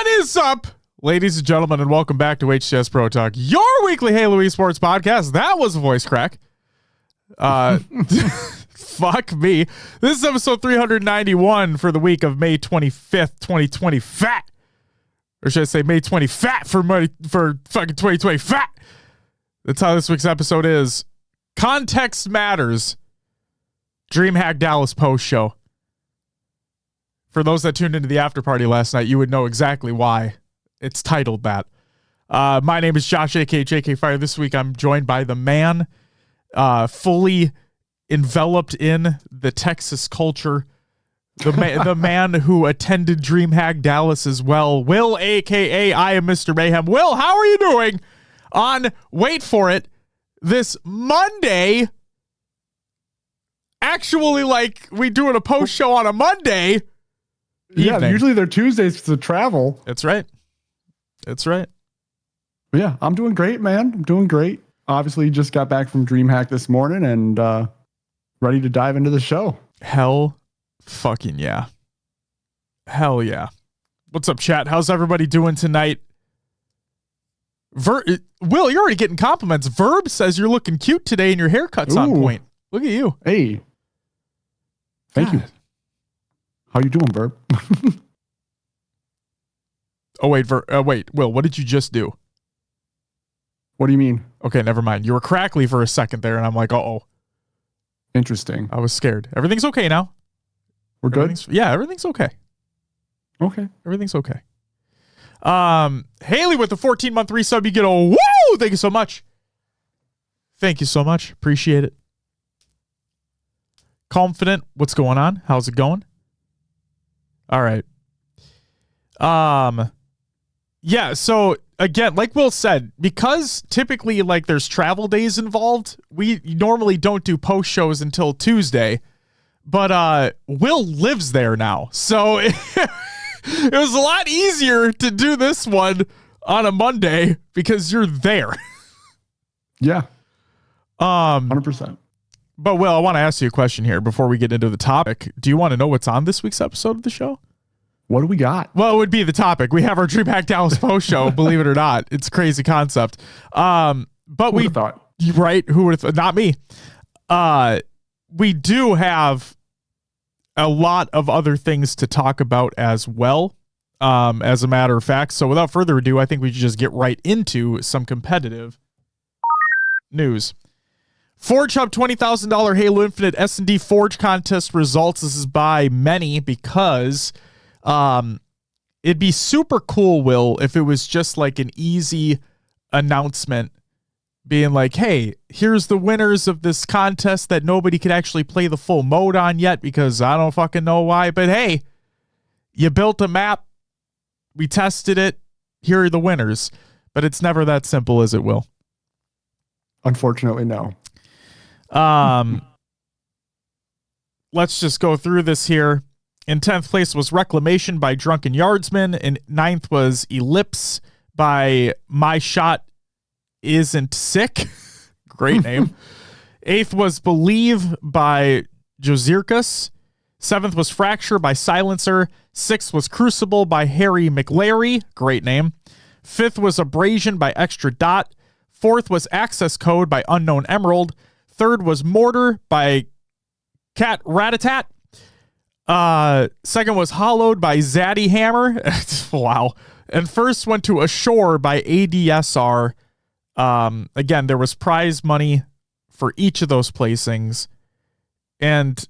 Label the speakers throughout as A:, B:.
A: What is up, ladies and gentlemen, and welcome back to HCS Pro Talk, your weekly Halo esports podcast. That was a voice crack. Fuck me. This is episode 391 for the week of May 25th, 2020. Fat. Or should I say May 20 fat for fucking 2020 fat. That's how this week's episode is. Context matters. DreamHack Dallas post show. For those that tuned into the after party last night, you would know exactly why it's titled that. My name is Josh, aka JK Fire. This week I'm joined by the man fully enveloped in the Texas culture, the man who attended DreamHack Dallas as well, Will, aka I am Mr. Mayhem. Will, how are you doing on, wait for it, this Monday? Actually, like, we doing a post show on a Monday.
B: Yeah,
A: evening.
B: usually they're Tuesdays to travel.
A: That's right. That's right.
B: Yeah, I'm doing great, man. I'm doing great. Obviously, just got back from DreamHack this morning and ready to dive into the show.
A: Hell fucking yeah. Hell yeah. What's up, chat? How's everybody doing tonight? Will, you're already getting compliments. Verb says you're looking cute today and your haircut's on point. Look at you.
B: Hey. Thank you. How you doing, Verb?
A: Wait, Will, what did you just do?
B: What do you mean?
A: Okay, never mind. You were crackly for a second there, and I'm like, uh-oh.
B: Interesting.
A: I was scared. Everything's okay now.
B: We're good?
A: Yeah, everything's okay.
B: Okay.
A: Everything's okay. Haley with the 14-month resub, you get a woo! Thank you so much. Thank you so much. Appreciate it. Confident, what's going on? How's it going? All right. Yeah, so again, like Will said, because typically like there's travel days involved, we normally don't do post shows until Tuesday, but Will lives there now. So it was a lot easier to do this one on a Monday because you're there.
B: Yeah. 100%.
A: But Will, I want to ask you a question here before we get into the topic. Do you want to know what's on this week's episode of the show?
B: What do we got?
A: Well, it would be the topic. We have our DreamHack Dallas post show, believe it or not. It's a crazy concept. But we
B: thought?
A: Right? Who would have not me? We do have a lot of other things to talk about as well. As a matter of fact. So without further ado, I think we should just get right into some competitive news. Forge Hub $20,000 Halo Infinite S&D Forge contest results. This is by many because it'd be super cool, Will, if it was just like an easy announcement being like, hey, here's the winners of this contest that nobody could actually play the full mode on yet because I don't fucking know why. But hey, you built a map. We tested it. Here are the winners. But it's never that simple, is it, Will?
B: Unfortunately, no.
A: Let's just go through this here. In 10th place was Reclamation by Drunken Yardsman. In 9th was Ellipse by My Shot Isn't Sick. Great name. 8th was Believe by Josirkus. 7th was Fracture by Silencer. 6th was Crucible by Harry McLary. Great name. 5th was Abrasion by Extra Dot. 4th was Access Code by Unknown Emerald. 3rd was Mortar by Cat Ratatat. 2nd was Hollowed by Zaddy Hammer. Wow. And first went to Ashore by ADSR. Again, there was prize money for each of those placings. And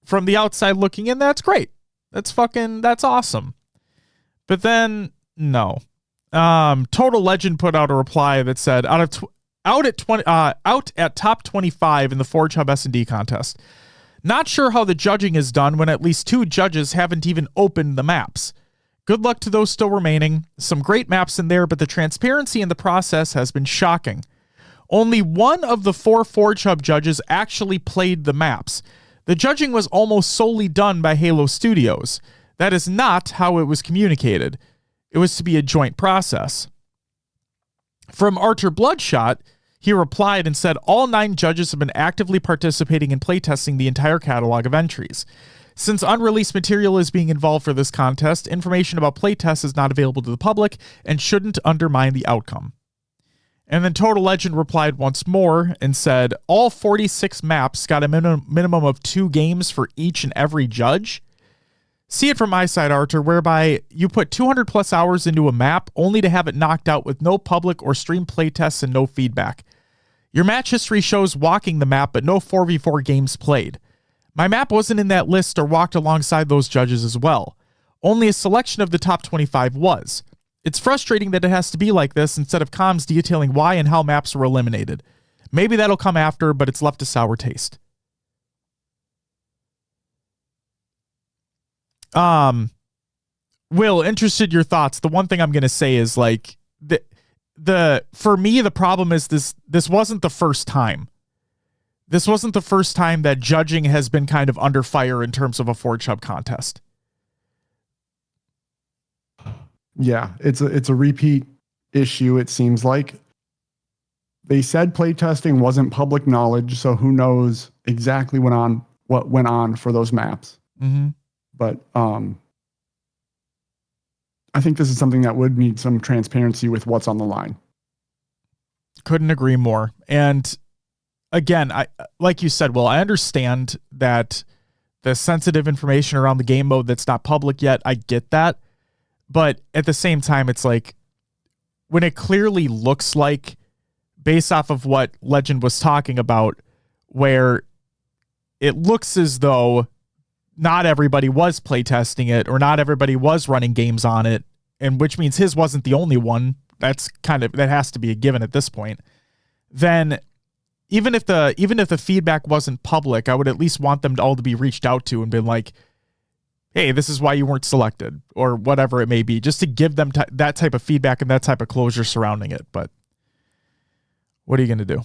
A: from the outside looking in, that's great. That's awesome. But then, no. Total Legend put out a reply that said, out at top 25 in the Forge Hub S&D contest. Not sure how the judging is done when at least 2 judges haven't even opened the maps. Good luck to those still remaining. Some great maps in there, but the transparency in the process has been shocking. Only 1 of the 4 Forge Hub judges actually played the maps. The judging was almost solely done by Halo Studios. That is not how it was communicated. It was to be a joint process. From Archer Bloodshot, he replied and said all 9 judges have been actively participating in playtesting the entire catalog of entries. Since unreleased material is being involved for this contest, information about playtests is not available to the public and shouldn't undermine the outcome. And then Total Legend replied once more and said, all 46 maps got a minimum of 2 games for each and every judge. See it from my side, Arthur, whereby you put 200 plus hours into a map only to have it knocked out with no public or stream playtests and no feedback. Your match history shows walking the map, but no 4v4 games played. My map wasn't in that list or walked alongside those judges as well. Only a selection of the top 25 was. It's frustrating that it has to be like this instead of comms detailing why and how maps were eliminated. Maybe that'll come after, but it's left a sour taste. Will, interested your thoughts. The one thing I'm going to say is like for me, the problem is this wasn't the first time. This wasn't the first time that judging has been kind of under fire in terms of a 4-chub contest.
B: Yeah, it's a repeat issue, it seems like. They said playtesting wasn't public knowledge, so who knows exactly what went on for those maps.
A: Mm-hmm.
B: But I think this is something that would need some transparency with what's on the line.
A: Couldn't agree more. And again, like you said, Will, I understand that the sensitive information around the game mode that's not public yet, I get that. But at the same time, it's like when it clearly looks like, based off of what Legend was talking about, where it looks as though not everybody was playtesting it or not everybody was running games on it, and which means his wasn't the only one. That has to be a given at this point. Then even if the feedback wasn't public, I would at least want them all to be reached out to and been like, hey, this is why you weren't selected, or whatever it may be, just to give them that type of feedback and that type of closure surrounding it. But what are you going to do?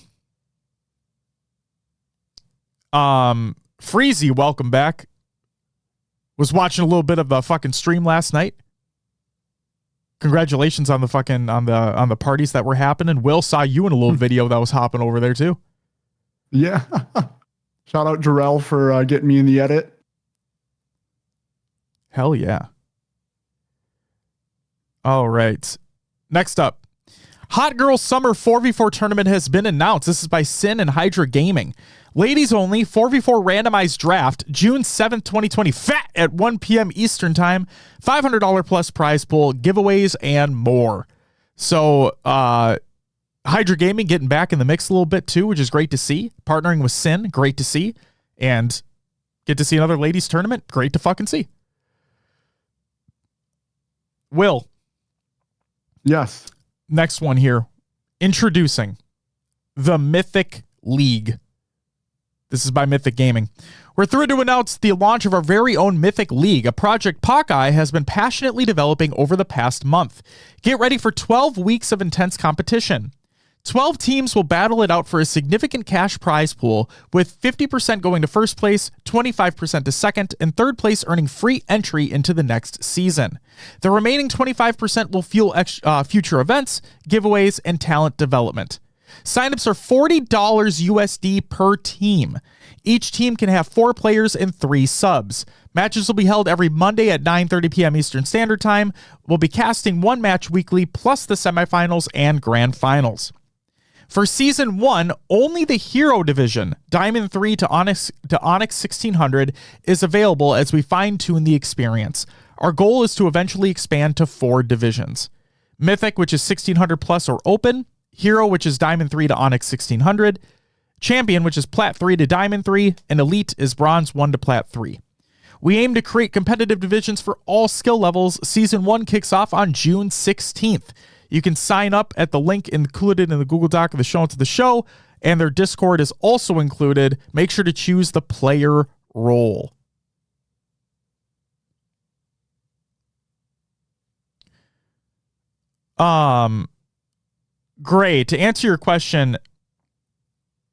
A: Freezy, welcome back. Was watching a little bit of the fucking stream last night. Congratulations on the fucking on the parties that were happening. Will, saw you in a little video that was hopping over there too.
B: Yeah. Shout out Jarrell for getting me in the edit.
A: Hell yeah. All right. Next up, Hot Girl Summer 4v4 tournament has been announced. This is by Sin and Hydra Gaming. Ladies only, 4v4 randomized draft, June 7th, 2020, fat at 1 p.m. Eastern time, $500 plus prize pool, giveaways, and more. So, Hydra Gaming getting back in the mix a little bit too, which is great to see. Partnering with Sin, great to see. And get to see another ladies tournament, great to fucking see. Will.
B: Yes.
A: Next one here. Introducing the Mythic League. This is by Mythic Gaming. We're thrilled to announce the launch of our very own Mythic League, a project Hawkeye has been passionately developing over the past month. Get ready for 12 weeks of intense competition. 12 teams will battle it out for a significant cash prize pool, with 50% going to first place, 25% to second, and third place earning free entry into the next season. The remaining 25% will fuel future events, giveaways, and talent development. Signups are $40 USD per team. Each team can have 4 players and 3 subs. Matches will be held every Monday at 9:30 p.m. Eastern Standard Time. We'll be casting 1 match weekly, plus the semifinals and grand finals. For Season 1, only the Hero Division, Diamond 3 to Onyx 1600, is available as we fine-tune the experience. Our goal is to eventually expand to 4 divisions. Mythic, which is 1600 plus or open. Hero, which is Diamond 3 to Onyx 1600. Champion, which is Plat 3 to Diamond 3. And Elite is Bronze 1 to Plat 3. We aim to create competitive divisions for all skill levels. Season 1 kicks off on June 16th. You can sign up at the link included in the Google Doc of the show notes of the show, and their Discord is also included. Make sure to choose the player role. Great. To answer your question,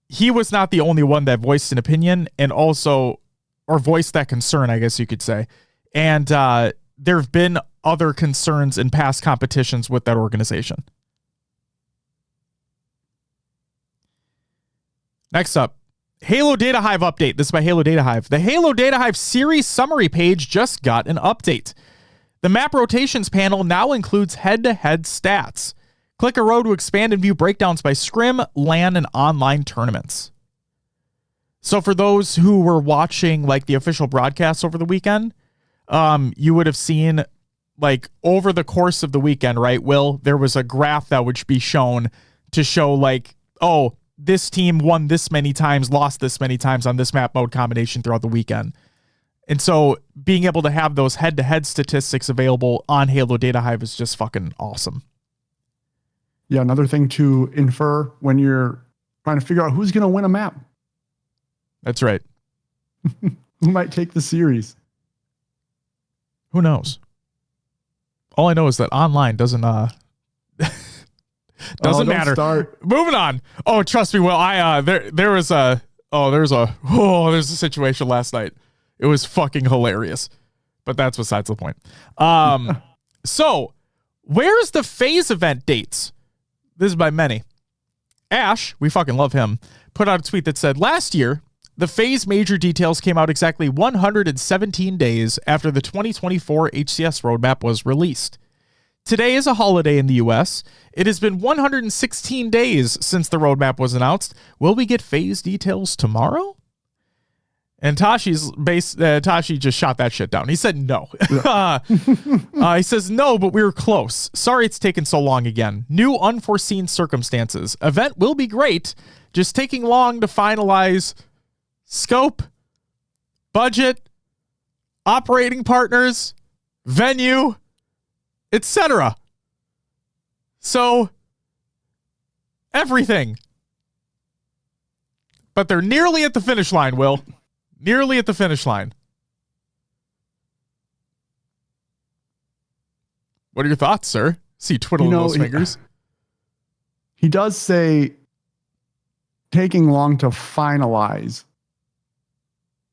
A: he was not the only one that voiced an opinion and also, or voiced that concern, I guess you could say. And there have been other concerns in past competitions with that organization. Next up, Halo Data Hive update. This is by Halo Data Hive. The Halo Data Hive series summary page just got an update. The map rotations panel now includes head-to-head stats. Click a row to expand and view breakdowns by scrim, LAN, and online tournaments. So for those who were watching like the official broadcast over the weekend, you would have seen like over the course of the weekend, right, Will, there was a graph that would be shown to show like, oh, this team won this many times, lost this many times on this map mode combination throughout the weekend. And so being able to have those head-to-head statistics available on Halo Data Hive is just fucking awesome.
B: Yeah, another thing to infer when you're trying to figure out who's going to win a map.
A: That's right.
B: Who might take the series?
A: Who knows? All I know is that online doesn't matter.
B: Start.
A: Moving on. Oh, trust me, Will. There's a situation last night. It was fucking hilarious. But that's besides the point. So where's the phase event dates? This is by many. Ash, we fucking love him, put out a tweet that said, last year, the phase major details came out exactly 117 days after the 2024 HCS roadmap was released. Today is a holiday in the US. It has been 116 days since the roadmap was announced. Will we get phase details tomorrow? And Tashi just shot that shit down. He said no. He says no, but we were close. Sorry it's taken so long again. New unforeseen circumstances. Event will be great, just taking long to finalize scope, budget, operating partners, venue, etc. So, everything. But they're nearly at the finish line, Will. Nearly at the finish line. What are your thoughts, sir? See twiddling those fingers.
B: He does say taking long to finalize.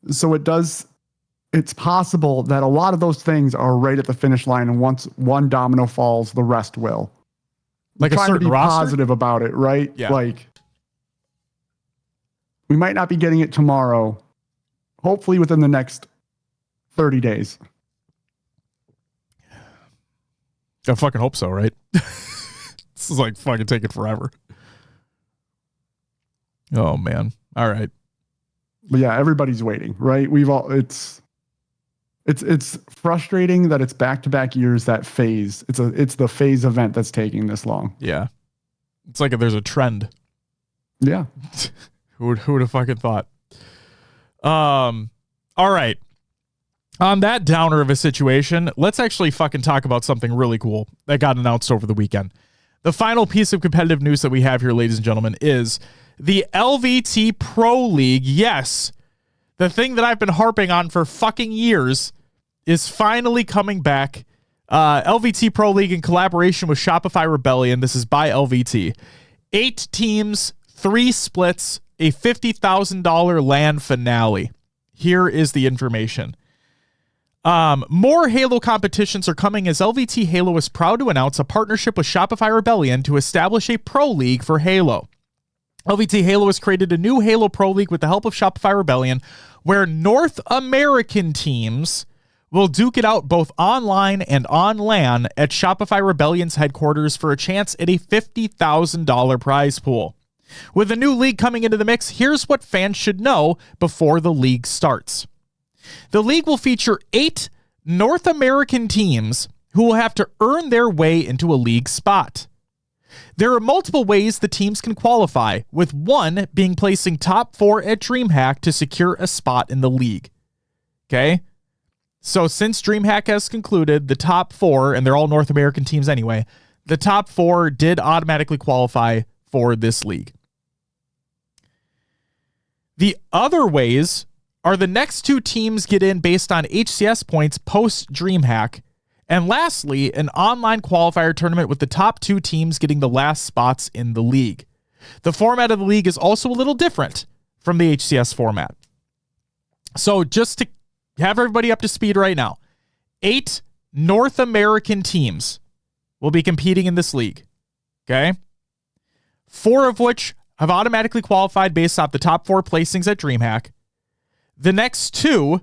B: So it's possible that a lot of those things are right at the finish line, and once one domino falls, the rest will.
A: Like a certain
B: to be
A: roster?
B: positive about it, right?
A: Yeah.
B: Like, we might not be getting it tomorrow. Hopefully within the next 30 days.
A: I fucking hope so, right? This is like fucking taking forever. Oh, man. All right.
B: But yeah, everybody's waiting, right? It's frustrating that it's back-to-back years, that phase. It's the phase event that's taking this long.
A: Yeah. It's like there's a trend.
B: Yeah.
A: Who would have fucking thought? All right. On that downer of a situation, let's actually fucking talk about something really cool that got announced over the weekend. The final piece of competitive news that we have here, ladies and gentlemen, is the LVT Pro League. Yes, the thing that I've been harping on for fucking years is finally coming back. LVT Pro League in collaboration with Shopify Rebellion. This is by LVT. 8 teams, 3 splits, a $50,000 LAN finale. Here is the information. More Halo competitions are coming as LVT Halo is proud to announce a partnership with Shopify Rebellion to establish a pro league for Halo. LVT Halo has created a new Halo Pro League with the help of Shopify Rebellion, where North American teams will duke it out both online and on LAN at Shopify Rebellion's headquarters for a chance at a $50,000 prize pool. With a new league coming into the mix, here's what fans should know before the league starts. The league will feature 8 North American teams who will have to earn their way into a league spot. There are multiple ways the teams can qualify, with one being placing top 4 at DreamHack to secure a spot in the league. Okay? So since DreamHack has concluded, the top 4, and they're all North American teams anyway, the top 4 did automatically qualify for this league. The other ways are the next 2 teams get in based on HCS points post DreamHack. And lastly, an online qualifier tournament with the top 2 teams getting the last spots in the league. The format of the league is also a little different from the HCS format. So just to have everybody up to speed right now, 8 North American teams will be competing in this league. Okay? 4 of which have automatically qualified based off the top 4 placings at DreamHack. The next 2,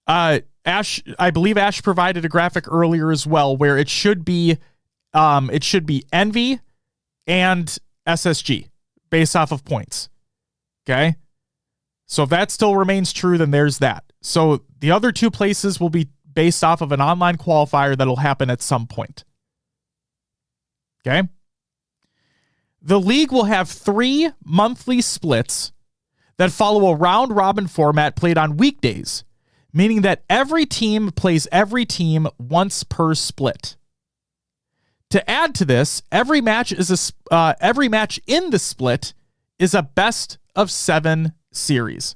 A: Ash, I believe Ash provided a graphic earlier as well, where it should be Envy and SSG based off of points. Okay. So if that still remains true, then there's that. So the other 2 places will be based off of an online qualifier that'll happen at some point. Okay. The league will have 3 monthly splits that follow a round-robin format played on weekdays, meaning that every team plays every team once per split. To add to this, every match in the split is a best-of-7 series.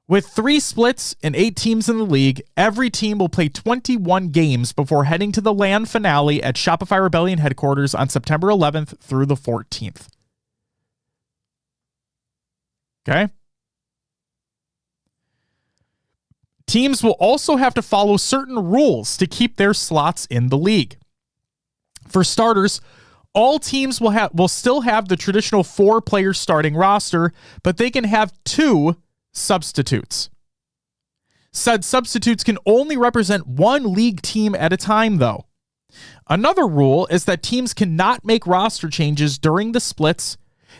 A: With 3 splits and 8 teams in the league, every team will play 21 games before heading to the LAN finale at Shopify Rebellion headquarters on September 11th through the 14th. Okay? Teams will also have to follow certain rules to keep their slots in the league. For starters, all teams will still have the traditional 4-player starting roster, but they can have 2 substitutes. Said substitutes can only represent 1 league team at a time, though. Another rule is that teams cannot make roster changes during the splits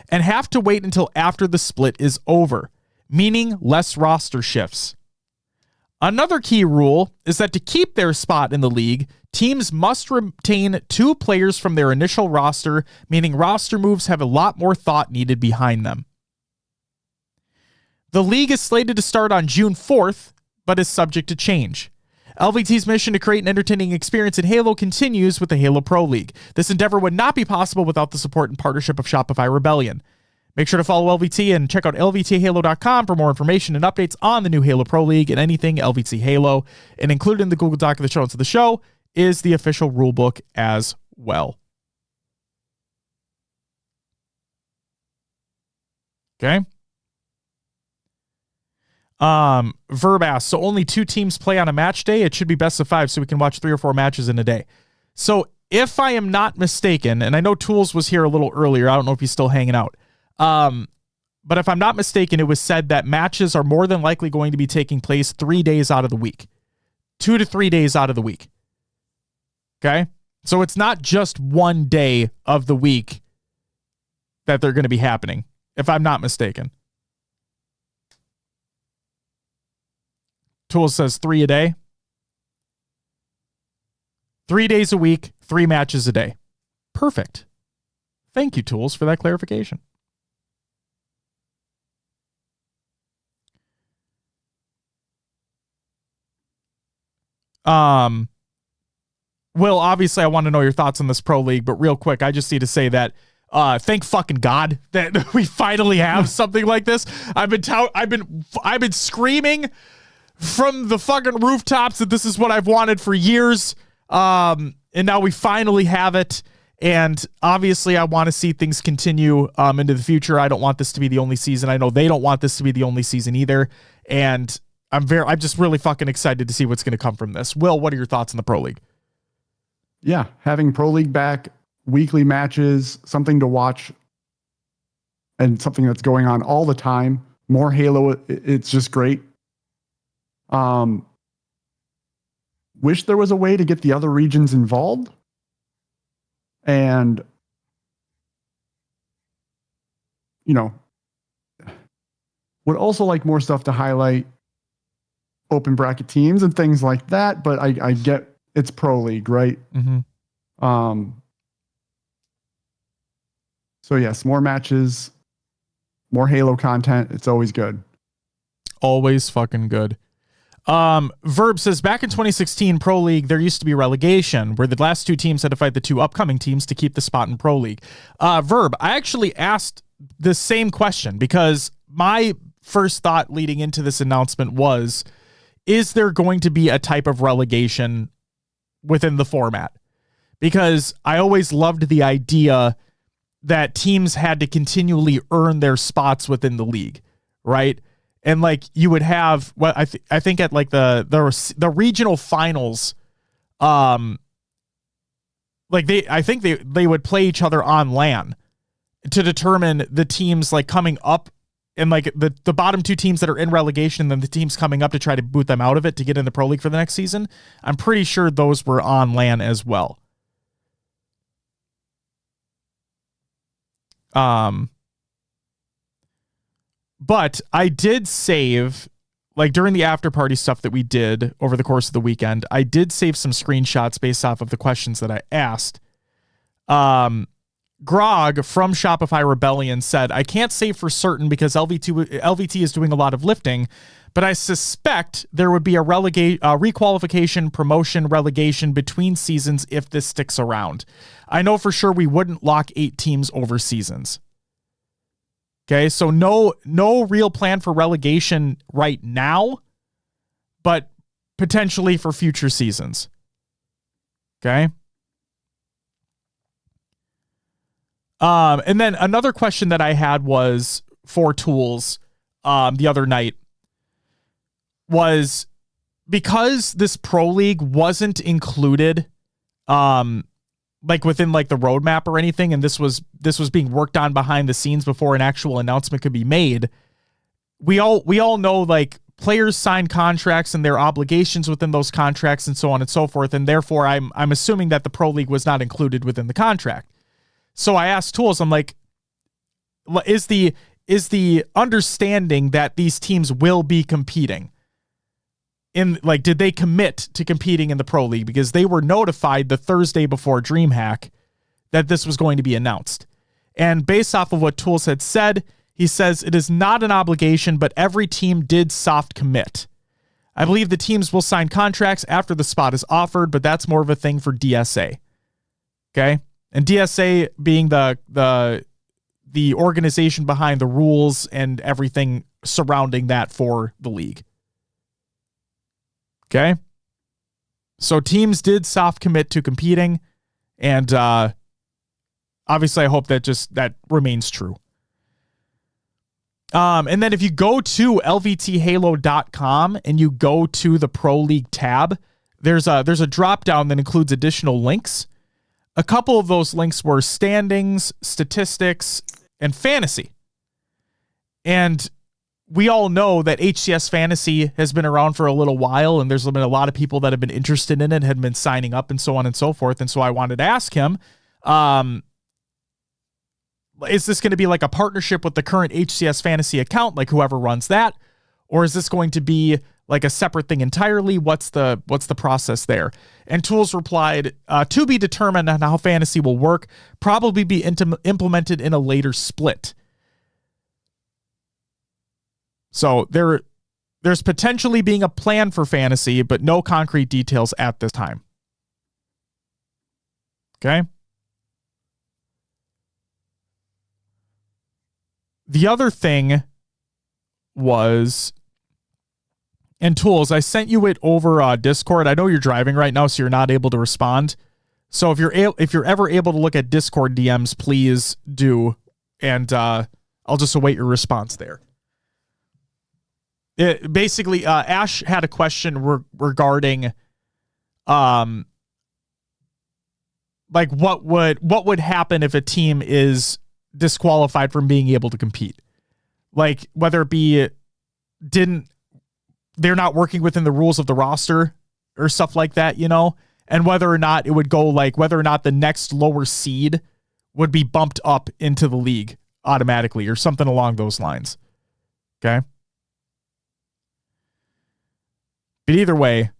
A: and have to wait until after the split is over, meaning less roster shifts. Another key rule is that to keep their spot in the league, teams must retain 2 players from their initial roster, meaning roster moves have a lot more thought needed behind them. The league is slated to start on June 4th, but is subject to change. LVT's mission to create an entertaining experience in Halo continues with the Halo Pro League. This endeavor would not be possible without the support and partnership of Shopify Rebellion. Make sure to follow LVT and check out lvthalo.com for more information and updates on the new Halo Pro League and anything LVT Halo. And included in the Google Doc of the show notes of the show is the official rulebook as well. Okay. Verb asks, so only 2 teams play on a match day? It should be best of 5 so we can watch 3 or 4 matches in a day. So if I am not mistaken, and I know Tools was here a little earlier, I don't know if he's still hanging out. But if I'm not mistaken, it was said that matches are more than likely going to be taking place 3 days out of the week. 2 to 3 days out of the week. Okay? So it's not just 1 day of the week that they're going to be happening, if I'm not mistaken. Tools says 3 a day. 3 days a week, 3 matches a day. Perfect. Thank you, Tools, for that clarification. Will, obviously I want to know your thoughts on this Pro League, but real quick, I just need to say that thank fucking God that we finally have something like this. I've been screaming from the fucking rooftops that this is what I've wanted for years. And now we finally have it. And obviously I want to see things continue into the future. I don't want this to be the only season. I know they don't want this to be the only season either. And I'm just really fucking excited to see what's going to come from this. Will, what are your thoughts on the Pro League?
B: Yeah, having Pro League back, weekly matches, something to watch, and something that's going on all the time. More Halo, it's just great. Wish there was a way to get the other regions involved. And, would also like more stuff to highlight open bracket teams and things like that. But I get it's Pro League, right? Mm-hmm. So yes, more matches, more Halo content. It's always good.
A: Always fucking good. Verb says, back in 2016 Pro League, there used to be relegation where the last 2 teams had to fight the 2 upcoming teams to keep the spot in Pro League. Verb, I actually asked the same question because my first thought leading into this announcement was, is there going to be a type of relegation within the format? Because I always loved the idea that teams had to continually earn their spots within the league, right? And like you would have, well, I think at like the regional finals, like they would play each other on LAN, to determine the teams like coming up and like the bottom two teams that are in relegation and then the teams coming up to try to boot them out of it to get in the Pro League for the next season. I'm pretty sure those were on LAN as well. But I did save, like during the after party stuff that we did over the course of the weekend, I did save some screenshots based off of the questions that I asked. Grog from Shopify Rebellion said, I can't say for certain because LVT is doing a lot of lifting, but I suspect there would be a requalification, promotion, relegation between seasons if this sticks around. I know for sure we wouldn't lock 8 teams over seasons. Okay, so no real plan for relegation right now, but potentially for future seasons. Okay. And then another question that I had was for Tools the other night was because this Pro League wasn't included like within like the roadmap or anything, and this was being worked on behind the scenes before an actual announcement could be made. We all know like players sign contracts and their obligations within those contracts and so on and so forth, and therefore I'm assuming that the Pro League was not included within the contract. So I asked Tools, I'm like, is the understanding that these teams will be competing in, like, did they commit to competing in the Pro League? Because they were notified the Thursday before DreamHack that this was going to be announced. And based off of what Tools had said, he says it is not an obligation, but every team did soft commit. I believe the teams will sign contracts after the spot is offered, but that's more of a thing for DSA. Okay? And DSA being the organization behind the rules and everything surrounding that for the league. Okay? So teams did soft commit to competing, and obviously I hope that remains true. And then if you go to lvthalo.com and you go to the Pro League tab, there's a drop down that includes additional links. A couple of those links were standings, statistics, and fantasy. And we all know that HCS Fantasy has been around for a little while, and there's been a lot of people that have been interested in it, had been signing up, and so on and so forth. And so I wanted to ask him, is this going to be like a partnership with the current HCS Fantasy account, like whoever runs that? Or is this going to be like a separate thing entirely? What's the process there? And Tools replied, to be determined on how fantasy will work, probably be implemented in a later split. So there's potentially being a plan for fantasy, but no concrete details at this time. Okay. The other thing was, and Tools, I sent you it over Discord. I know you're driving right now, so you're not able to respond. So if you're ever able to look at Discord DMs, please do, and I'll just await your response there. Basically, Ash had a question regarding, like what would happen if a team is disqualified from being able to compete, like whether it be they're not working within the rules of the roster or stuff like that, you know, and whether or not it would go like whether or not the next lower seed would be bumped up into the league automatically or something along those lines. Okay. But either way,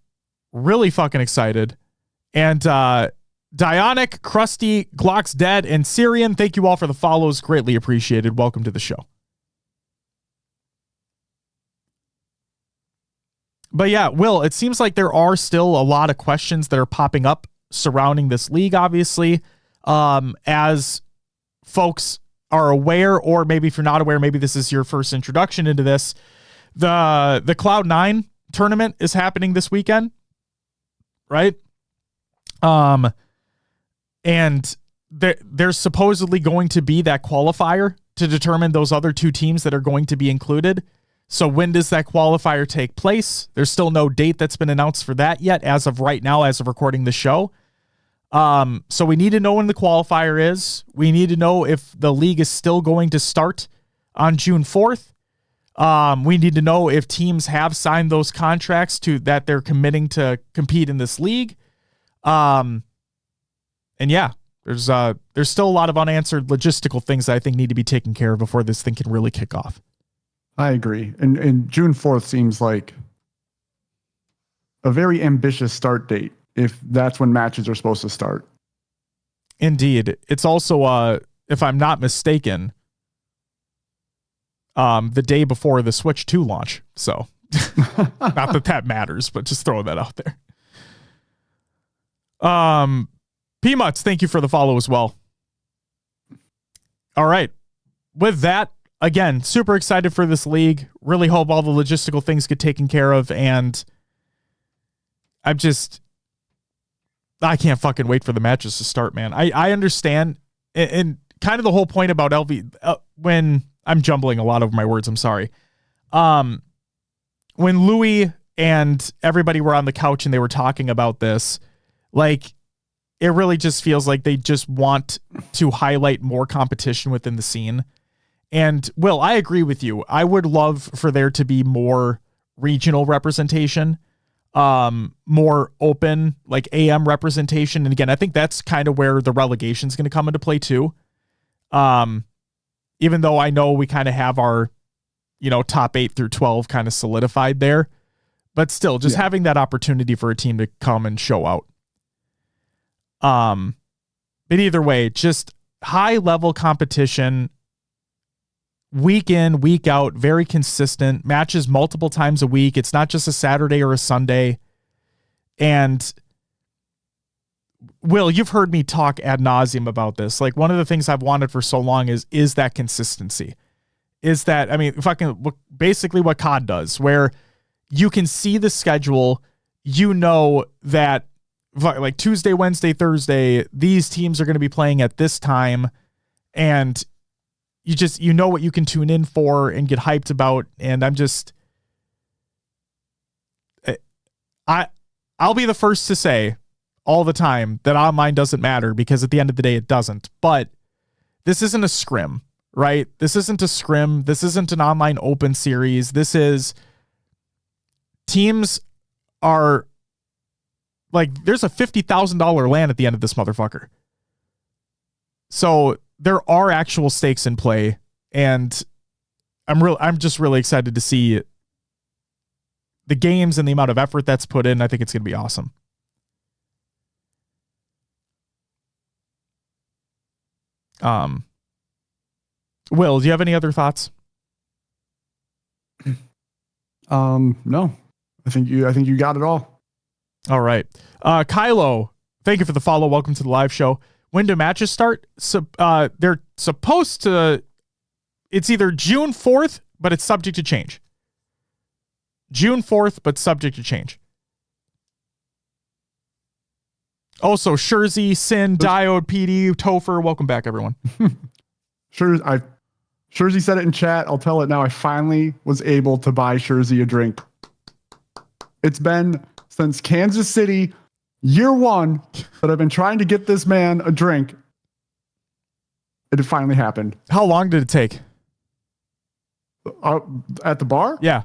A: really fucking excited. And Dionic, Krusty, Glock's Dead, and Syrian, thank you all for the follows. Greatly appreciated. Welcome to the show. But yeah, Will, it seems like there are still a lot of questions that are popping up surrounding this league, obviously. As folks are aware, or maybe if you're not aware, maybe this is your first introduction into this, the Cloud9 tournament is happening this weekend, right? And there's supposedly going to be that qualifier to determine those other two teams that are going to be included. So when does that qualifier take place? There's still no date that's been announced for that yet as of right now, as of recording the show. So we need to know when the qualifier is. We need to know if the league is still going to start on June 4th. We need to know if teams have signed those contracts that they're committing to compete in this league. And yeah, there's still a lot of unanswered logistical things that I think need to be taken care of before this thing can really kick off.
B: I agree. And June 4th seems like a very ambitious start date if that's when matches are supposed to start.
A: Indeed. It's also, if I'm not mistaken, the day before the Switch 2 launch. So not that matters, but just throwing that out there. Peanuts, thank you for the follow as well. All right. With that, again, super excited for this league. Really hope all the logistical things get taken care of. And I can't fucking wait for the matches to start, man. I understand. And kind of the whole point about when I'm jumbling a lot over my words, I'm sorry. When Louis and everybody were on the couch and they were talking about this, like, it really just feels like they just want to highlight more competition within the scene. And Will, I agree with you. I would love for there to be more regional representation, more open, like AM representation. And again, I think that's kind of where the relegation is going to come into play too. Even though I know we kind of have our, top 8 through 12 kind of solidified there, but still just having that opportunity for a team to come and show out. But either way, just high level competition, week in, week out, very consistent matches multiple times a week. It's not just a Saturday or a Sunday. And Will, you've heard me talk ad nauseum about this. Like, one of the things I've wanted for so long is that consistency. Is that, basically what COD does, where you can see the schedule, that like Tuesday, Wednesday, Thursday, these teams are going to be playing at this time, and you know what you can tune in for and get hyped about. And I'll be the first to say all the time that online doesn't matter, because at the end of the day, it doesn't. But this isn't a scrim, right? This isn't a scrim. This isn't an online open series. This is teams are like, there's a $50,000 land at the end of this motherfucker. So there are actual stakes in play, and I'm just really excited to see the games and the amount of effort that's put in. I think it's going to be awesome. Will, do you have any other thoughts?
B: No. I think you got it all.
A: All right. Kylo, thank you for the follow. Welcome to the live show. When do matches start? So they're supposed to, it's either June 4th, but it's subject to change. June 4th, but subject to change. Also, Shurzy, Sin, Diode, PD, Topher, welcome back, everyone.
B: Shurzy said it in chat. I'll tell it now. I finally was able to buy Shurzy a drink. It's been since Kansas City, year 1, that I've been trying to get this man a drink. It finally happened.
A: How long did it take?
B: At the bar?
A: Yeah.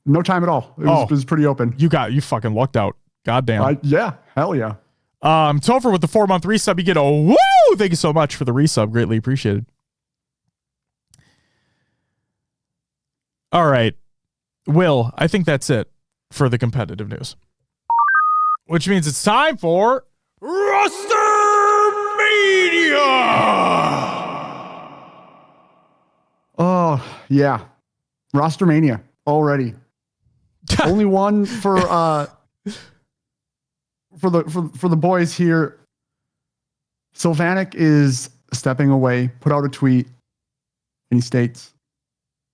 B: No time at all. It was pretty open.
A: You fucking lucked out. Goddamn.
B: Yeah. Hell yeah.
A: Topher with the 4-month resub. You get a woo! Thank you so much for the resub. Greatly appreciated. All right. Will, I think that's it for the competitive news. Which means it's time for Rostermania!
B: Oh, yeah. Rostermania already. Only one for the boys here. Sylvanek is stepping away, put out a tweet, and he states,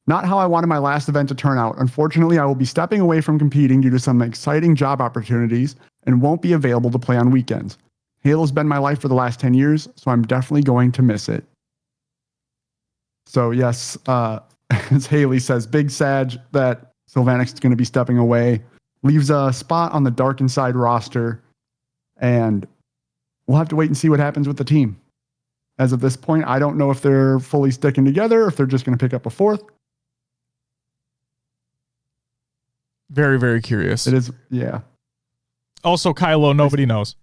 B: "Not how I wanted my last event to turn out. Unfortunately, I will be stepping away from competing due to some exciting job opportunities and won't be available to play on weekends. Halo's been my life for the last 10 years, so I'm definitely going to miss it." So yes, as Haley says, big Sag that Sylvanek's going to be stepping away, leaves a spot on the Dark Inside roster, and we'll have to wait and see what happens with the team. As of this point, I don't know if they're fully sticking together, if they're just going to pick up a fourth.
A: Very, very curious.
B: It is, yeah.
A: Also, Kylo, nobody knows.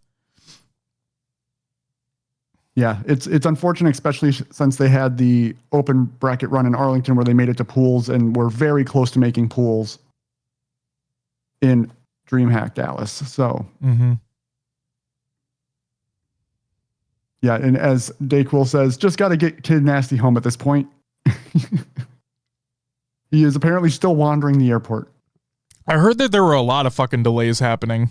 B: Yeah, it's unfortunate, especially since they had the open bracket run in Arlington where they made it to pools and were very close to making pools in DreamHack Dallas. So, yeah, and as Dayquil says, just got to get Kid Nasty home at this point. He is apparently still wandering the airport.
A: I heard that there were a lot of fucking delays happening.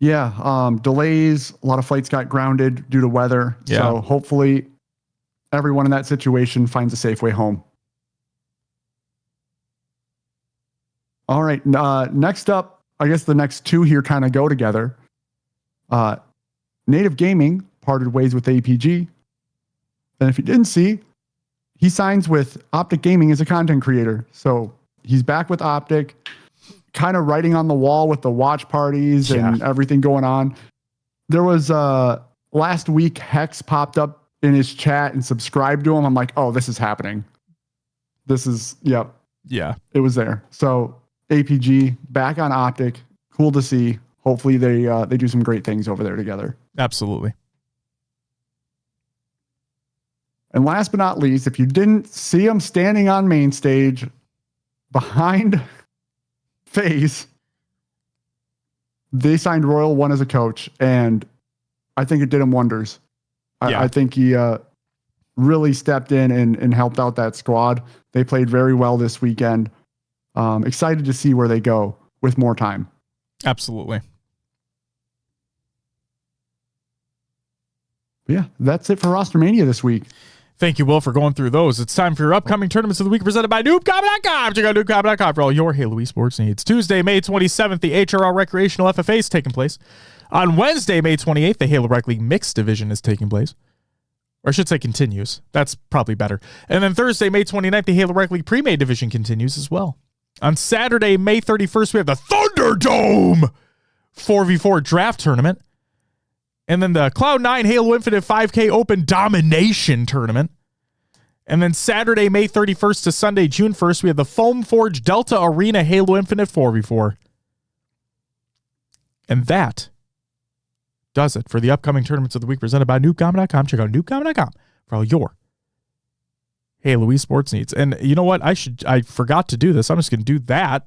B: Yeah, delays. A lot of flights got grounded due to weather.
A: Yeah.
B: So hopefully everyone in that situation finds a safe way home. All right. Next up, I guess the next two here kind of go together. Native Gaming parted ways with APG. And if you didn't see, he signs with Optic Gaming as a content creator. So he's back with Optic, kind of writing on the wall with the watch parties and everything going on. There was last week, Hex popped up in his chat and subscribed to him. I'm like, oh, this is happening. This is, yep.
A: Yeah.
B: It was there. So APG back on Optic. Cool to see. Hopefully they do some great things over there together.
A: Absolutely.
B: And last but not least, if you didn't see him standing on main stage behind FaZe, they signed Royal One as a coach, and I think it did him wonders. I think he really stepped in and helped out that squad. They played very well this weekend. Excited to see where they go with more time.
A: Absolutely.
B: But yeah, that's it for Rostermania this week.
A: Thank you, Will, for going through those. It's time for your upcoming tournaments of the week presented by noobcom.com. Check out noobcom.com for all your Halo esports needs. Tuesday, May 27th, the HRL Recreational FFA is taking place. On Wednesday, May 28th, the Halo Rec League Mixed Division is taking place. Or I should say continues. That's probably better. And then Thursday, May 29th, the Halo Rec League Pre-Made Division continues as well. On Saturday, May 31st, we have the Thunderdome 4v4 draft tournament. And then the Cloud9 Halo Infinite 5K Open Domination Tournament. And then Saturday, May 31st to Sunday, June 1st, we have the Foam Forge Delta Arena Halo Infinite 4v4. And that does it for the upcoming tournaments of the week presented by noobcom.com. Check out noobcom.com for all your Halo esports needs. And you know what? I forgot to do this. I'm just going to do that.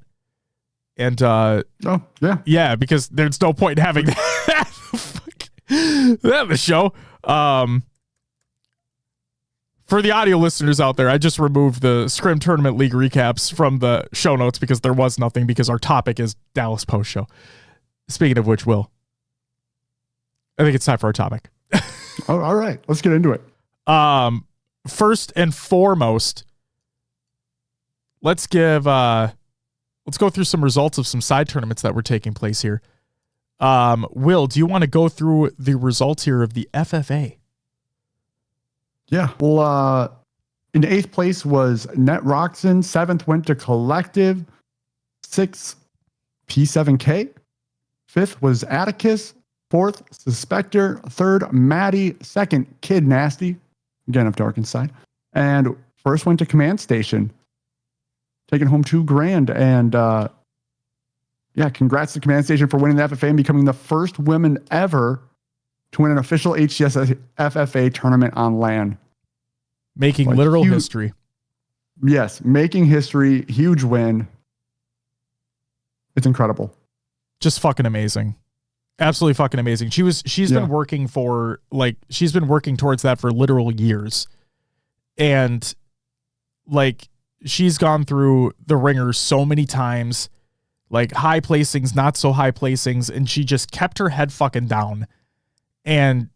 A: And yeah, because there's no point in having that. That the show. For the audio listeners out there, I just removed the Scrim Tournament League recaps from the show notes because there was nothing, because our topic is Dallas post show. Speaking of which, Will, I think it's time for our topic.
B: Oh, all right, let's get into it.
A: First and foremost, let's go through some results of some side tournaments that were taking place here. Will, do you want to go through the results here of the FFA?
B: Yeah. Well, in 8th place was Net Roxon. 7th went to Collective. 6th, P7K. 5th was Atticus. 4th, Suspector. 3rd, Maddie. 2nd, Kid Nasty. Again, of Dark Inside. And 1st went to Command Station, taking home $2,000. And yeah, congrats to Command Station for winning the FFA and becoming the first women ever to win an official HCS FFA tournament on LAN.
A: Making literal history.
B: Yes, making history. Huge win. It's incredible.
A: Just fucking amazing. Absolutely fucking amazing. She's been working she's been working towards that for literal years. And like, she's gone through the ringer so many times, like high placings, not so high placings, and she just kept her head fucking down. And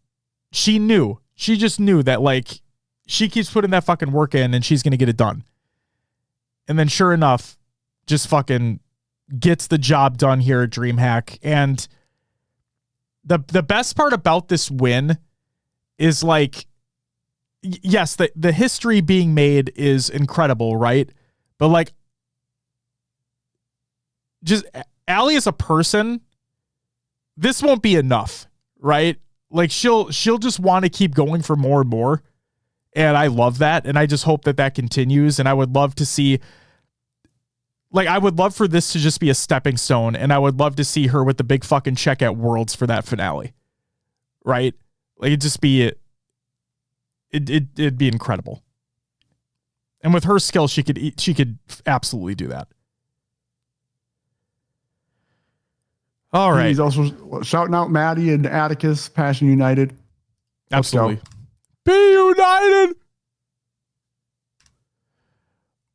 A: she just knew that, like, she keeps putting that fucking work in and she's going to get it done. And then sure enough, just fucking gets the job done here at DreamHack. And the best part about this win is, like, yes, the history being made is incredible, right? But, like, just Allie as a person, this won't be enough, right? Like she'll just want to keep going for more and more. And I love that. And I just hope that continues. And I would love to see, like, I would love for this to just be a stepping stone. And I would love to see her with the big fucking check at Worlds for that finale. Right? Like, it'd be incredible. And with her skill, she could absolutely do that. All right.
B: He's also shouting out Maddie and Atticus, Passion United.
A: Absolutely. Be united.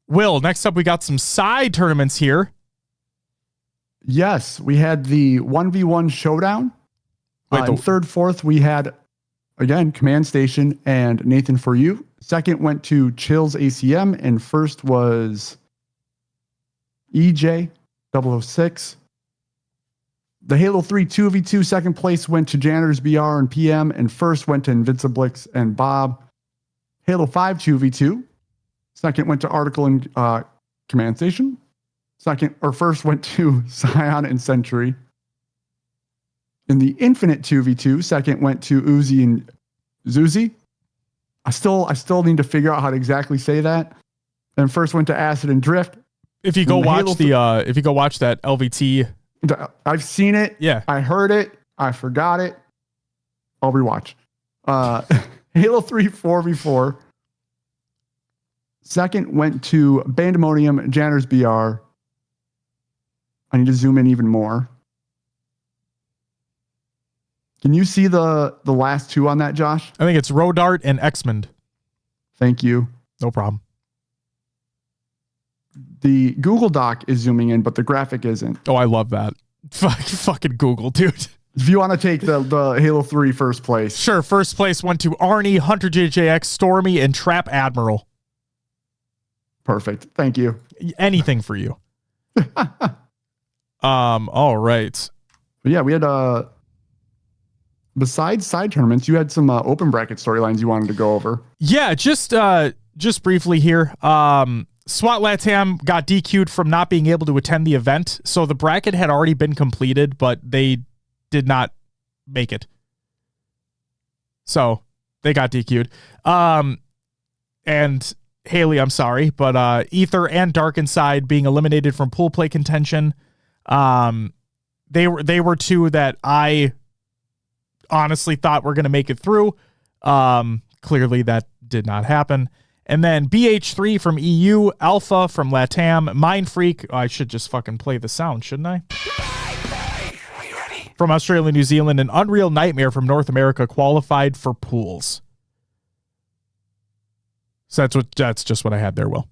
A: Will, next up, we got some side tournaments here.
B: Yes, we had the 1v1 showdown. In third, fourth, we had, again, Command Station and Nathan For You. Second went to Chills ACM, and first was EJ 006. The Halo 3 2v2 second place went to Janitors BR and PM, and first went to Invinciblix and Bob. Halo 5 2v2. Second went to Article and Command Station. First went to Scion and Sentry. In the Infinite 2v2, second went to Uzi and Zuzi. I still need to figure out how to exactly say that. And first went to Acid and Drift.
A: If you go watch if you go watch that LVT,
B: I've seen it.
A: Yeah.
B: I heard it. I forgot it. I'll rewatch. Halo 3 4v4. Second went to Bandemonium, Janitors BR. I need to zoom in even more. Can you see the last two on that, Josh?
A: I think it's Rodart and Xmond.
B: Thank you.
A: No problem.
B: The Google Doc is zooming in, but the graphic isn't.
A: Oh, I love that. Fucking Google, dude.
B: If you want to take the Halo 3 first place.
A: Sure. First place went to Arnie, Hunter JJX, Stormy, and Trap Admiral.
B: Perfect. Thank you.
A: Anything for you. All right.
B: But yeah, we had besides side tournaments, you had some open bracket storylines you wanted to go over.
A: Yeah, just briefly here. SWAT Latam got DQ'd from not being able to attend the event. So the bracket had already been completed, but they did not make it. So they got DQ'd. And Haley, I'm sorry, but Ether and Dark Inside being eliminated from pool play contention. They were two that I honestly thought were going to make it through. Clearly that did not happen. And then BH3 from EU, Alpha from LATAM, Mind Freak. I should just fucking play the sound, shouldn't I? Are you ready? From Australia, New Zealand, and Unreal Nightmare from North America qualified for pools. So that's just what I had there, Will.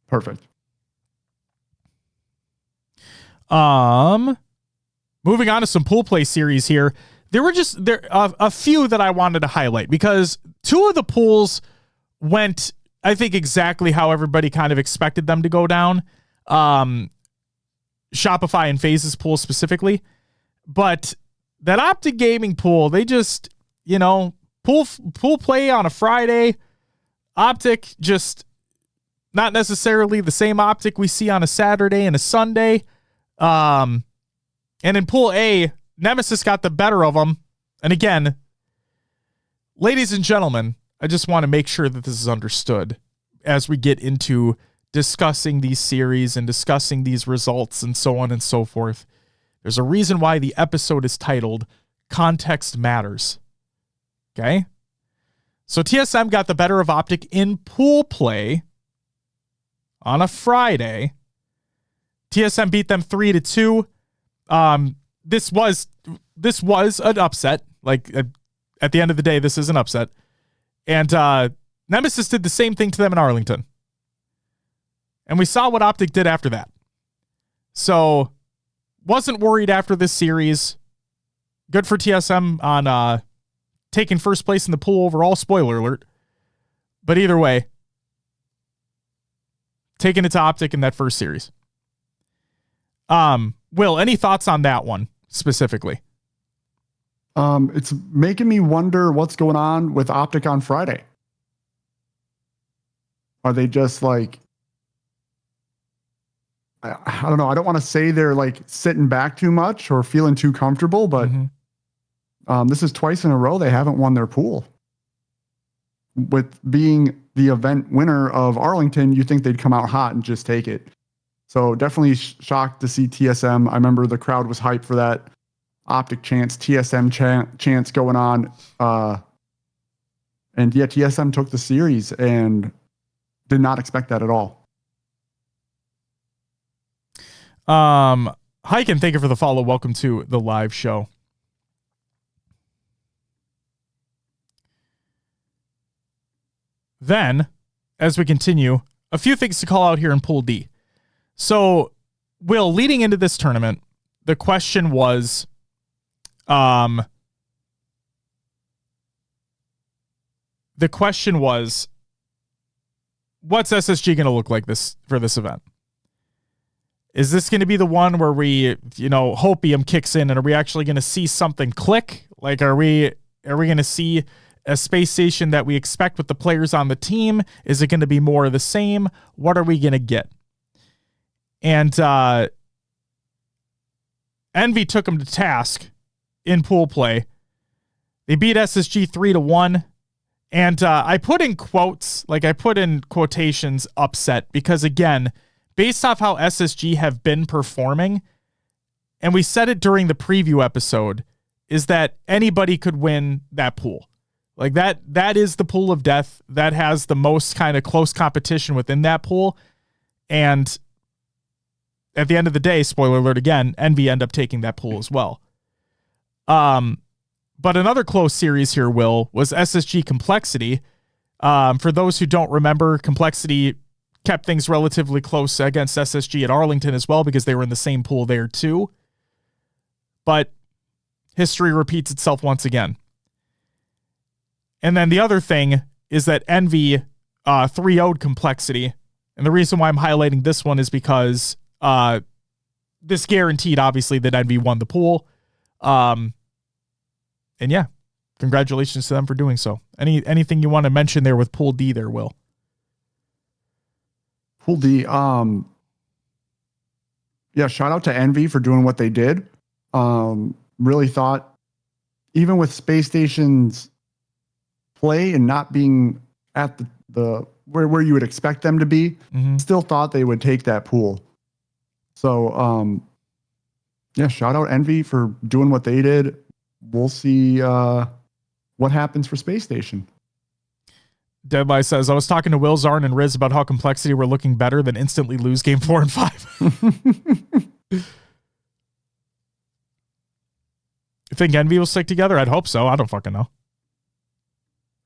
B: Perfect.
A: Moving on to some pool play series here. There were a few that I wanted to highlight because two of the pools went, I think, exactly how everybody kind of expected them to go down. Shopify and Phases pool specifically. But that Optic Gaming pool, they just, pool play on a Friday. Optic just not necessarily the same Optic we see on a Saturday and a Sunday. And in Pool A, Nemesis got the better of them. And again, ladies and gentlemen, I just want to make sure that this is understood as we get into discussing these series and discussing these results and so on and so forth. There's a reason why the episode is titled Context Matters. Okay? So TSM got the better of Optic in pool play on a Friday. TSM beat them 3-2. This was an upset. Like at the end of the day, this is an upset. And Nemesis did the same thing to them in Arlington. And we saw what Optic did after that. So wasn't worried after this series. Good for TSM on taking first place in the pool overall. Spoiler alert. But either way, taking it to Optic in that first series. Will, any thoughts on that one specifically?
B: It's making me wonder what's going on with Optic on Friday. Are they just like, I don't know. I don't want to say they're like sitting back too much or feeling too comfortable, but This is twice in a row they haven't won their pool. With being the event winner of Arlington, you think they'd come out hot and just take it. So definitely shocked to see TSM. I remember the crowd was hyped for that Optic Chance, TSM chance going on. And yeah, TSM took the series and did not expect that at all.
A: Hyken, thank you for the follow. Welcome to the live show. Then, as we continue, a few things to call out here in Pool D. So, Will, leading into this tournament, the question was, what's SSG going to look like for this event? Is this going to be the one where we, hopium kicks in, and are we actually going to see something click? Like, are we going to see a space station that we expect with the players on the team? Is it going to be more of the same? What are we going to get? And Envy took them to task in pool play. They beat SSG 3-1. And I put in quotations, upset, because again, based off how SSG have been performing, and we said it during the preview episode, is that anybody could win that pool. Like that is the pool of death that has the most kind of close competition within that pool. And at the end of the day, spoiler alert again, Envy end up taking that pool as well. But another close series here, Will, was SSG Complexity. For those who don't remember, Complexity kept things relatively close against SSG at Arlington as well, because they were in the same pool there too. But history repeats itself once again. And then the other thing is that Envy 3-0'd Complexity. And the reason why I'm highlighting this one is because this guaranteed, obviously, that Envy won the pool. And yeah, congratulations to them for doing so. Anything you want to mention there with Pool D there, Will?
B: Pool D, yeah, shout out to Envy for doing what they did. Really thought, even with Space Station's play and not being at the where you would expect them to be, still thought they would take that pool. So, yeah, shout out Envy for doing what they did. We'll see what happens for Space Station.
A: Deadline says, I was talking to Will, Zarn, and Riz about how Complexity were looking better than instantly lose game 4 and 5. You think Envy will stick together? I'd hope so. I don't fucking know.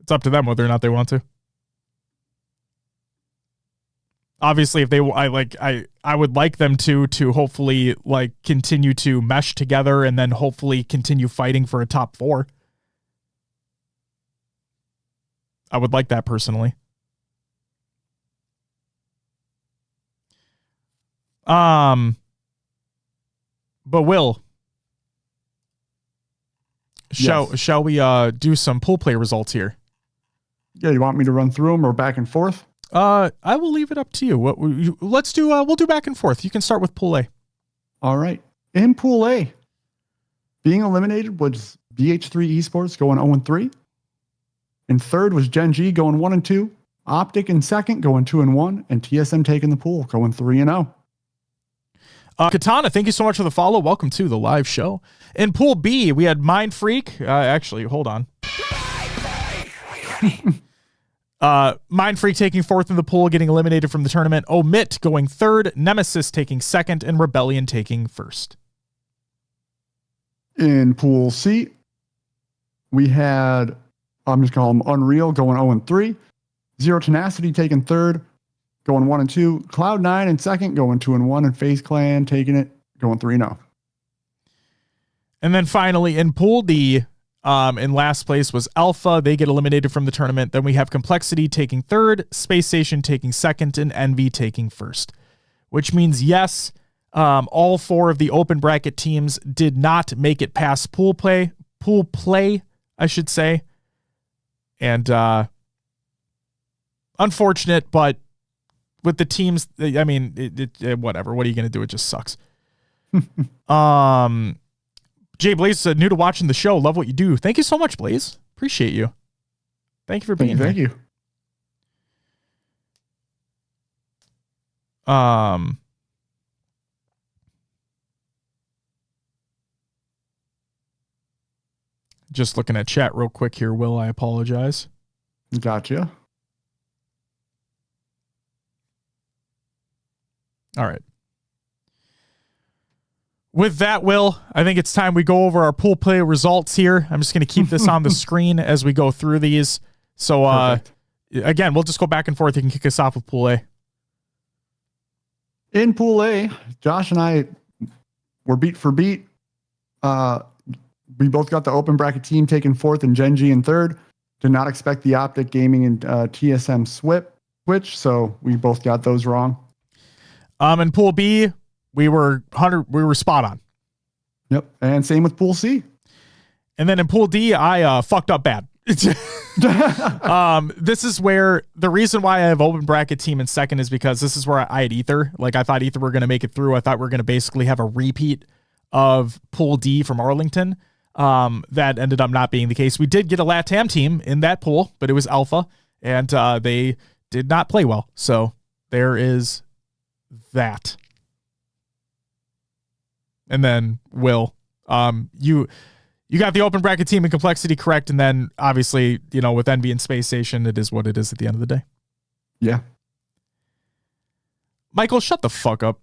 A: It's up to them whether or not they want to. Obviously, if they, I would like them to hopefully continue to mesh together and then hopefully continue fighting for a top 4. I would like that personally. But Will, shall we do some pool play results here?
B: Yeah, you want me to run through them or back and forth?
A: I will leave it up to you. Let's do. We'll do back and forth. You can start with Pool A.
B: All right. In Pool A, being eliminated was BH3 Esports going 0-3. In third was Gen G going 1-2. Optic in second going 2-1, and TSM taking the pool going 3-0.
A: Katana, thank you so much for the follow. Welcome to the live show. In Pool B, we had Mind Freak. Actually, hold on. Mind Freak taking fourth in the pool, getting eliminated from the tournament. Omit going third, Nemesis taking second, and Rebellion taking first.
B: In Pool C, we had, I'm just calling them Unreal going 0-3. Zero Tenacity taking third, going 1-2. Cloud9 in second, going 2-1, and FaZe Clan taking it, going 3-0.
A: And then finally, in Pool D, in last place was Alpha. They get eliminated from the tournament. Then we have Complexity taking third, Space Station taking second, and Envy taking first. Which means, yes, all 4 of the open bracket teams did not make it past pool play, I should say. And unfortunate, but with the teams, I mean, whatever. What are you going to do? It just sucks. Jay Blaze said, new to watching the show. Love what you do. Thank you so much, Blaze. Appreciate you. Thank you for being here.
B: Thank you.
A: Just looking at chat real quick here, Will. I apologize.
B: Gotcha.
A: All right. With that, Will, I think it's time we go over our pool play results here. I'm just going to keep this on the screen as we go through these. So, again, we'll just go back and forth. You can kick us off with Pool A.
B: In Pool A, Josh and I were beat for beat. We both got the open bracket team taken fourth and Genji in third. Did not expect the Optic Gaming and TSM switch, so we both got those wrong.
A: In Pool B, we were spot on.
B: Yep, and same with Pool C.
A: And then in Pool D, I fucked up bad. This is where the reason why I have open bracket team in second is because this is where I had Ether. Like, I thought Ether were going to make it through. I thought we were going to basically have a repeat of Pool D from Arlington. That ended up not being the case. We did get a LATAM team in that pool, but it was Alpha, and they did not play well. So there is that. And then Will, you got the open bracket team and complexity correct, and then obviously, with Envy and Space Station, it is what it is at the end of the day.
B: Yeah.
A: Michael, shut the fuck up.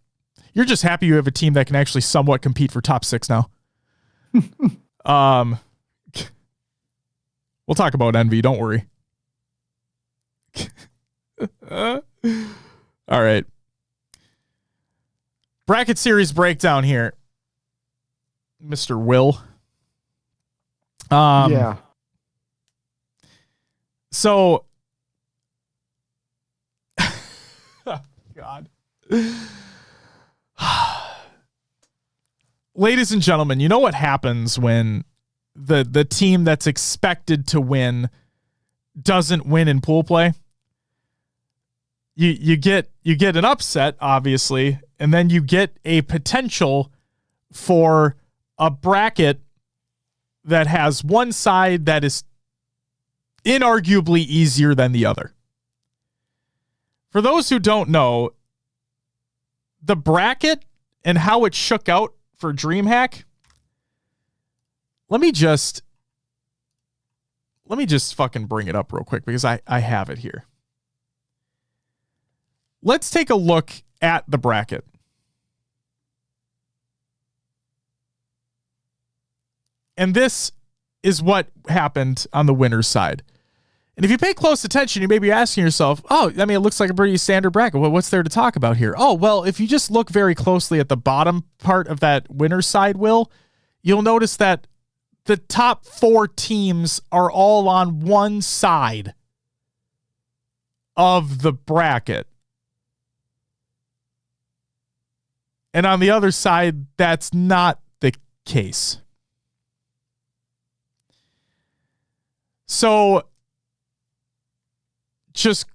A: You're just happy you have a team that can actually somewhat compete for top 6 now. We'll talk about Envy, don't worry. All right. Bracket series breakdown here. Mr. Will.
B: Yeah.
A: So, God. Ladies and gentlemen, you know what happens when the team that's expected to win doesn't win in pool play? You get an upset, obviously, and then you get a potential for a bracket that has one side that is inarguably easier than the other. For those who don't know, the bracket and how it shook out for DreamHack, let me just fucking bring it up real quick because I have it here. Let's take a look at the bracket. And this is what happened on the winner's side. And if you pay close attention, you may be asking yourself, it looks like a pretty standard bracket. Well, what's there to talk about here? Oh, well, if you just look very closely at the bottom part of that winner's side, Will, you'll notice that the top 4 teams are all on one side of the bracket. And on the other side, that's not the case. So, just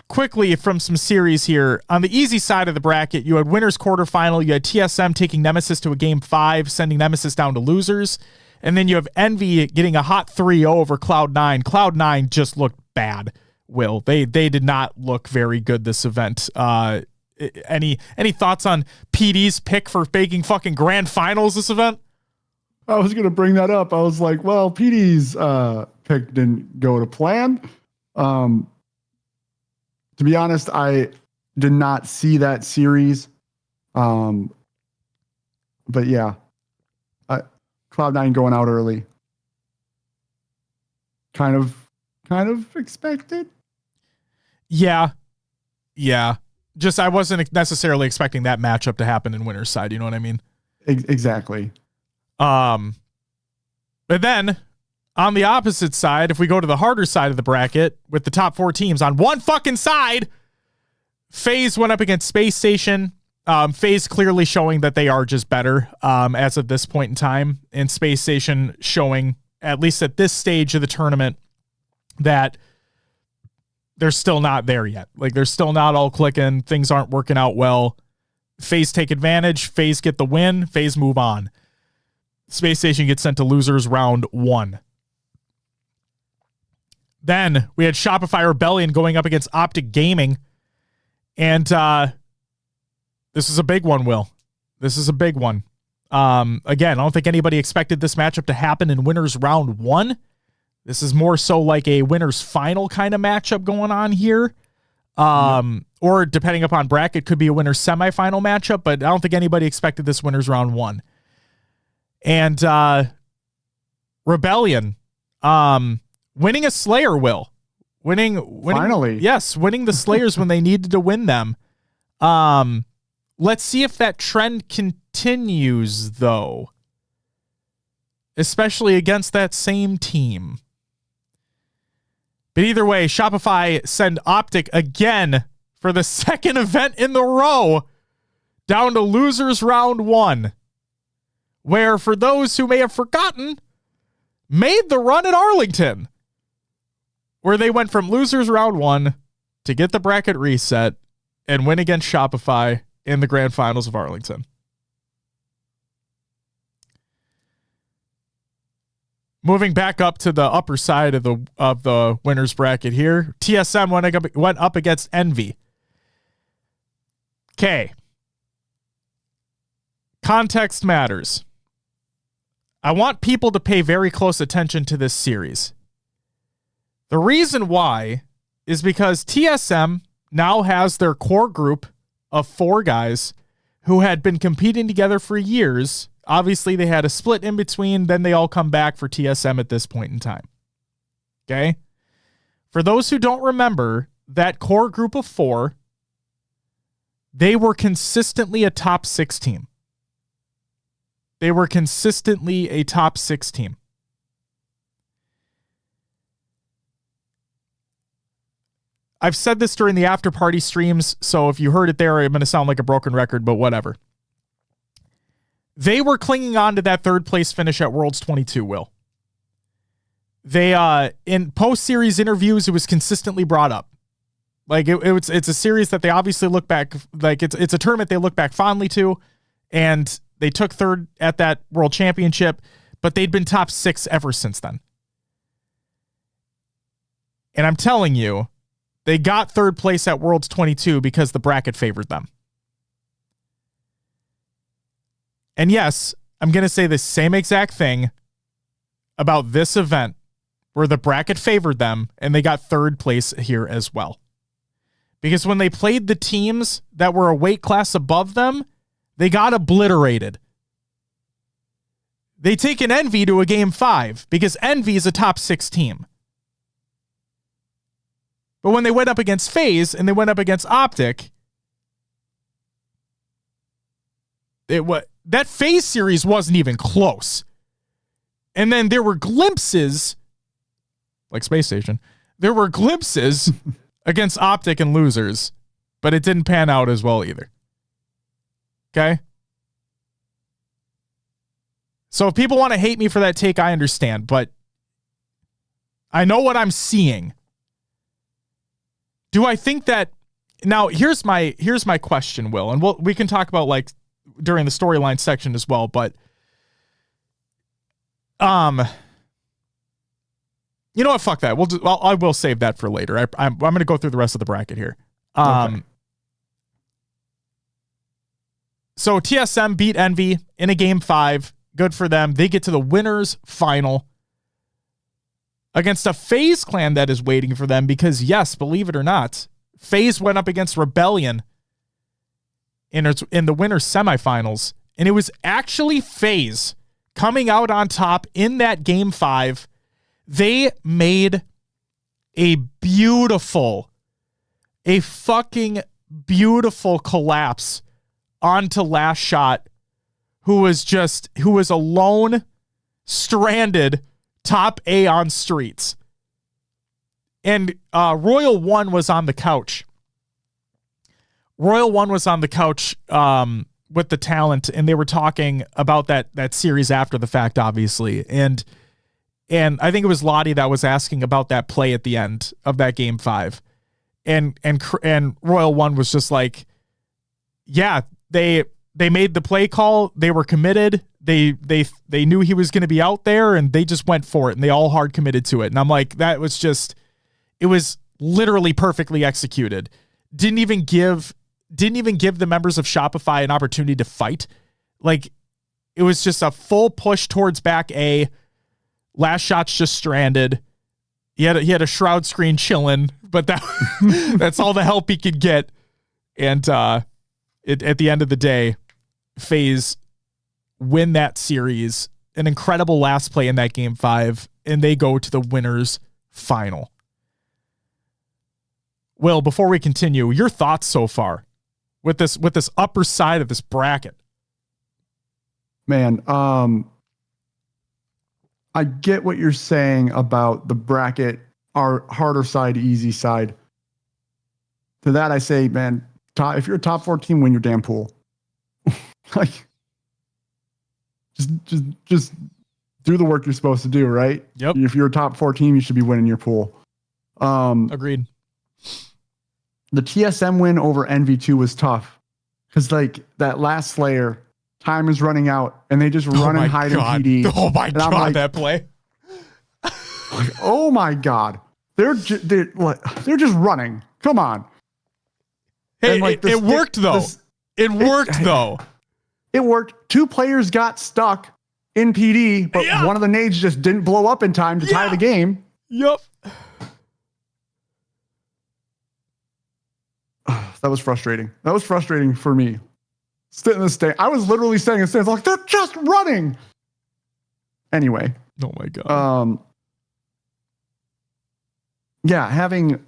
A: quickly from some series here. On the easy side of the bracket, you had winners quarterfinal. You had TSM taking Nemesis to a game 5, sending Nemesis down to losers. And then you have Envy getting a hot 3-0 over Cloud9. Cloud9 just looked bad, Will. They did not look very good this event. Any thoughts on PD's pick for making fucking grand finals this event?
B: I was going to bring that up. I was like, well, PD's pick didn't go to plan. To be honest, I did not see that series. But yeah, Cloud9 going out early. Kind of expected.
A: Yeah. Just I wasn't necessarily expecting that matchup to happen in winner's side. You know what I mean?
B: Exactly.
A: But then on the opposite side, if we go to the harder side of the bracket with the top 4 teams on one fucking side, FaZe went up against Space Station. FaZe clearly showing that they are just better as of this point in time, and Space Station showing, at least at this stage of the tournament, that they're still not there yet. Like, they're still not all clicking. Things aren't working out well. FaZe take advantage. FaZe get the win. FaZe move on. Space Station gets sent to losers round 1. Then we had Shopify Rebellion going up against Optic Gaming. And this is a big one, Will. This is a big one. Again, I don't think anybody expected this matchup to happen in winners round 1. This is more so like a winners final kind of matchup going on here. Or depending upon bracket, could be a winners semifinal matchup, but I don't think anybody expected this winners round 1. And Rebellion, winning a Slayer, Will. Winning
B: Finally.
A: Yes, winning the Slayers when they needed to win them. Let's see if that trend continues, though. Especially against that same team. But either way, Shopify send Optic again for the second event in the row down to losers round 1. Where, for those who may have forgotten, made the run at Arlington. Where they went from losers round 1 to get the bracket reset and win against Shopify in the grand finals of Arlington. Moving back up to the upper side of the winners bracket here, TSM went up against Envy. Okay. Context matters. I want people to pay very close attention to this series. The reason why is because TSM now has their core group of 4 guys who had been competing together for years. Obviously, they had a split in between. Then they all come back for TSM at this point in time. Okay? For those who don't remember, that core group of 4, they were consistently a top 6 team. They were consistently a top 6 team. I've said this during the after party streams, so if you heard it there, I'm going to sound like a broken record, but whatever. They were clinging on to that third place finish at Worlds 22, Will. They, in post-series interviews, it was consistently brought up. Like, it's a series that they obviously look back, like, it's a tournament they look back fondly to, and they took third at that World Championship, but they'd been top 6 ever since then. And I'm telling you, they got third place at Worlds 22 because the bracket favored them. And yes, I'm going to say the same exact thing about this event where the bracket favored them and they got third place here as well. Because when they played the teams that were a weight class above them, they got obliterated. They take an Envy to a game 5 because Envy is a top 6 team. But when they went up against FaZe and they went up against Optic, that FaZe series wasn't even close. And then there were glimpses, like Space Station, there were glimpses against Optic and losers, but it didn't pan out as well either. Okay? So if people want to hate me for that take, I understand, but I know what I'm seeing. Do I think that now here's my question, Will, and we can talk about like during the storyline section as well, but you know what? Fuck that. I will save that for later. I'm going to go through the rest of the bracket here. Okay. So TSM beat Envy in a game 5. Good for them. They get to the winners final against a FaZe clan that is waiting for them because, yes, believe it or not, FaZe went up against Rebellion in the winners semifinals, and it was actually FaZe coming out on top in that game 5. They made a fucking beautiful collapse onto Last Shot, who was alone, stranded, top A on streets. And Royal One was on the couch. Royal One was on the couch with the talent, and they were talking about that series after the fact, obviously. And I think it was Lottie that was asking about that play at the end of that game 5. And Royal One was just like, yeah, they they made the play call. They were committed. They knew he was going to be out there, and they just went for it, and they all hard committed to it. And I'm like, it was literally perfectly executed. Didn't even give the members of Shopify an opportunity to fight. Like, it was just a full push towards back A. Last shot's just stranded. He had a shroud screen chilling, but that's all the help he could get. And at the end of the day, FaZe win that series. An incredible last play in that game 5, and they go to the winners final. Will, before we continue, your thoughts so far with this upper side of this bracket?
B: Man, I get what you're saying about the bracket, our harder side, easy side. To that, I say, man, if you're a top 4 team, win your damn pool. Like, just do the work you're supposed to do, right?
A: Yep.
B: If you're a top 4 team, you should be winning your pool.
A: Agreed.
B: The TSM win over NV2 was tough because, like, that last Slayer, time is running out, and they just run and hide in PD.
A: Oh my God,
B: like,
A: that play.
B: Like, oh my God. They're just running. Come on.
A: Hey, like it worked though. It worked though.
B: It worked. 2 players got stuck in PD, but one of the nades just didn't blow up in time to tie the game.
A: Yep.
B: That was frustrating. That was frustrating for me. Sitting in the stand. I was literally standing in the stands like, they're just running. Anyway.
A: Oh my God.
B: Yeah, having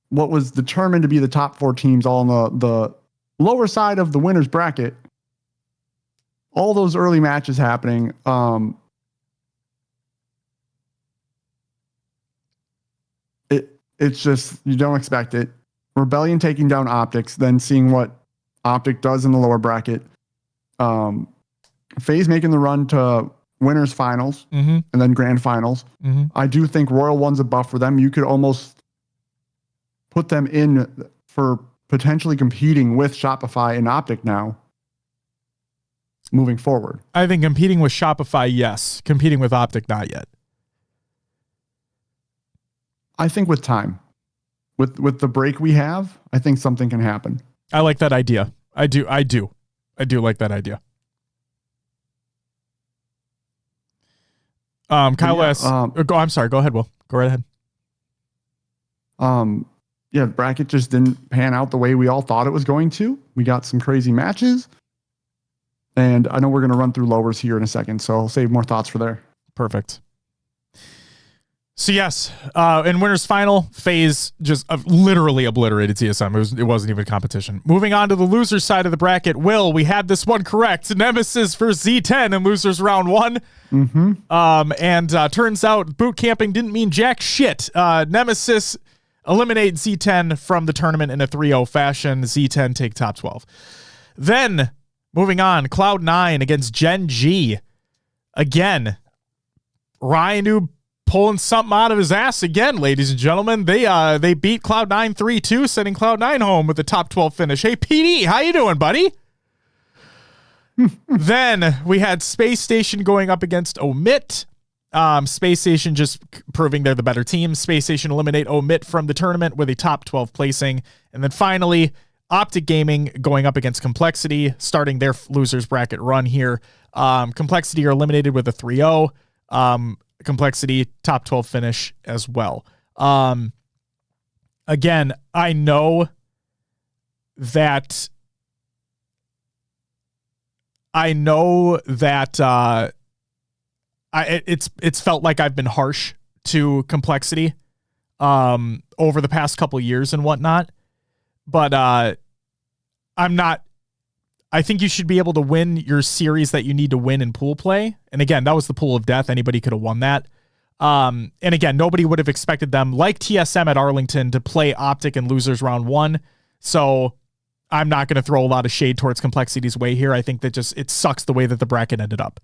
B: what was determined to be the top 4 teams all on the lower side of the winner's bracket, all those early matches happening. It's just, you don't expect it. Rebellion taking down Optics, then seeing what Optic does in the lower bracket. FaZe making the run to winners finals and then grand finals. I do think Royal One's a buff for them. You could almost put them in for potentially competing with Shopify and Optic now moving forward.
A: I think competing with Shopify, yes. Competing with Optic, not yet.
B: I think with time, with the break we have, I think something can happen.
A: I like that idea. I do like that idea. Kyle asks, I'm sorry. Go ahead, Will. Go right ahead.
B: The bracket just didn't pan out the way we all thought it was going to. We got some crazy matches. And I know we're going to run through lowers here in a second, so I'll save more thoughts for there.
A: Perfect. So yes, in winners final, FaZe just literally obliterated TSM. It wasn't even a competition. Moving on to the losers side of the bracket. Will, we had this one correct. Nemesis for Z10 in losers round 1. Turns out boot camping didn't mean jack shit. Nemesis eliminate Z10 from the tournament in a 3-0 fashion. Z10 take top 12. Then moving on, Cloud9 against Gen G. Again, Ryan pulling something out of his ass again, ladies and gentlemen. They beat Cloud9 3-2, sending Cloud9 home with a top 12 finish. Hey, PD, how you doing, buddy? Then we had Space Station going up against Omit. Space Station just proving they're the better team. Space Station eliminate Omit from the tournament with a top 12 placing. And then finally, Optic Gaming going up against Complexity, starting their losers bracket run here. Complexity are eliminated with a 3-0. Complexity top 12 finish as well. Again, I know that it's felt like I've been harsh to Complexity over the past couple years and whatnot, but I'm not. I think you should be able to win your series that you need to win in pool play. And again, that was the pool of death. Anybody could have won that. And again, nobody would have expected them, like TSM at Arlington, to play Optic in losers round 1. So I'm not going to throw a lot of shade towards Complexity's way here. I think that it sucks the way that the bracket ended up.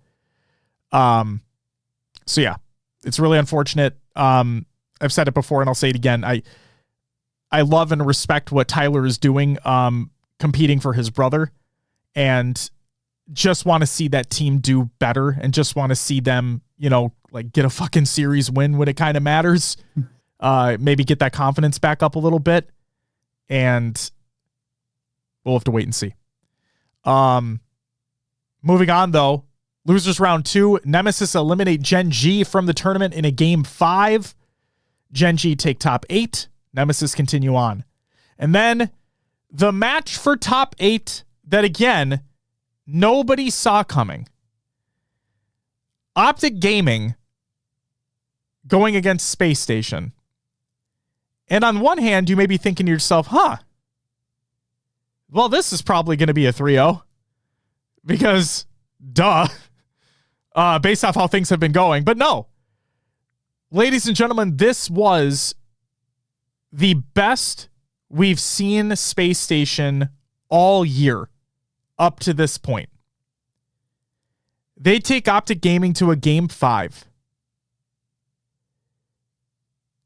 A: So yeah, it's really unfortunate. I've said it before and I'll say it again. I love and respect what Tyler is doing, competing for his brother. And just want to see that team do better and just want to see them, like get a fucking series win when it kind of matters. Maybe get that confidence back up a little bit, and we'll have to wait and see. Moving on though, losers round 2, Nemesis eliminate Gen G from the tournament in a game 5. Gen G take top 8. Nemesis continue on. And then the match for top 8 that, again, nobody saw coming. Optic Gaming going against Space Station. And on one hand, you may be thinking to yourself, well, this is probably going to be a 3-0. Because, duh, based off how things have been going. But no. Ladies and gentlemen, this was the best we've seen Space Station all year up to this point. They take Optic Gaming to a game 5.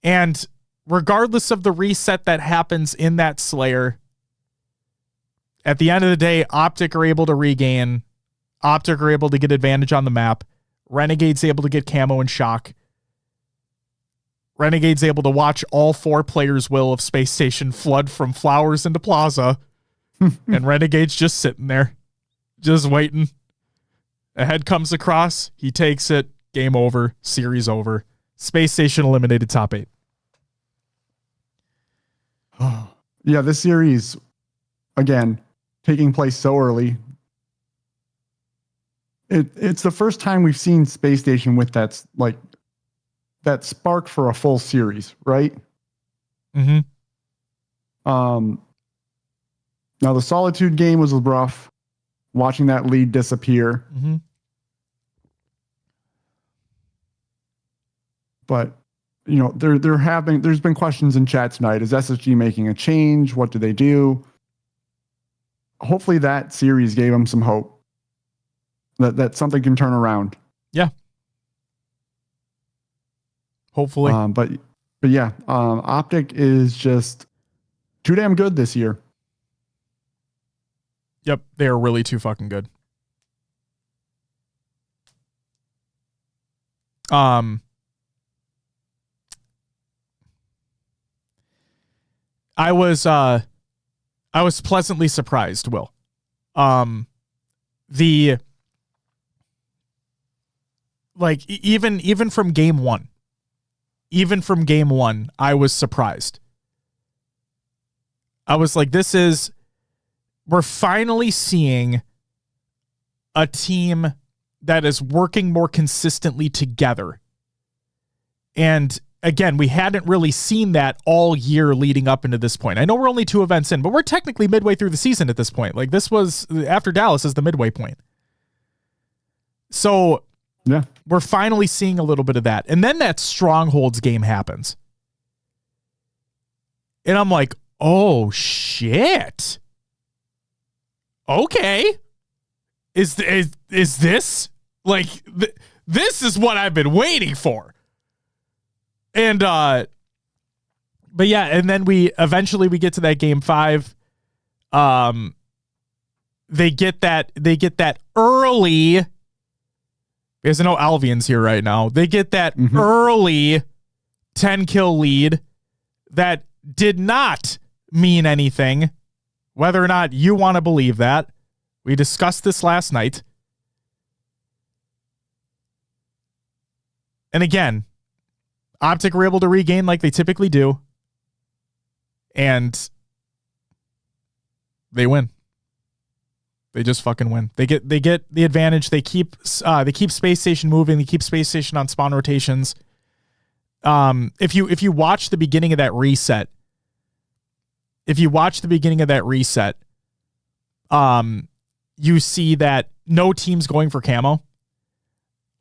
A: And regardless of the reset that happens in that Slayer, at the end of the day, Optic are able to regain. Optic are able to get advantage on the map. Renegade's able to get camo and shock. Renegade's able to watch all 4 players' will of Space Station flood from Flowers into Plaza. And Renegade's just sitting there, just waiting. A head comes across. He takes it. Game over. Series over. Space Station eliminated top 8.
B: Yeah, this series, again, taking place so early. It's the first time we've seen Space Station with that spark for a full series, right?
A: Mm-hmm.
B: Now the Solitude game was rough. Watching that lead disappear.
A: Mm-hmm.
B: But there's been questions in chat tonight. Is SSG making a change? What do they do? Hopefully that series gave them some hope that something can turn around.
A: Yeah. Hopefully.
B: But yeah, Optic is just too damn good this year.
A: Yep, they are really too fucking good. I was pleasantly surprised, Will. Even from game 1. Even from game 1, I was surprised. I was like, we're finally seeing a team that is working more consistently together. And again, we hadn't really seen that all year leading up into this point. I know we're only 2 events in, but we're technically midway through the season at this point. Like, this was after Dallas is the midway point. So
B: yeah,
A: we're finally seeing a little bit of that. And then that Strongholds game happens. And I'm like, oh shit. Okay. Is this like, this is what I've been waiting for. And, but yeah, and then we get to that game 5. They get that early, because I know Alvian's here right now. They get that early 10 kill lead that did not mean anything, whether or not you want to believe that. We discussed this last night. And again, Optic were able to regain like they typically do. And they win. They just fucking win. They get the advantage. They keep Space Station moving. They keep Space Station on spawn rotations. If you watch the beginning of that reset, you see that no team's going for camo.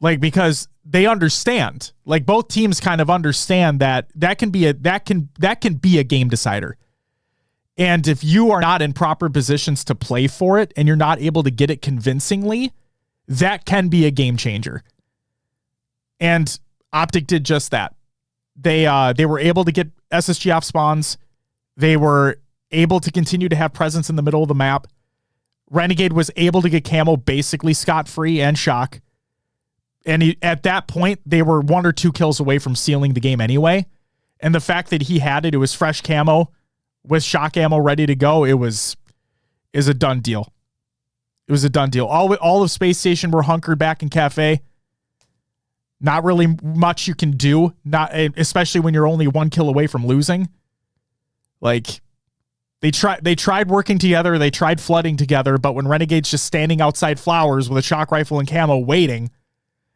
A: Like, because they understand, like both teams kind of understand that can be a game decider. And if you are not in proper positions to play for it and you're not able to get it convincingly, that can be a game changer. And Optic did just that. They were able to get SSG off spawns. They were able to continue to have presence in the middle of the map. Renegade was able to get Camo basically scot-free and Shock. And at that point, they were 1 or 2 kills away from sealing the game anyway. And the fact that he had it was fresh Camo with Shock ammo ready to go, is a done deal. It was a done deal. All of Space Station were hunkered back in Cafe. Not really much you can do, especially when you're only 1 kill away from losing. Like, they tried working together, they tried flooding together, but when Renegade's just standing outside Flowers with a shock rifle and Camo waiting,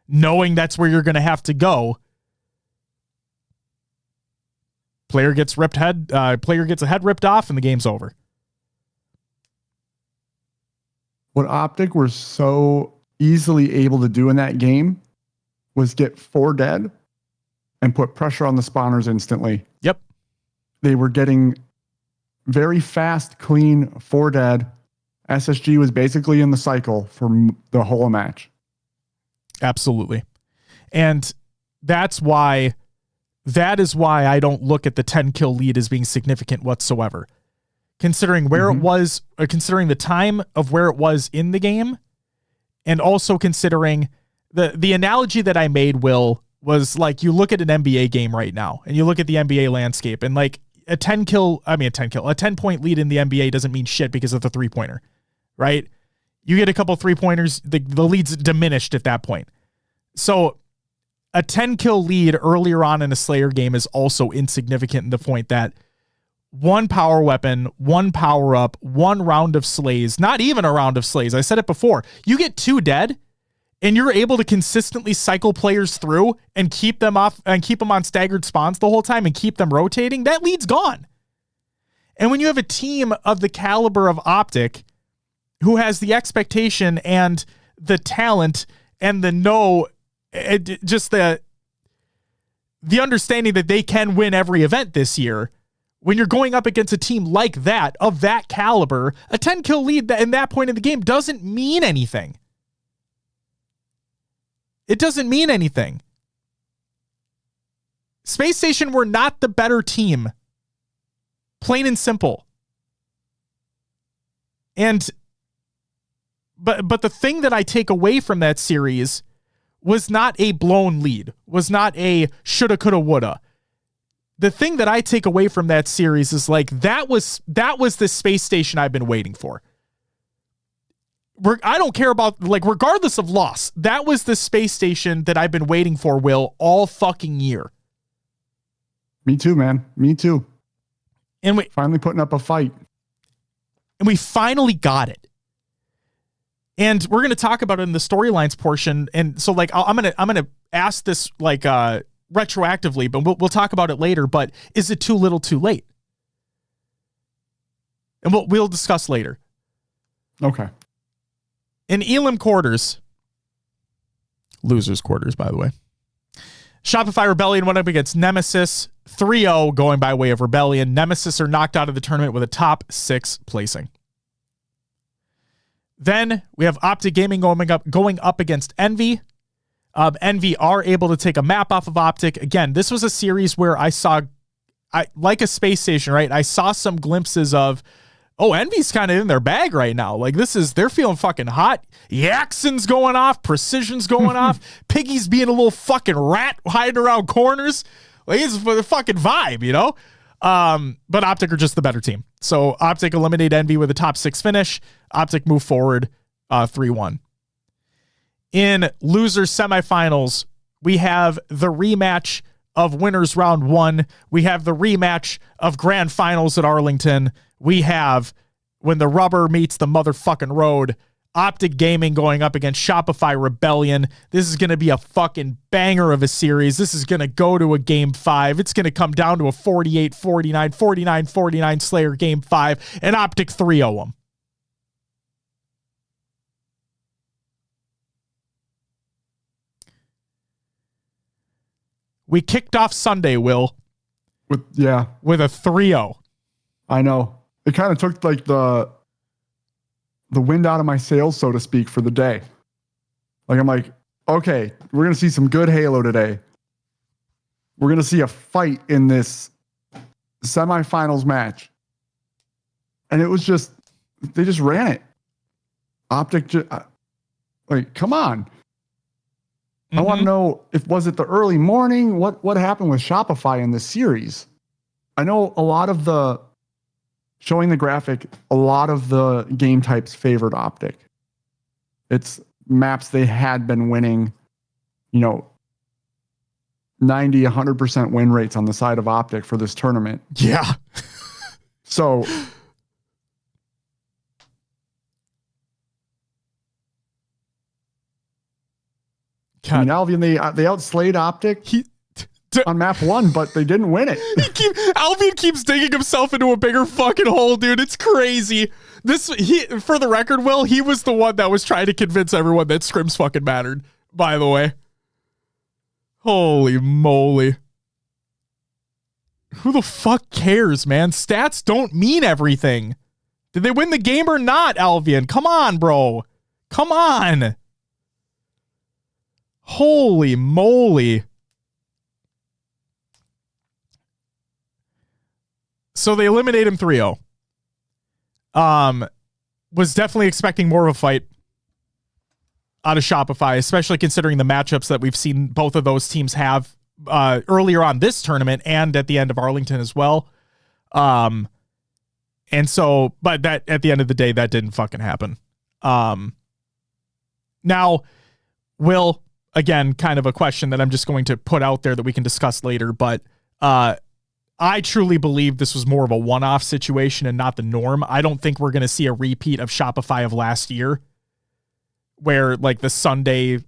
A: knowing that's where you're going to have to go, player gets a head ripped off and the game's over.
B: What Optic were so easily able to do in that game was get 4 dead and put pressure on the spawners instantly.
A: Yep.
B: They were getting very fast, clean 4 dead. SSG was basically in the cycle for the whole match.
A: Absolutely. And that is why I don't look at the 10 kill lead as being significant whatsoever. Considering where it was, considering the time of where it was in the game, and also considering the analogy that I made, Will, was like, you look at an NBA game right now and you look at the NBA landscape, and like a 10 point lead in the NBA doesn't mean shit because of the 3-pointer, right? You get a couple 3-pointers, the lead's diminished at that point. So a 10 kill lead earlier on in a Slayer game is also insignificant in the point that 1 power weapon, 1 power up, 1 round of slays, not even a round of slays. I said it before. You get 2 dead and you're able to consistently cycle players through and keep them off and keep them on staggered spawns the whole time and keep them rotating. That lead's gone. And when you have a team of the caliber of Optic who has the expectation and the talent and the the understanding that they can win every event this year, when you're going up against a team like that, of that caliber, a 10 kill lead in that point in the game doesn't mean anything. It doesn't mean anything. Space Station were not the better team. Plain and simple. But the thing that I take away from that series was not a blown lead, was not a shoulda, coulda, woulda. The thing that I take away from that series is like, that was the Space Station I've been waiting for. I don't care about, like, regardless of loss, that was the Space Station that I've been waiting for, Will, all fucking year.
B: Me too, man. Me too.
A: And we
B: finally putting up a fight.
A: And we finally got it. And we're going to talk about it in the storylines portion. And so, like, I'm going to ask this, like, retroactively, but we'll talk about it later. But is it too little, too late? And we'll discuss later.
B: Okay.
A: In Elam quarters, losers quarters, by the way, Shopify Rebellion went up against Nemesis, 3-0 going by way of Rebellion. Nemesis are knocked out of the tournament with a top 6 placing. Then we have Optic Gaming going up against Envy. Envy are able to take a map off of Optic. Again, this was a series where I like a Space Station, right? I saw some glimpses of, Envy's kind of in their bag right now. Like, they're feeling fucking hot. Yaxon's going off. Precision's going off. Piggy's being a little fucking rat hiding around corners. Like, it's for the fucking vibe, you know? But Optic are just the better team. So Optic eliminate Envy with a top 6 finish. Optic move forward 3-1. In losers semifinals, we have the rematch of winners round 1. We have the rematch of grand finals at Arlington. We have, when the rubber meets the motherfucking road, Optic Gaming going up against Shopify Rebellion. This is going to be a fucking banger of a series. This is going to go to a game 5. It's going to come down to a 48-49, 49-49 Slayer game 5, and Optic 3-0 them. We kicked off Sunday, Will. With a 3-0.
B: I know. It kind of took like the wind out of my sails, so to speak, for the day. Like, I'm like, okay, we're going to see some good Halo today. We're going to see a fight in this semifinals match. And it was just, they just ran it. Optic, like, come on. I want to know was it the early morning? What happened with Shopify in this series? I know a lot of showing the graphic, a lot of the game types favored Optic. It's maps they had been winning, 90, 100% win rates on the side of Optic for this tournament.
A: Yeah.
B: So I mean, Albion, they outslayed Optic on map 1, but they didn't win it.
A: Albion keeps digging himself into a bigger fucking hole, dude. It's crazy. For the record, Will, he was the one that was trying to convince everyone that scrims fucking mattered, by the way. Holy moly. Who the fuck cares, man? Stats don't mean everything. Did they win the game or not, Albion? Come on, bro. Come on. Holy moly. So they eliminate him 3-0. Was definitely expecting more of a fight out of Shopify, especially considering the matchups that we've seen both of those teams have earlier on this tournament and at the end of Arlington as well. And so, but that at the end of the day, that didn't fucking happen. Now, Will, again, kind of a question that I'm just going to put out there that we can discuss later, but I truly believe this was more of a one-off situation and not the norm. I don't think we're going to see a repeat of Shopify of last year where like the Sunday,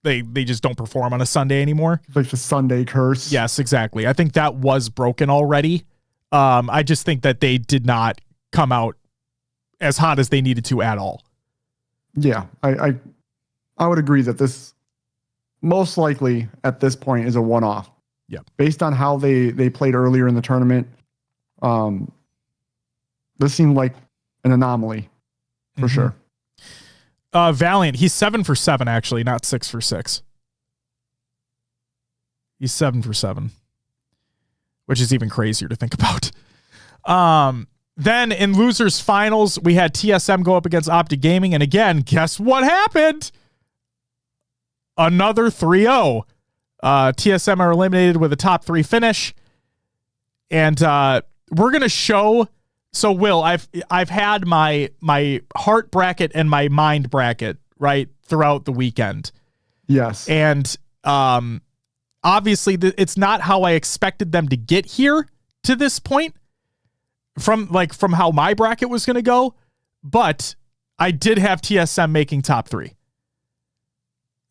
A: they just don't perform on a Sunday anymore.
B: Like the Sunday curse.
A: Yes, exactly. I think that was broken already. I just think that they did not come out as hot as they needed to at all.
B: Yeah, I would agree that this most likely at this point is a one-off.
A: Yeah. Based
B: on how they played earlier in the tournament, this seemed like an anomaly for sure.
A: Valiant, he's 7 for 7 actually, not 6 for 6. He's 7 for 7, which is even crazier to think about. Then in losers finals, we had TSM go up against Optic Gaming, and again, guess what happened? Another 3-0. TSM are eliminated with a top 3 finish. And we're going to show. So Will, I've had my heart bracket and my mind bracket, right, throughout the weekend.
B: Yes.
A: And obviously it's not how I expected them to get here to this point from how my bracket was going to go, but I did have TSM making top 3.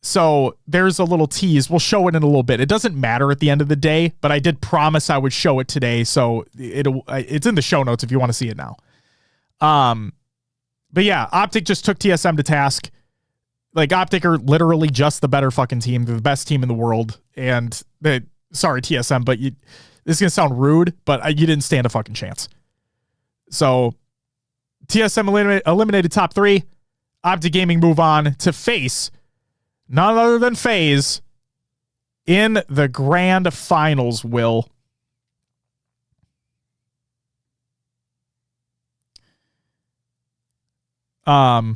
A: So there's a little tease. We'll show it in a little bit. It doesn't matter at the end of the day, but I did promise I would show it today. So it's in the show notes if you want to see it now. But yeah, Optic just took TSM to task. Like Optic are literally just the better fucking team. They're the best team in the world. And sorry, TSM, but this is going to sound rude, but you didn't stand a fucking chance. So TSM eliminated top 3. Optic Gaming move on to face none other than FaZe in the grand finals, Will. What'd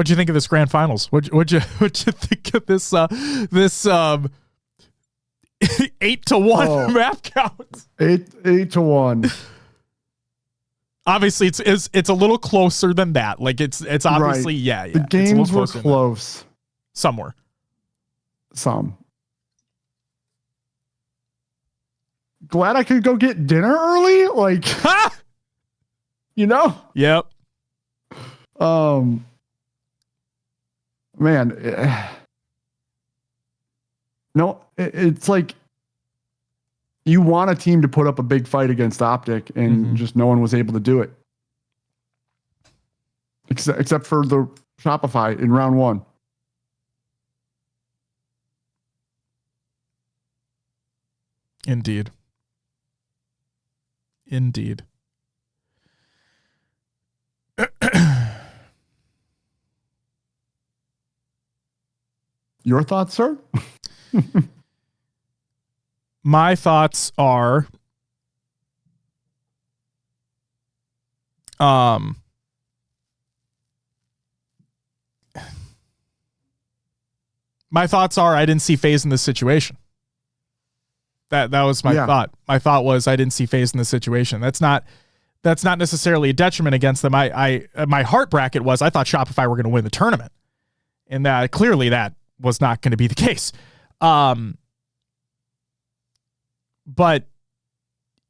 A: you think of this grand finals? What'd you think of this 8-1 map count?
B: 8-1.
A: Obviously, it's a little closer than that. Like it's obviously right. Yeah.
B: The games were close.
A: Somewhere.
B: Some. Glad I could go get dinner early. Like,
A: Yep.
B: Man. No, it's like you want a team to put up a big fight against Optic, and just no one was able to do it. Except for the Shopify in round 1.
A: Indeed.
B: Your thoughts, sir?
A: My thoughts are my thoughts are I didn't see FaZe in this situation. That was my thought. My thought was I didn't see FaZe in this situation. That's not necessarily a detriment against them. My heart bracket was I thought Shopify were going to win the tournament, and that clearly that was not going to be the case. But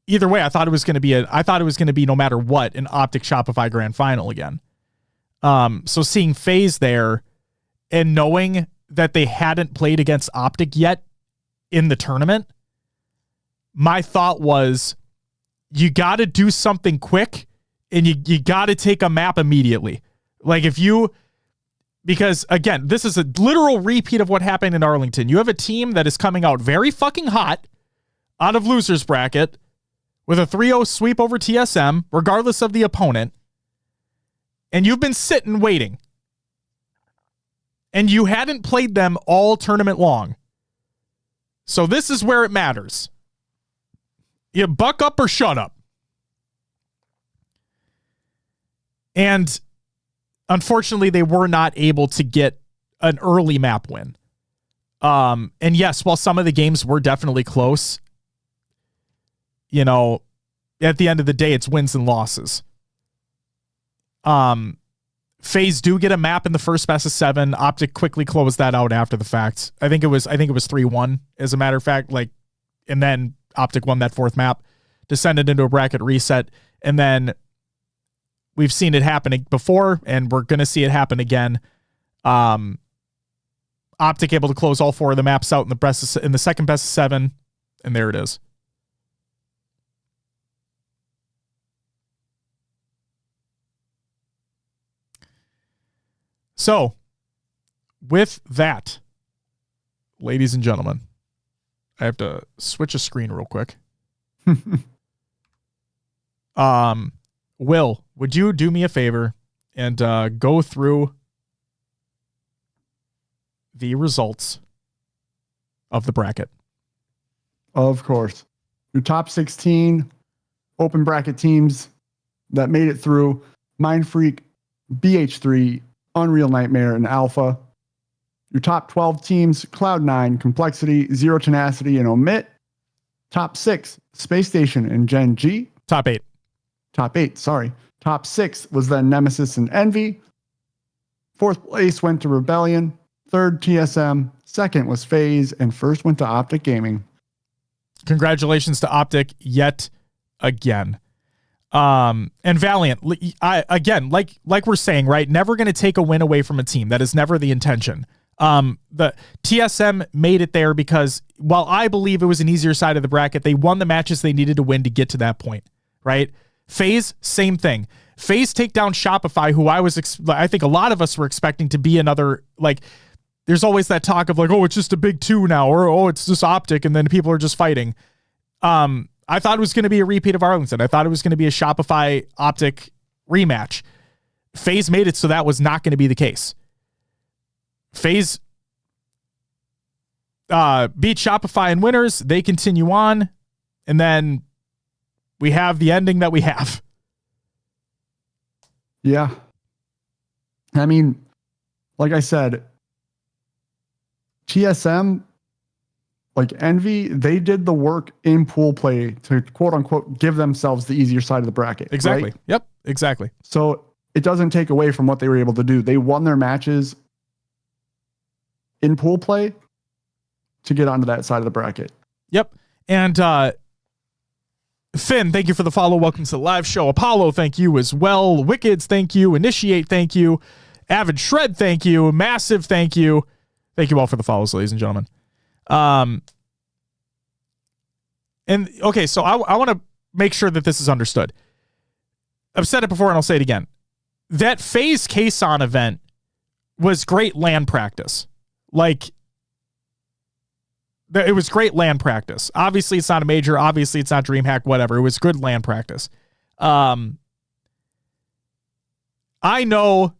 A: either way, I thought it was going to be no matter what an Optic Shopify Grand Final again. So seeing FaZe there and knowing that they hadn't played against Optic yet in the tournament, my thought was you got to do something quick and you got to take a map immediately. Like because again, this is a literal repeat of what happened in Arlington. You have a team that is coming out very fucking hot out of losers bracket with a 3-0 sweep over TSM, regardless of the opponent. And you've been sitting waiting. And you hadn't played them all tournament long. So this is where it matters. You buck up or shut up. And unfortunately, they were not able to get an early map win. And yes, while some of the games were definitely close, at the end of the day, it's wins and losses. FaZe do get a map in the first best of 7. Optic quickly closed that out after the fact. I think it was 3-1 as a matter of fact, and then Optic won that 4th map, descended into a bracket reset, and then we've seen it happen before, and we're going to see it happen again. Optic able to close all 4 of the maps out in the second best of 7, and there it is. So, with that, ladies and gentlemen, I have to switch a screen real quick. Will, would you do me a favor and go through the results of the bracket?
B: Of course. Your top 16 open bracket teams that made it through: Mindfreak, BH3, Unreal Nightmare, and Alpha. Your top 12 teams: Cloud9, Complexity, Zero Tenacity, and Omit. Top 6, Space Station and Gen G.
A: Top 8,
B: sorry. Top 6 was then Nemesis and Envy. 4th place went to Rebellion. 3rd, TSM. 2nd was FaZe. And 1st went to Optic Gaming.
A: Congratulations to Optic yet again. And Valiant, again, like we're saying, right? Never going to take a win away from a team. That is never the intention. The TSM made it there because while I believe it was an easier side of the bracket, they won the matches they needed to win to get to that point, right? FaZe, same thing. FaZe take down Shopify, who I think a lot of us were expecting to be another, there's always that talk of oh, it's just a big 2 now, or, oh, it's just Optic, and then people are just fighting. I thought it was going to be a repeat of Arlington. I thought it was going to be a Shopify Optic rematch. FaZe made it so that was not going to be the case. FaZe beat Shopify in winners. They continue on. And then we have the ending that we have.
B: Yeah. I mean, like I said, TSM, Envy, they did the work in pool play to quote unquote give themselves the easier side of the bracket.
A: Exactly.
B: Right?
A: Yep. Exactly.
B: So it doesn't take away from what they were able to do. They won their matches in pool play to get onto that side of the bracket.
A: Yep. And Finn, thank you for the follow. Welcome to the live show. Apollo, thank you as well. Wickeds, thank you. Initiate, thank you. Avid Shred, thank you. Massive, thank you. Thank you all for the follows, ladies and gentlemen. And okay, so I want to make sure that this is understood. I've said it before and I'll say it again. That FaZe Kason event was great LAN practice. It was great LAN practice. Obviously, it's not a major. Obviously, it's not DreamHack, whatever. It was good LAN practice. I know,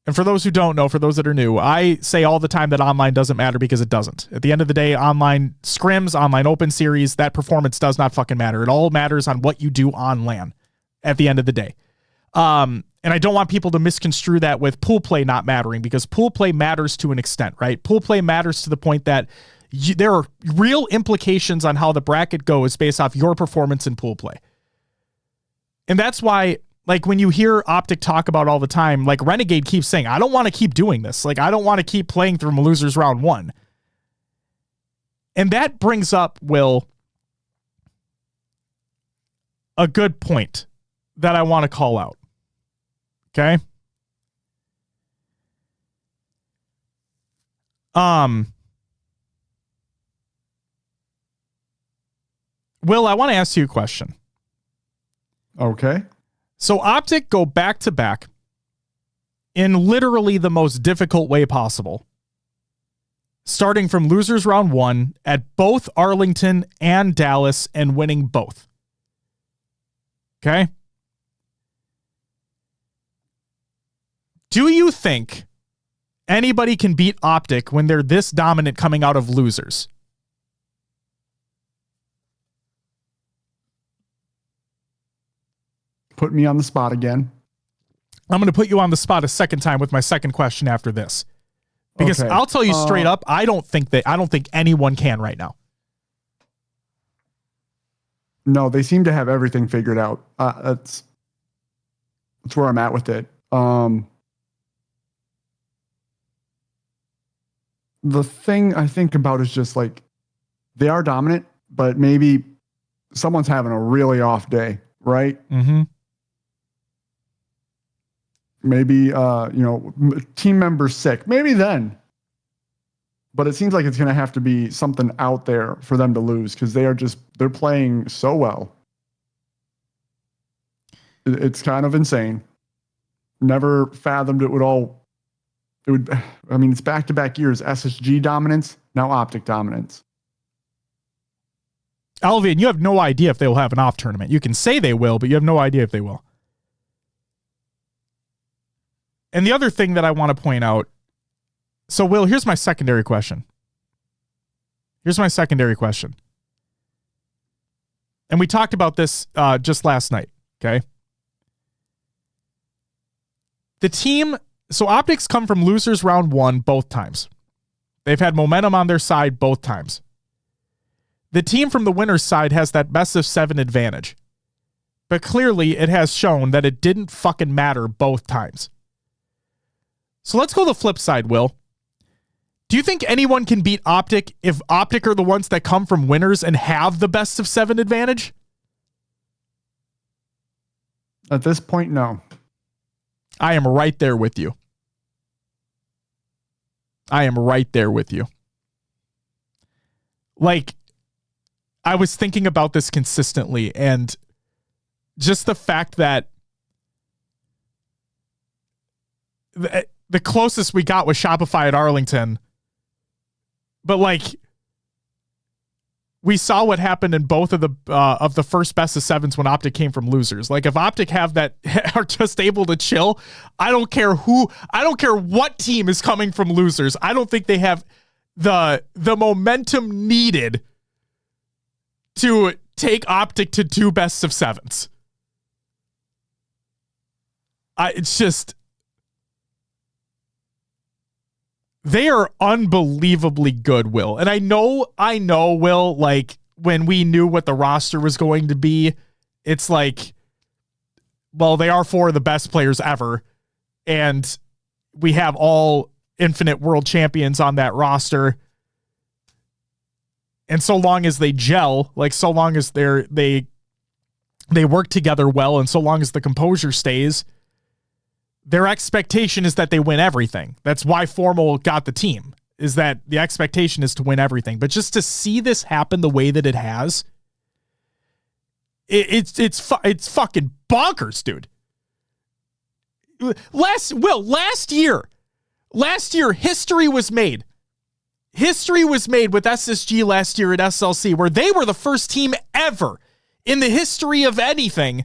A: and for those who don't know, for those that are new, I say all the time that online doesn't matter because it doesn't. At the end of the day, online scrims, online open series, that performance does not fucking matter. It all matters on what you do on LAN at the end of the day. And I don't want people to misconstrue that with pool play not mattering, because pool play matters to an extent, right? Pool play matters to the point that there are real implications on how the bracket goes based off your performance in pool play. And that's why, like, when you hear Optic talk about all the time, like Renegade keeps saying, I don't want to keep doing this. Like, I don't want to keep playing through losers round one. And that brings up, Will, a good point that I want to call out. Okay. Will, I want to ask you a question.
B: Okay.
A: So Optic go back to back in literally the most difficult way possible, starting from losers round one at both Arlington and Dallas and winning both. Okay. Do you think anybody can beat Optic when they're this dominant coming out of losers?
B: Put me on the spot again.
A: I'm going to put you on the spot a second time with my second question after this. Because
B: Okay.
A: I'll tell you straight up, I don't think anyone can right now.
B: No, they seem to have everything figured out. That's where I'm at with it. The thing I think about is just like they are dominant, but maybe someone's having a really off day, right?
A: Mm-hmm.
B: Maybe team member's sick. Maybe then. But it seems like it's going to have to be something out there for them to lose, because they're playing so well. It's kind of insane. Never fathomed it would all. It's back-to-back years. SSG dominance, now Optic dominance.
A: Alvian, you have no idea if they will have an off tournament. You can say they will, but you have no idea if they will. And the other thing that I want to point out, so Will, here's my secondary question. And we talked about this just last night, okay? The team, so Optics come from losers round one both times. They've had momentum on their side both times. The team from the winner's side has that best of 7 advantage. But clearly it has shown that it didn't fucking matter both times. So let's go the flip side, Will. Do you think anyone can beat Optic if Optic are the ones that come from winners and have the best of 7 advantage?
B: At this point, no.
A: I am right there with you. Like, I was thinking about this consistently, and just the fact that the closest we got was Shopify at Arlington, but like we saw what happened in both of the first best of 7s when Optic came from losers. Like, if Optic are just able to chill, I don't care what team is coming from losers. I don't think they have the momentum needed to take Optic to 2 best of 7s. It's just, they are unbelievably good, Will. And I know, Will, like, when we knew what the roster was going to be, it's like, well, they are 4 of the best players ever. And we have all infinite world champions on that roster. And so long as they gel, like, so long as they work together well, and so long as the composure stays, their expectation is that they win everything. That's why Formal got the team, is that the expectation is to win everything. But just to see this happen the way that it has, it's fucking bonkers, dude. Last year, history was made. History was made with SSG last year at SLC, where they were the first team ever in the history of anything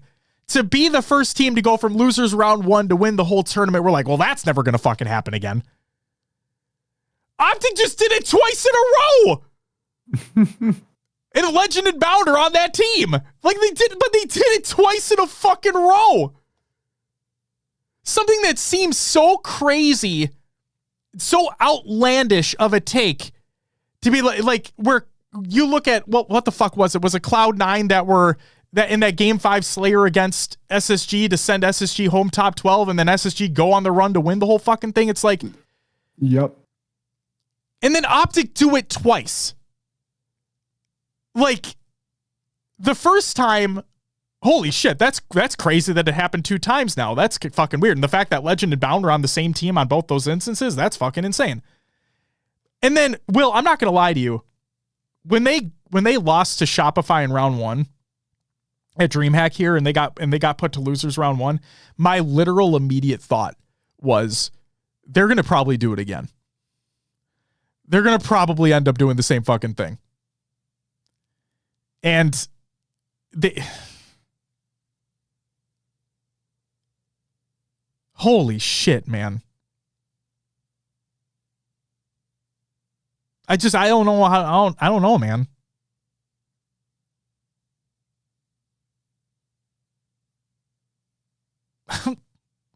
A: to be the first team to go from losers round one to win the whole tournament. We're like, well, that's never going to fucking happen again. Optic just did it twice in a row. And Legend and Bounder on that team. Like, they did it twice in a fucking row. Something that seems so crazy, so outlandish of a take to be like where you look at what the fuck was it? Was it Cloud9 that in that game 5 Slayer against SSG to send SSG home top 12 and then SSG go on the run to win the whole fucking thing? It's like,
B: yep.
A: And then Optic do it twice. Like the first time, holy shit, that's crazy that it happened 2 times now. That's fucking weird. And the fact that Legend and Bound are on the same team on both those instances, that's fucking insane. And then, Will, I'm not going to lie to you. When they lost to Shopify in round 1 at DreamHack here and they got put to losers round 1, my literal immediate thought was they're going to probably do it again. They're going to probably end up doing the same fucking thing. And holy shit, man. I don't know how, I don't know, man.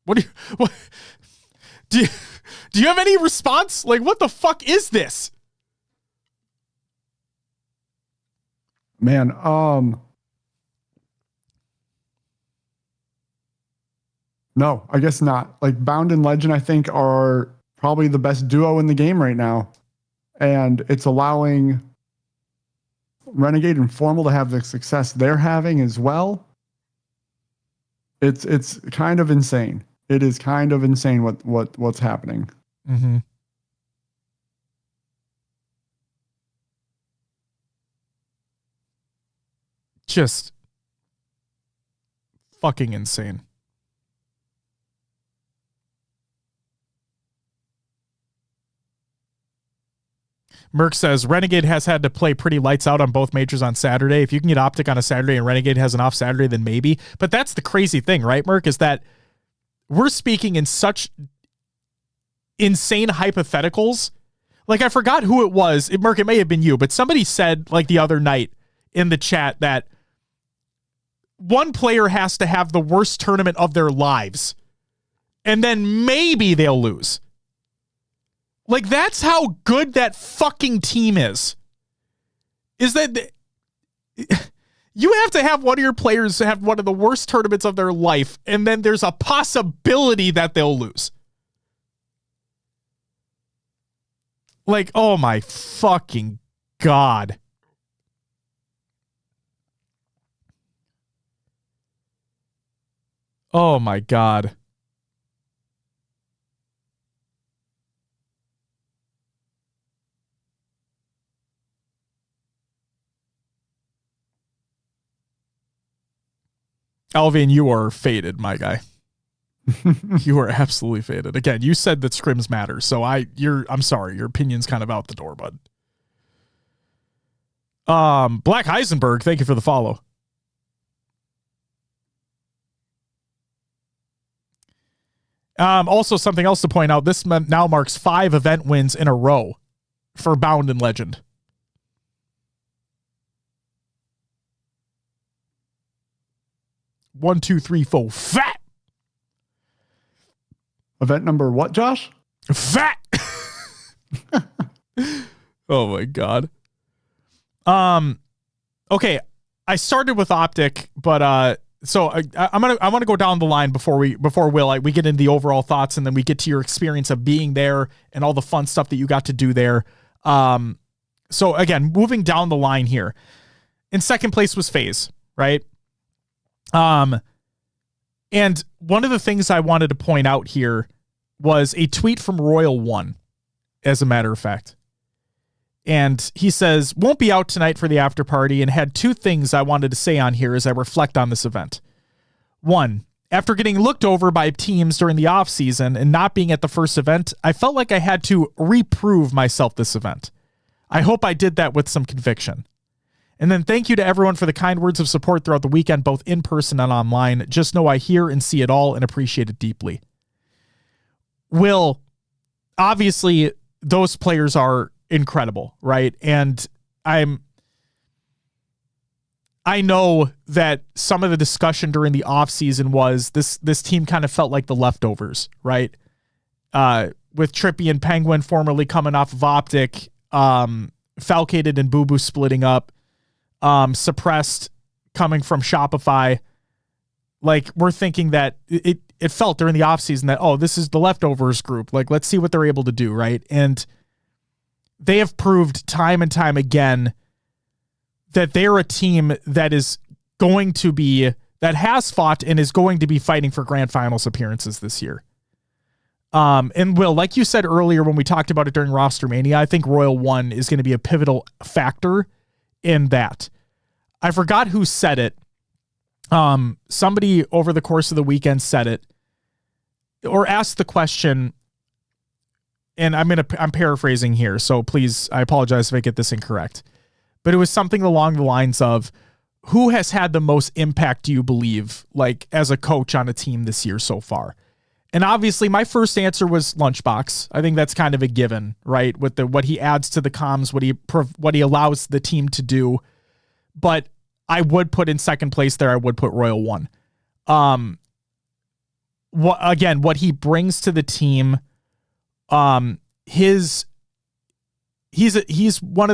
A: What do you have any response? Like, what the fuck is this?
B: Man, no, I guess not. Like Bound and Legend, I think, are probably the best duo in the game right now. And it's allowing Renegade and Formal to have the success they're having as well. It's kind of insane. It is kind of insane what's happening.
A: Mm-hmm. Just fucking insane. Merck says Renegade has had to play pretty lights out on both majors on Saturday. If you can get Optic on a Saturday and Renegade has an off Saturday, then maybe. But that's the crazy thing, right, Merck, is that we're speaking in such insane hypotheticals. Like, I forgot who it was. Merck, it may have been you, but somebody said, like, the other night in the chat that one player has to have the worst tournament of their lives, and then maybe they'll lose. Like, that's how good that fucking team is. Is that you have to have one of your players have one of the worst tournaments of their life, and then there's a possibility that they'll lose. Like, oh my fucking God. Oh my God. Alvin, you are faded, my guy. You are absolutely faded. Again, you said that scrims matter, so I'm sorry, your opinion's kind of out the door, bud. Black Heisenberg, thank you for the follow. Also, something else to point out, this now marks 5 event wins in a row for Bound and Legend. One, two, three, four. Fat.
B: Event number what, Josh?
A: Fat. Oh my God. Okay. I started with Optic, but so I want to go down the line before we get into the overall thoughts, and then we get to your experience of being there and all the fun stuff that you got to do there. So again, moving down the line here. In second place was FaZe, right? And one of the things I wanted to point out here was a tweet from Royal One, as a matter of fact. And he says, won't be out tonight for the after party, and had 2 things I wanted to say on here as I reflect on this event. 1, after getting looked over by teams during the off season and not being at the first event, I felt like I had to reprove myself this event. I hope I did that with some conviction. And then thank you to everyone for the kind words of support throughout the weekend, both in person and online. Just know I hear and see it all and appreciate it deeply. Will, obviously, those players are incredible, right? And I'm I know that some of the discussion during the offseason was this team kind of felt like the leftovers, right? With Trippy and Penguin formerly coming off of Optic, Falcated and Boo Boo splitting up, Suppressed coming from Shopify. Like, we're thinking that it felt during the offseason that, oh, this is the leftovers group. Like, let's see what they're able to do, right? And they have proved time and time again that they're a team that is going to be, that has fought and is going to be fighting for grand finals appearances this year. And Will, like you said earlier when we talked about it during Rostermania, I think Royal One is going to be a pivotal factor in that. I forgot who said it. Somebody over the course of the weekend said it or asked the question, and I'm paraphrasing here, so please, I apologize if I get this incorrect. But it was something along the lines of, who has had the most impact, do you believe, like as a coach on a team this year so far? And obviously my first answer was Lunchbox. I think that's kind of a given, right? With what he adds to the comms, what he allows the team to do. But I would put in second place there, I would put Royal One. What he brings to the team, he is one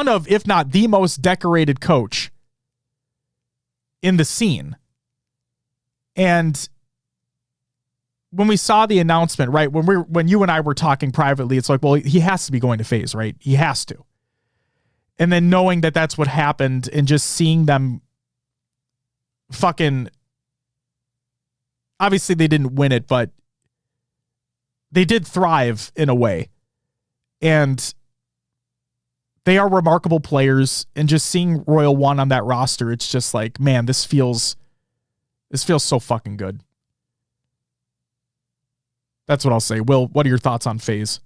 A: of, if not the most decorated coach in the scene. And when we saw the announcement, right, when you and I were talking privately, it's like, well, he has to be going to FaZe, right? He has to. And then knowing that that's what happened and just seeing them fucking, obviously they didn't win it, but they did thrive in a way. And they are remarkable players, and just seeing Royal One on that roster, it's just like, man, this feels so fucking good. That's what I'll say. Will, what are your thoughts on FaZe?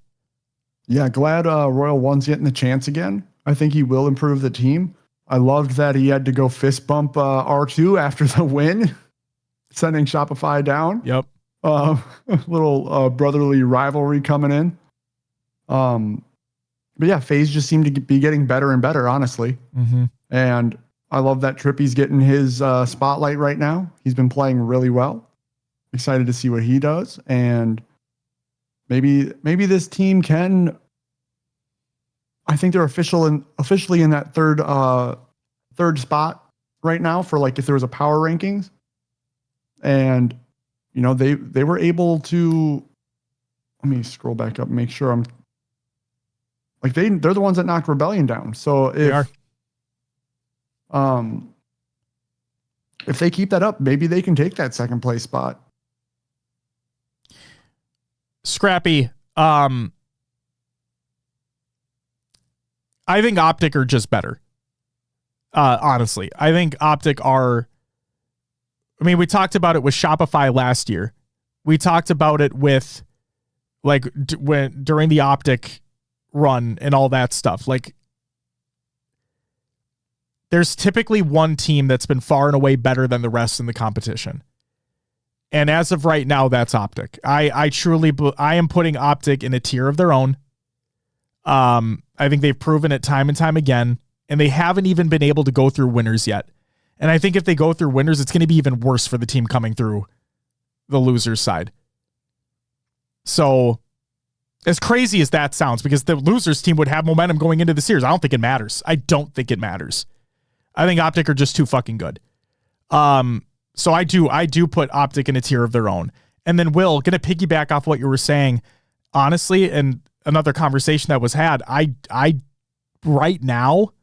B: Yeah, glad Royal One's getting the chance again. I think he will improve the team. I loved that he had to go fist bump R2 after the win, sending Shopify down.
A: Yep.
B: Little brotherly rivalry coming in. But yeah, FaZe just seemed to be getting better and better, honestly.
A: Mm-hmm.
B: And I love that Trippy's getting his spotlight right now. He's been playing really well. Excited to see what he does. And maybe this team can, I think they're officially in that third spot right now for, like, if there was a power rankings. And, you know, they were able to, let me scroll back up and make sure I'm, like, they're the ones that knocked Rebellion down. So if they keep that up, maybe they can take that second place spot.
A: Scrappy. I think Optic are just better. Honestly, I think Optic are, I mean, we talked about it with Shopify last year. We talked about it with, like, during the Optic run and all that stuff. Like, there's typically one team that's been far and away better than the rest in the competition. And as of right now, that's Optic. I am putting Optic in a tier of their own. I think they've proven it time and time again, and they haven't even been able to go through winners yet. And I think if they go through winners, it's going to be even worse for the team coming through the loser's side. So, as crazy as that sounds, because the losers team would have momentum going into the series, I don't think it matters. I think Optic are just too fucking good. So I do put Optic in a tier of their own. And then, Will, going to piggyback off what you were saying, honestly, and another conversation that was had, I right now,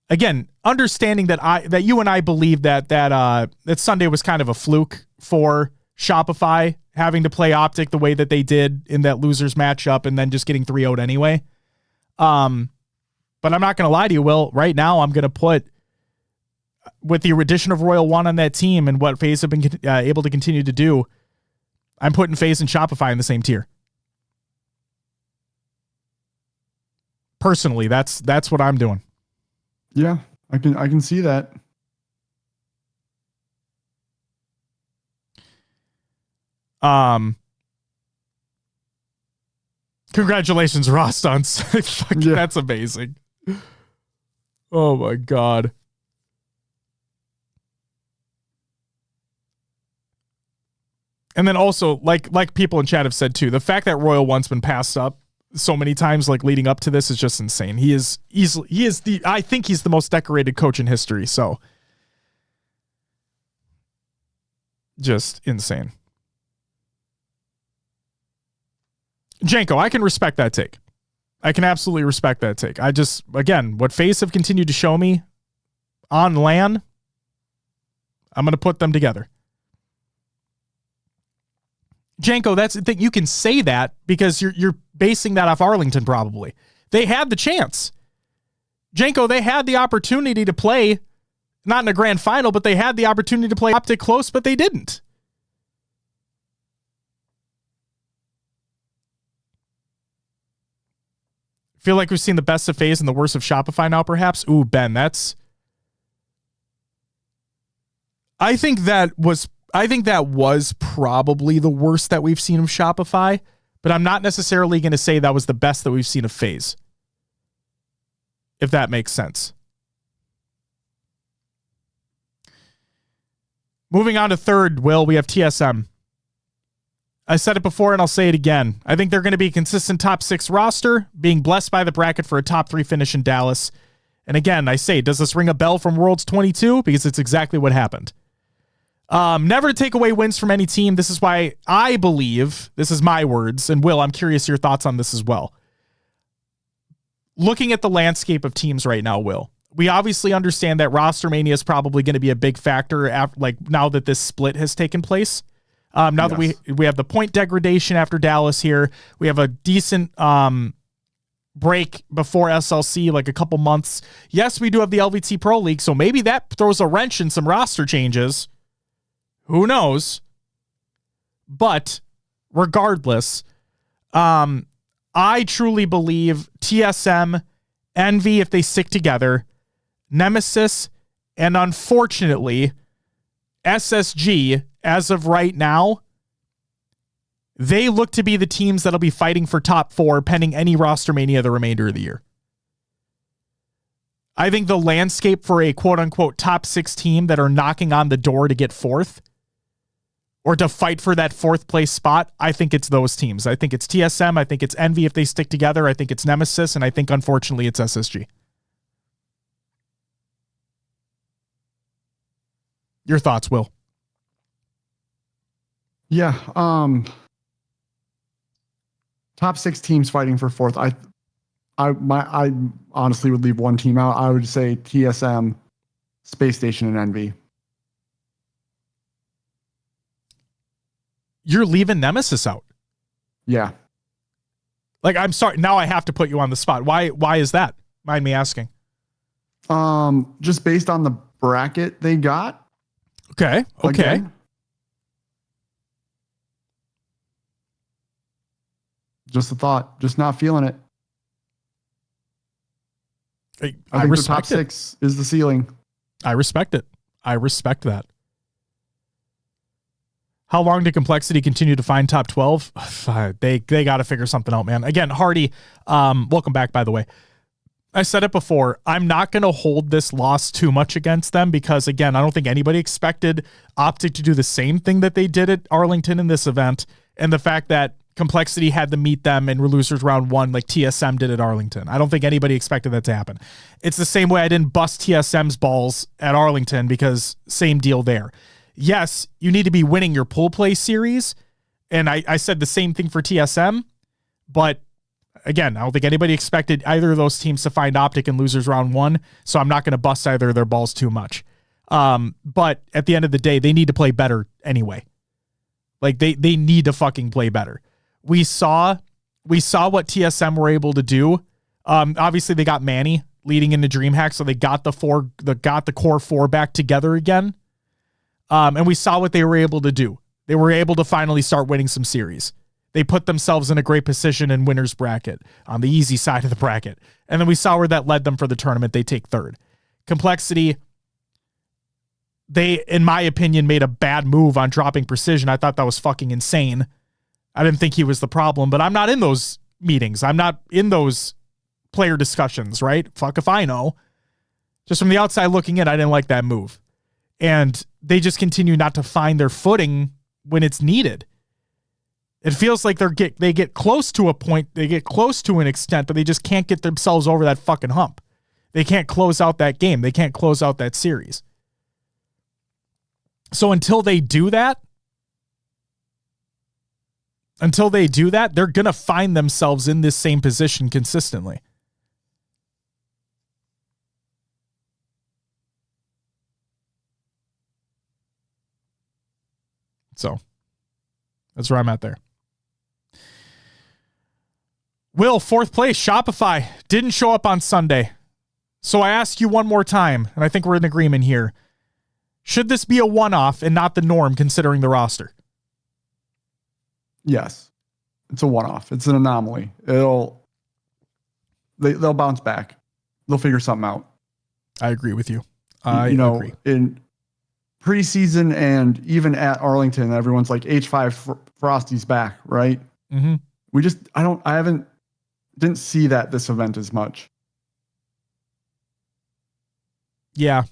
A: again, understanding that you and I believe that Sunday was kind of a fluke for Shopify having to play Optic the way that they did in that losers matchup and then just getting 3-0'd anyway. But I'm not going to lie to you, Will. Right now, I'm going to put, with the addition of Royal One on that team and what FaZe have been able to continue to do, I'm putting FaZe and Shopify in the same tier. Personally, that's what I'm doing.
B: Yeah, I can see that.
A: Congratulations, Ross Stunts. That's amazing. Oh my God. And then also, like people in chat have said too, the fact that Royal One's been passed up so many times, like leading up to this, is just insane. I think he's the most decorated coach in history. So just insane. Janko, I can respect that take. I can absolutely respect that take. Again, what FaZe have continued to show me on LAN, I'm going to put them together. Janko, that's the thing. You can say that because you're basing that off Arlington probably. They had the chance. Janko, they had the opportunity to play, not in a grand final, but they had the opportunity to play Optic close, but they didn't. Feel like we've seen the best of FaZe and the worst of Shopify now, perhaps? Ooh, Ben, I think that was probably the worst that we've seen of Shopify, but I'm not necessarily going to say that was the best that we've seen of FaZe, if that makes sense. Moving on to third, Will, we have TSM. I said it before and I'll say it again. I think they're going to be a consistent top 6 roster, being blessed by the bracket for a top 3 finish in Dallas. And again, I say, does this ring a bell from Worlds 22? Because it's exactly what happened. Never to take away wins from any team. This is why I believe, this is my words, and Will, I'm curious your thoughts on this as well. Looking at the landscape of teams right now, Will, we obviously understand that Rostermania is probably going to be a big factor now that this split has taken place. Now that we have the point degradation after Dallas here, we have a decent break before SLC, like a couple months. Yes, we do have the LVT Pro League, so maybe that throws a wrench in some roster changes. Who knows? But regardless, I truly believe TSM, Envy, if they stick together, Nemesis, and unfortunately, SSG, as of right now, they look to be the teams that'll be fighting for top 4 pending any Rostermania the remainder of the year. I think the landscape for a quote-unquote top 6 team that are knocking on the door to get 4th or to fight for that 4th place spot, I think it's those teams. I think it's TSM. I think it's Envy if they stick together. I think it's Nemesis. And I think, unfortunately, it's SSG. Your thoughts, Will?
B: Yeah. Top 6 teams fighting for 4th. I honestly would leave one team out. I would say TSM, Space Station, and Envy.
A: You're leaving Nemesis out.
B: Yeah.
A: Like, I'm sorry. Now I have to put you on the spot. Why is that? Mind me asking.
B: Just based on the bracket they got.
A: Okay.
B: Again. Just a thought. Just not feeling it.
A: I
B: think
A: respect
B: the top
A: it.
B: 6 is the ceiling.
A: I respect it. I respect that. How long did Complexity continue to find top 12? They got to figure something out, man. Again, Hardy, welcome back, by the way. I said it before. I'm not going to hold this loss too much against them because, again, I don't think anybody expected Optic to do the same thing that they did at Arlington in this event. And the fact that Complexity had to meet them in losers round 1 like TSM did at Arlington. I don't think anybody expected that to happen. It's the same way I didn't bust TSM's balls at Arlington because same deal there. Yes, you need to be winning your pool play series. And I said the same thing for TSM. But again, I don't think anybody expected either of those teams to find Optic in losers round 1. So I'm not going to bust either of their balls too much. But at the end of the day, they need to play better anyway. Like they need to fucking play better. We saw what TSM were able to do. Obviously they got Manny leading into DreamHack, so they got the core 4 back together again. And we saw what they were able to do. They were able to finally start winning some series. They put themselves in a great position in winner's bracket on the easy side of the bracket. And then we saw where that led them for the tournament. They take 3rd. Complexity, they, in my opinion, made a bad move on dropping Precision. I thought that was fucking insane. I didn't think he was the problem, but I'm not in those meetings. I'm not in those player discussions, right? Fuck if I know. Just from the outside looking in, I didn't like that move. And they just continue not to find their footing when it's needed. It feels like they get close to a point, they get close to an extent, but they just can't get themselves over that fucking hump. They can't close out that game. They can't close out that series. So until they do that, they're going to find themselves in this same position consistently. So that's where I'm at there. Will, fourth place, Shopify, didn't show up on Sunday. So I ask you one more time, and I think we're in agreement here. Should this be a one-off and not the norm considering the roster?
B: Yes. It's a one-off. It's an anomaly. They'll bounce back. They'll figure something out.
A: I agree with you. I agree.
B: In preseason and even at Arlington, everyone's like H5 Frosty's back, right?
A: Mm-hmm.
B: Didn't see that this event as much.
A: Yeah.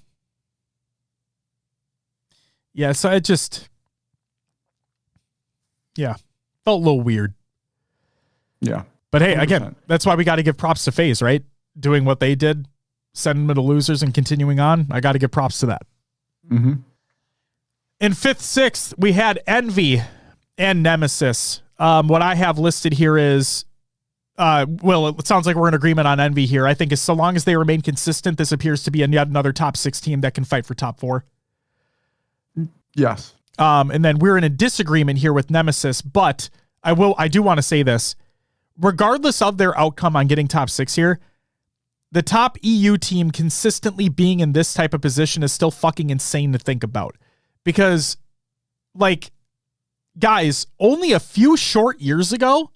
A: Yeah, so it just, felt a little weird.
B: Yeah.
A: But hey,
B: 100%.
A: Again, that's why we got to give props to FaZe, right? Doing what they did, sending them to losers and continuing on. I got to give props to that.
B: Mm-hmm.
A: In 5th, 6th, we had Envy and Nemesis. What I have listed here is, it sounds like we're in agreement on Envy here. I think as so long as they remain consistent, this appears to be yet another top 6 team that can fight for top 4.
B: Yes.
A: And then we're in a disagreement here with Nemesis, but I do want to say this. Regardless of their outcome on getting top 6 here, the top EU team consistently being in this type of position is still fucking insane to think about. Because, guys, only a few short years ago,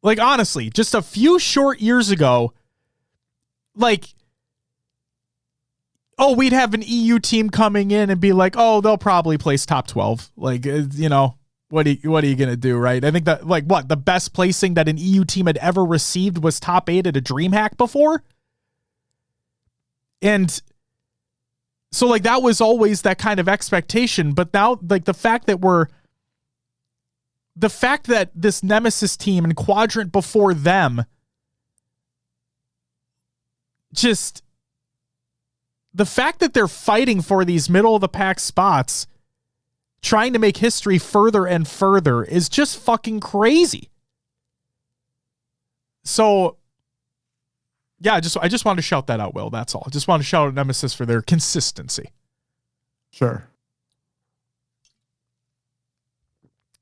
A: honestly, just a few short years ago, we'd have an EU team coming in and be like, oh, they'll probably place top 12. What are you going to do, right? I think that, the best placing that an EU team had ever received was top 8 at a DreamHack before? And so, that was always that kind of expectation. But now, the fact that this Nemesis team and quadrant before them just... The fact that they're fighting for these middle-of-the-pack spots, trying to make history further and further, is just fucking crazy. So, yeah, I just wanted to shout that out, Will. That's all. I just wanted to shout out Nemesis for their consistency.
B: Sure.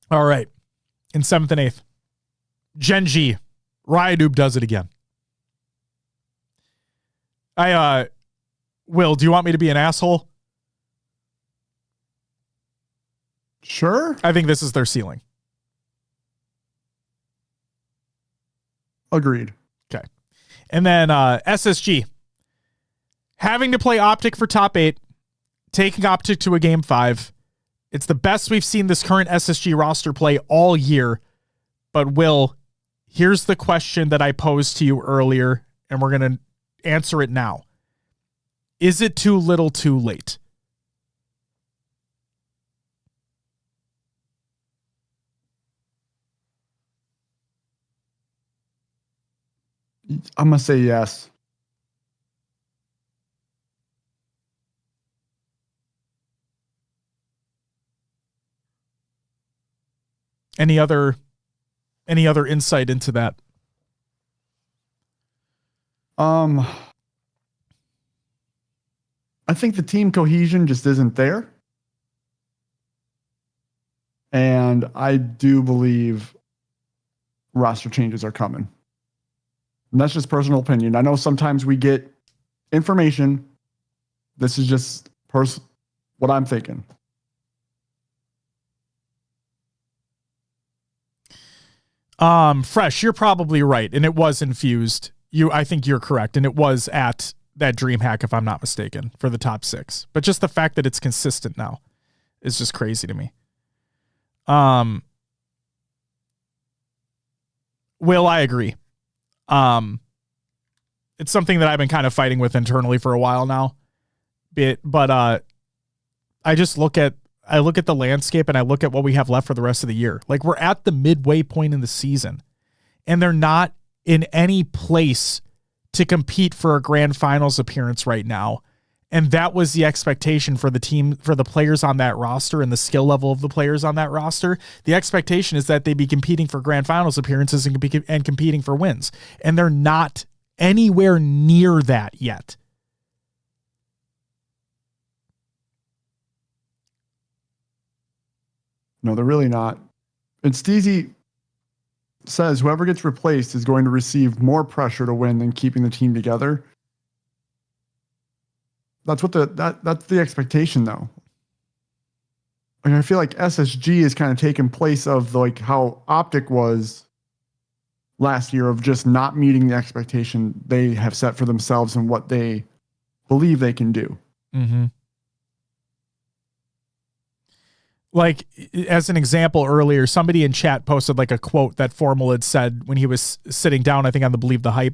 A: All right. In 7th and 8th, Genji, Ryadoob does it again. Will, do you want me to be an asshole?
B: Sure.
A: I think this is their ceiling.
B: Agreed.
A: Okay. And then SSG. Having to play Optic for top 8, taking Optic to a game 5. It's the best we've seen this current SSG roster play all year. But Will, here's the question that I posed to you earlier, and we're going to answer it now. Is it too little too late?
B: I'm going to say yes.
A: Any other insight into that?
B: I think the team cohesion just isn't there. And I do believe roster changes are coming. And that's just personal opinion. I know sometimes we get information. This is just what I'm thinking.
A: Fresh, you're probably right. And it was infused. I think you're correct. And it was at that DreamHack, if I'm not mistaken, for the top 6. But just the fact that it's consistent now is just crazy to me. Will, I agree. It's something that I've been kind of fighting with internally for a while now. But I just look at the landscape and I look at what we have left for the rest of the year. Like, we're at the midway point in the season, and they're not in any place to compete for a grand finals appearance right now. And that was the expectation for the team, for the players on that roster and the skill level of the players on that roster. The expectation is that they be competing for grand finals appearances and competing for wins. And they're not anywhere near that yet.
B: No, they're really not. And Steezy says whoever gets replaced is going to receive more pressure to win than keeping the team together. That's what that's the expectation, though. Like, I feel like SSG is kind of taking place of like how Optic was last year, of just not meeting the expectation they have set for themselves and what they believe they can do.
A: Mm-hmm. Like, as an example earlier, somebody in chat posted like a quote that Formal had said when he was sitting down, I think on the Believe the Hype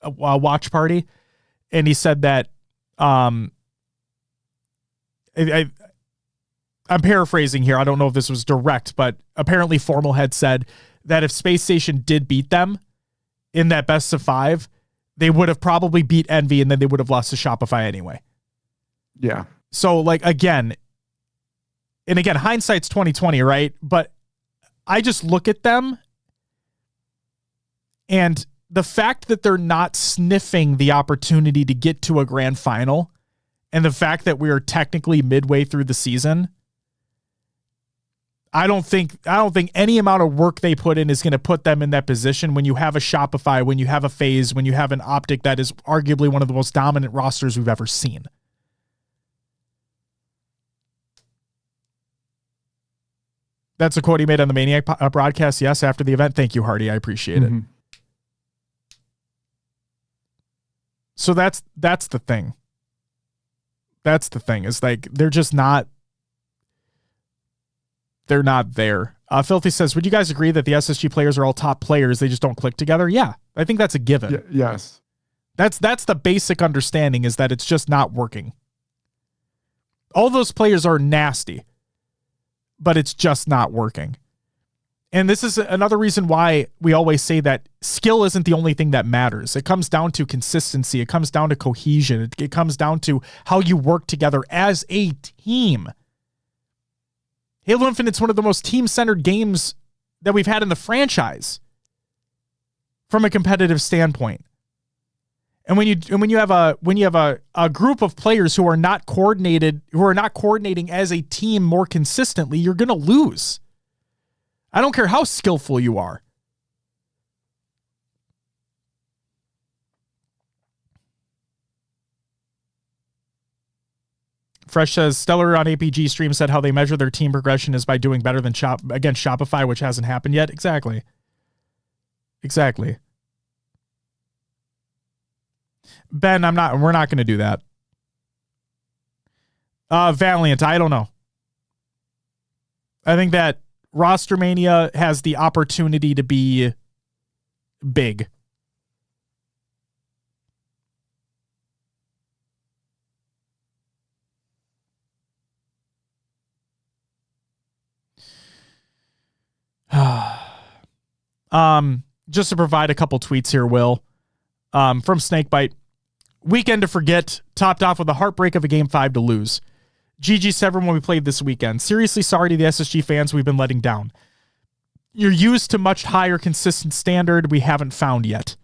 A: watch party. And he said that, I'm paraphrasing here. I don't know if this was direct, but apparently Formal had said that if Space Station did beat them in that best of 5, they would have probably beat Envy, and then they would have lost to Shopify anyway.
B: Yeah.
A: So, like, again, hindsight's 2020, right? But I just look at them, and the fact that they're not sniffing the opportunity to get to a grand final, and the fact that we are technically midway through the season, I don't think any amount of work they put in is going to put them in that position when you have a Shopify, when you have a FaZe, when you have an Optic that is arguably one of the most dominant rosters we've ever seen. That's a quote he made on the Maniac broadcast. Yes, after the event. Thank you, Hardy. I appreciate it. So that's the thing. That's the thing, is like, they're just not, they're not there. Filthy says, would you guys agree that the SSG players are all top players? They just don't click together? Yeah, I think that's a given.
B: Yes.
A: That's the basic understanding, is that it's just not working. All those players are nasty, but it's just not working. And this is another reason why we always say that skill isn't the only thing that matters. It comes down to consistency. It comes down to cohesion. It comes down to how you work together as a team. Halo Infinite's one of the most team-centered games that we've had in the franchise from a competitive standpoint. And when you have a group of players who are not coordinating as a team more consistently, you're going to lose. I don't care how skillful you are. Fresh says, Stellar on APG stream said how they measure their team progression is by doing better than against Shopify, which hasn't happened yet. Exactly. Ben, we're not going to do that. Valiant, I don't know. I think that Rostermania has the opportunity to be big. Just to provide a couple tweets here, Will, from Snakebite. Weekend to forget, topped off with a heartbreak of a Game 5 to lose. GG7 when we played this weekend. Seriously sorry to the SSG fans we've been letting down. You're used to much higher consistent standard we haven't found yet.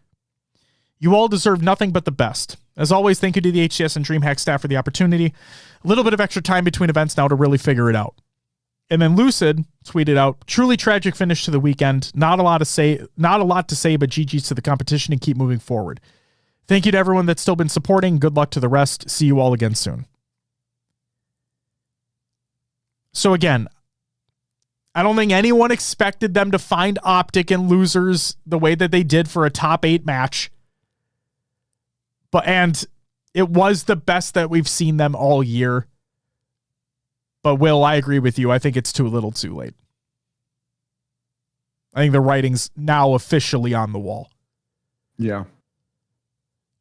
A: You all deserve nothing but the best. As always, thank you to the HCS and DreamHack staff for the opportunity. A little bit of extra time between events now to really figure it out. And then Lucid tweeted out, truly tragic finish to the weekend. Not a lot to say, but GG's to the competition and keep moving forward. Thank you to everyone that's still been supporting. Good luck to the rest. See you all again soon. So again, I don't think anyone expected them to find Optic and losers the way that they did for a top 8 match. And it was the best that we've seen them all year. But Will, I agree with you. I think it's too little too late. I think the writing's now officially on the wall.
B: Yeah.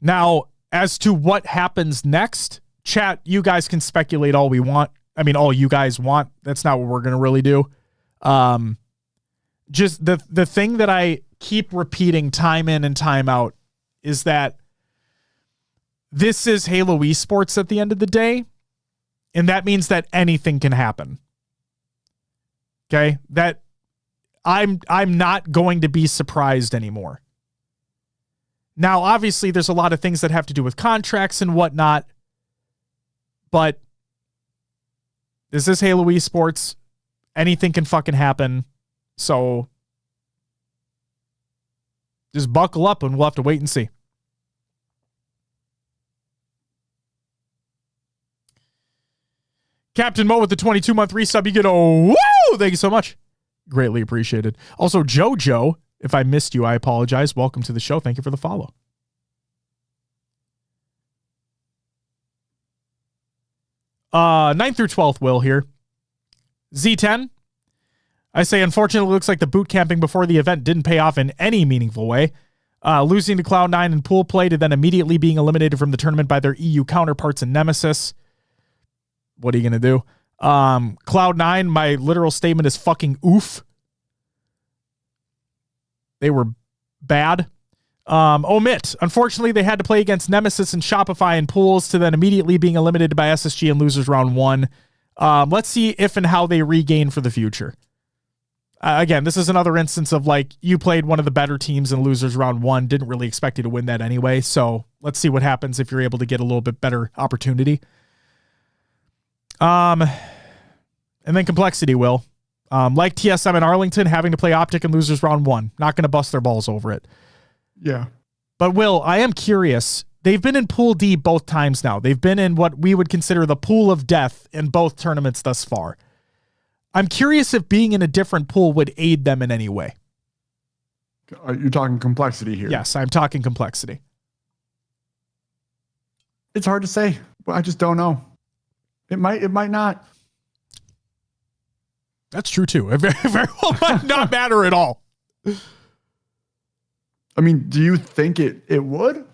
A: Now, as to what happens next, chat, you guys can speculate all we want. I mean, all you guys want. That's not what we're going to really do. Just the thing that I keep repeating time in and time out is that this is Halo Esports at the end of the day. And that means that anything can happen. Okay? That I'm not going to be surprised anymore. Now, obviously, there's a lot of things that have to do with contracts and whatnot. But this is Halo Esports. Anything can fucking happen. So just buckle up and we'll have to wait and see. Captain Mo with the 22-month resub. You get a woo! Thank you so much. Greatly appreciated. Also, JoJo, if I missed you, I apologize. Welcome to the show. Thank you for the follow. Ninth through 12th, Will here. Z10. I say, unfortunately, it looks like the boot camping before the event didn't pay off in any meaningful way. Losing to Cloud9 in pool play to then immediately being eliminated from the tournament by their EU counterparts in Nemesis. What are you going to do? Cloud9, my literal statement is fucking oof. They were bad. Omit. Unfortunately, they had to play against Nemesis and Shopify in pools to then immediately being eliminated by SSG in losers round 1. Let's see if and how they regain for the future. Again, this is another instance of like you played one of the better teams in losers round 1. Didn't really expect you to win that anyway. So let's see what happens if you're able to get a little bit better opportunity. And then complexity, Will. Like TSM and Arlington having to play Optic in losers round 1. Not going to bust their balls over it.
B: Yeah.
A: But Will, I am curious. They've been in Pool D both times now. They've been in what we would consider the pool of death in both tournaments thus far. I'm curious if being in a different pool would aid them in any way.
B: You're talking complexity here.
A: Yes, I'm talking complexity.
B: It's hard to say. I just don't know. It might not.
A: That's true too. It very well might not matter at all.
B: I mean, do you think it would?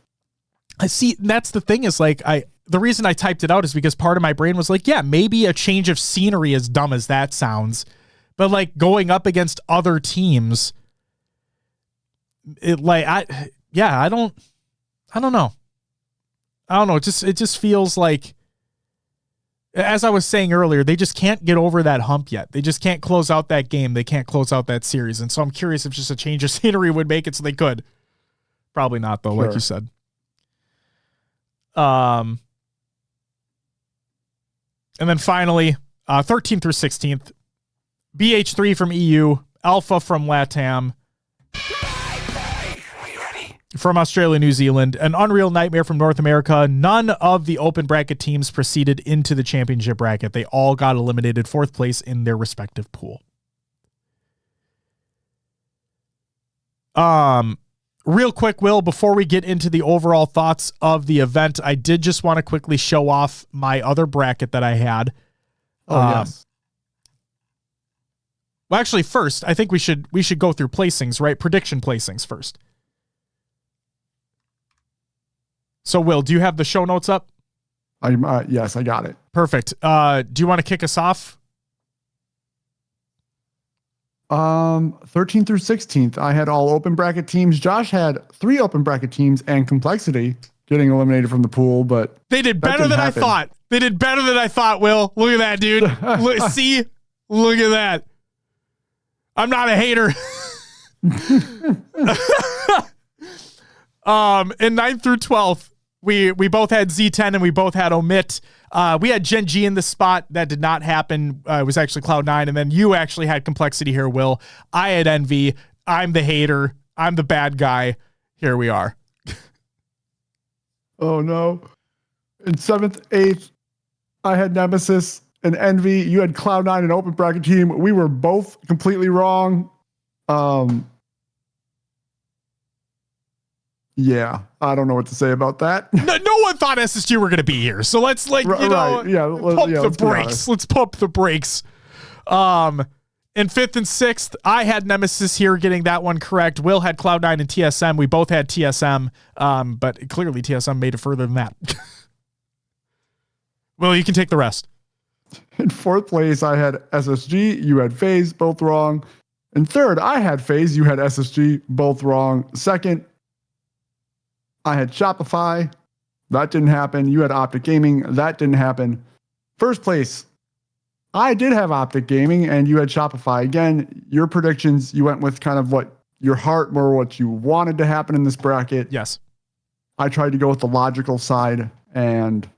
A: I see. That's the thing is like, the reason I typed it out is because part of my brain was like, yeah, maybe a change of scenery, as dumb as that sounds, but like going up against other teams, I don't know. It just feels like, as I was saying earlier, they just can't get over that hump yet. They just can't close out that game. They can't close out that series. And so I'm curious if just a change of scenery would make it so they could. Probably not, though, like you said. And then finally, 13th through 16th, BH3 from EU, Alpha from LATAM, from Australia, New Zealand, an Unreal Nightmare from North America. None of the open bracket teams proceeded into the championship bracket. They all got eliminated, 4th place in their respective pool. Real quick, Will, before we get into the overall thoughts of the event, I did just want to quickly show off my other bracket that I had.
B: Yes.
A: Well, actually, first, I think we should go through placings, right? Prediction placings first. So, Will, do you have the show notes up?
B: Yes, I got it.
A: Perfect. Do you want to kick us off?
B: 13th through 16th, I had all open bracket teams. Josh had 3 open bracket teams and complexity getting eliminated from the pool, but
A: they did better than I thought. They did better than I thought, Will. Look at that, dude. See? Look at that. I'm not a hater. In 9th through 12th, we both had Z10 and we both had Omit. We had Gen G in the spot. That did not happen. It was actually Cloud9. And then you actually had complexity here, Will. I had Envy. I'm the hater. I'm the bad guy. Here we are.
B: Oh, no. In 7th, 8th, I had Nemesis and Envy. You had Cloud9 and open bracket team. We were both completely wrong. Yeah, I don't know what to say about that.
A: No one thought SSG were going to be here. So let's pump the brakes. Let's pump the brakes. In 5th and 6th, I had Nemesis here getting that one correct. Will had Cloud9 and TSM. We both had TSM, but clearly TSM made it further than that. Will, you can take the rest.
B: In 4th place, I had SSG. You had FaZe, both wrong. In 3rd, I had FaZe. You had SSG, both wrong. 2nd, I had Shopify. That didn't happen. You had Optic Gaming. That didn't happen. 1st place, I did have Optic Gaming and you had Shopify. Again, your predictions, you went with kind of what your heart, more what you wanted to happen in this bracket.
A: Yes.
B: I tried to go with the logical side, and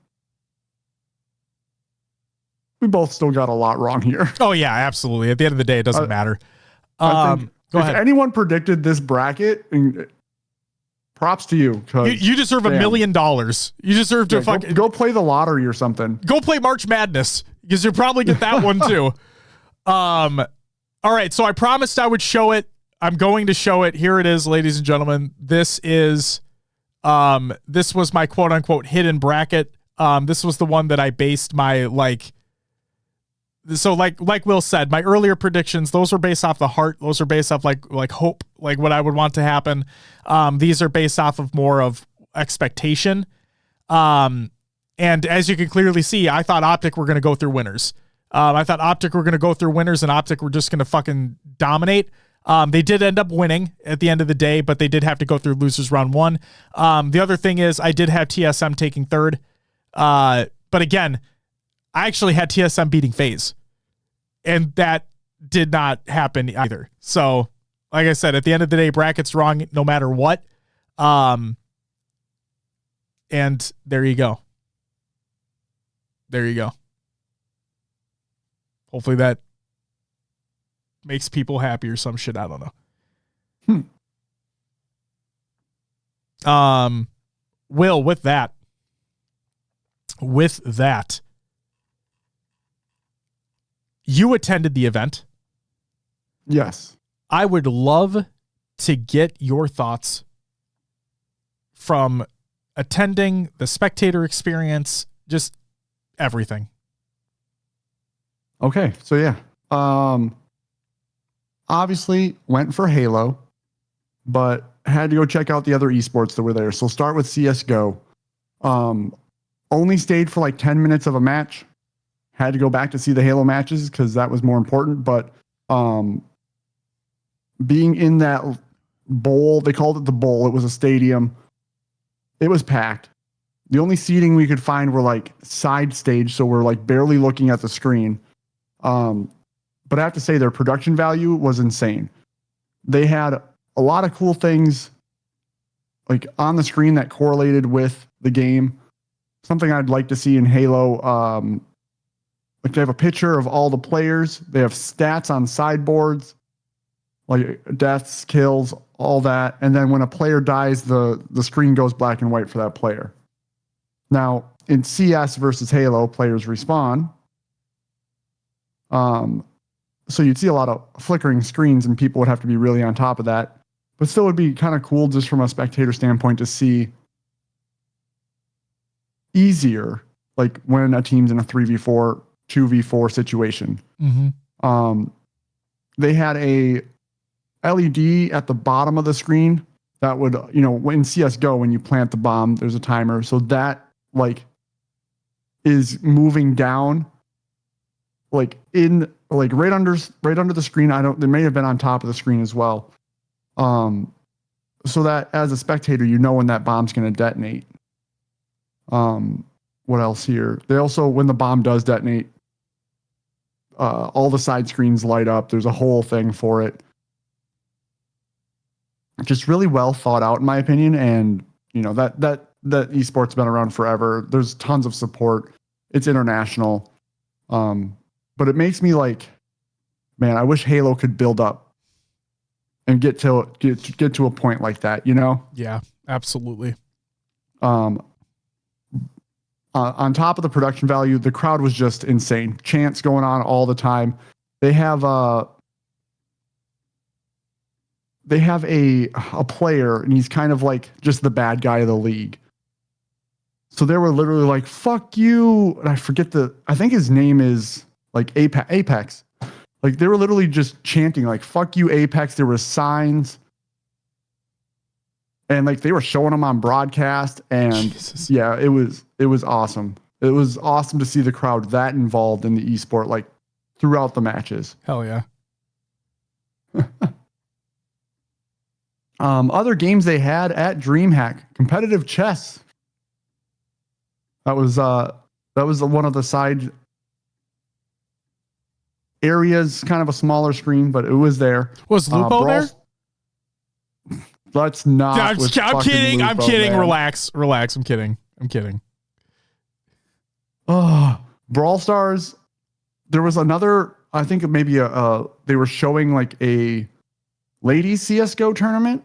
B: we both still got a lot wrong here.
A: Oh, yeah, absolutely. At the end of the day, it doesn't matter.
B: Go ahead. If anyone predicted this bracket, props to you.
A: You deserve $1 million. You deserve to
B: go play the lottery or something.
A: Go play March Madness, because you'll probably get that one too. All right, so I promised I would show it. I'm going to show it. Here it is, ladies and gentlemen. This was my quote unquote hidden bracket. This was the one that I based my like Will said, my earlier predictions, those were based off the heart. Those are based off like hope, like what I would want to happen. These are based off of more of expectation. And as you can clearly see, I thought Optic were going to go through winners. I thought Optic were going to go through winners and Optic were just going to fucking dominate. They did end up winning at the end of the day, but they did have to go through losers round 1. The other thing is I did have TSM taking 3rd. But again, I actually had TSM beating FaZe, and that did not happen either. So like I said, at the end of the day, bracket's wrong no matter what. And there you go. There you go. Hopefully that makes people happy or some shit. I don't know. Will, with that, you attended the event.
B: Yes.
A: I would love to get your thoughts from attending, the spectator experience, just everything.
B: Okay, so yeah. Obviously went for Halo, but had to go check out the other esports that were there. So start with CSGO. Only stayed for like 10 minutes of a match. Had to go back to see the Halo matches because that was more important. But being in that bowl, they called it the bowl. It was a stadium. It was packed. The only seating we could find were like side stage, so we're like barely looking at the screen. But I have to say their production value was insane. They had a lot of cool things like on the screen that correlated with the game. Something I'd like to see in Halo. Like they have a picture of all the players. They have stats on sideboards, like deaths, kills, all that. And then when a player dies, the screen goes black and white for that player. Now, in CS versus Halo, players respawn. So you'd see a lot of flickering screens and people would have to be really on top of that. But still would be kind of cool just from a spectator standpoint to see easier, like when a team's in a 3v4, 2v4 situation. Mm-hmm. They had a LED at the bottom of the screen that would, in CSGO, when you plant the bomb, there's a timer. So that like is moving down, like in like right under the screen. They may have been on top of the screen as well. So that as a spectator, when that bomb's going to detonate. What else here? They also, when the bomb does detonate, all the side screens light up. There's a whole thing for it. Just really well thought out, in my opinion. And that esports been around forever. There's tons of support. It's international. But it makes me like, man, I wish Halo could build up and get to a point like that,
A: Yeah, absolutely.
B: On top of the production value, the crowd was just insane. Chants going on all the time. They have a player, and he's kind of like just the bad guy of the league. So they were literally like, "Fuck you!" And I think his name is like Apex. Like they were literally just chanting like "fuck you, Apex." There were signs, and like they were showing them on broadcast. And
A: Jesus.
B: yeah, it was awesome. It was awesome to see the crowd that involved in the esport, like throughout the matches.
A: Hell yeah.
B: Other games they had at DreamHack, competitive chess. That was one of the side areas, kind of a smaller screen, but it was there.
A: Was Lupo there?
B: Let's not.
A: I'm kidding.
B: Lupo,
A: I'm kidding.
B: Man.
A: Relax. I'm kidding.
B: Oh, Brawl Stars. There was another. I think maybe they were showing like a ladies CS:GO tournament.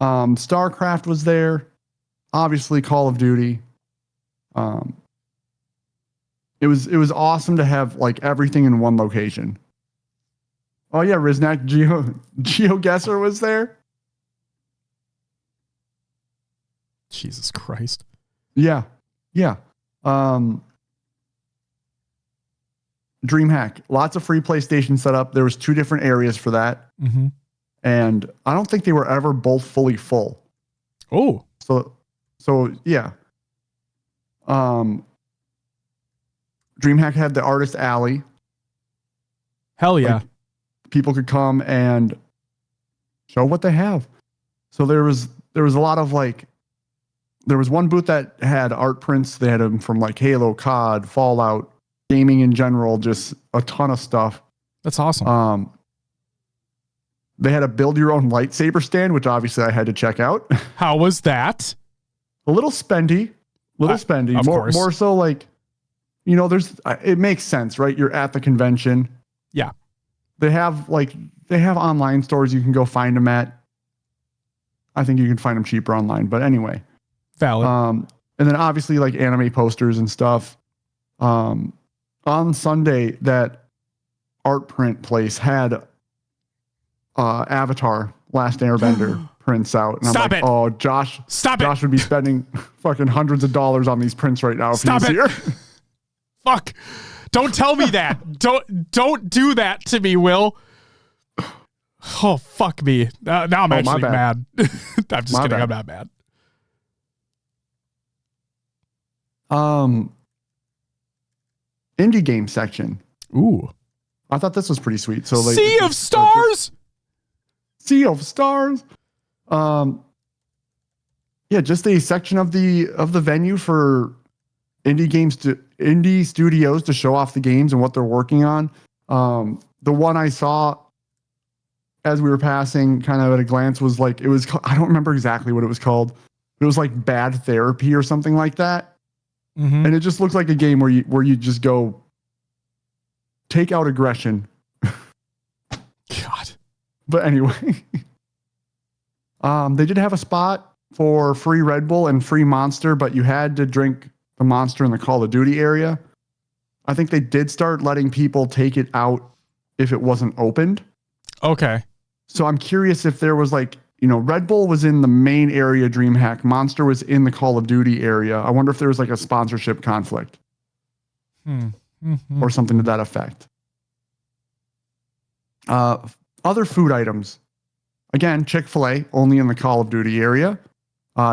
B: StarCraft was there. Obviously, Call of Duty. It was awesome to have like everything in one location. Oh yeah, Riznak GeoGuessr was there.
A: Jesus Christ.
B: Yeah. DreamHack, lots of free PlayStation setup. There was 2 different areas for that.
A: Mm-hmm.
B: And I don't think they were ever both fully full.
A: Oh.
B: So yeah. DreamHack had the Artist Alley.
A: Hell yeah.
B: Like, people could come and show what they have. So there was a lot of like, there was one booth that had art prints. They had them from like Halo, COD, Fallout, gaming in general, just a ton of stuff.
A: That's awesome.
B: They had a build your own lightsaber stand, which obviously I had to check out.
A: How was that?
B: A little spendy,
A: Of course.
B: more so like, it makes sense, right? You're at the convention.
A: Yeah.
B: They have online stores you can go find them at. I think you can find them cheaper online, but anyway.
A: Valid.
B: And then obviously like anime posters and stuff. On Sunday, that art print place had Avatar Last Airbender prints out. And
A: Stop
B: I'm like,
A: it.
B: oh, Josh would be spending fucking hundreds of dollars on these prints right now if he was here.
A: Fuck. Don't tell me that. Don't do that to me, Will. Oh, fuck me. Now I'm actually mad. I'm just kidding. I'm not mad.
B: Indie game section.
A: Ooh.
B: I thought this was pretty sweet. So
A: Sea of Stars?
B: Sea of Stars. Yeah, just a section of the venue for indie studios to show off the games and what they're working on. The one I saw as we were passing kind of at a glance was like, I don't remember exactly what it was called. It was like Bad Therapy or something like that.
A: Mm-hmm.
B: And it just looked like a game where you just go take out aggression.
A: God.
B: But anyway, they did have a spot for free Red Bull and free Monster, but you had to drink the Monster in the Call of Duty area. I think they did start letting people take it out if it wasn't opened.
A: Okay.
B: So I'm curious if there was like, Red Bull was in the main area, DreamHack. Monster was in the Call of Duty area. I wonder if there was like a sponsorship conflict or something to that effect. Other food items. Again, Chick-fil-A, only in the Call of Duty area.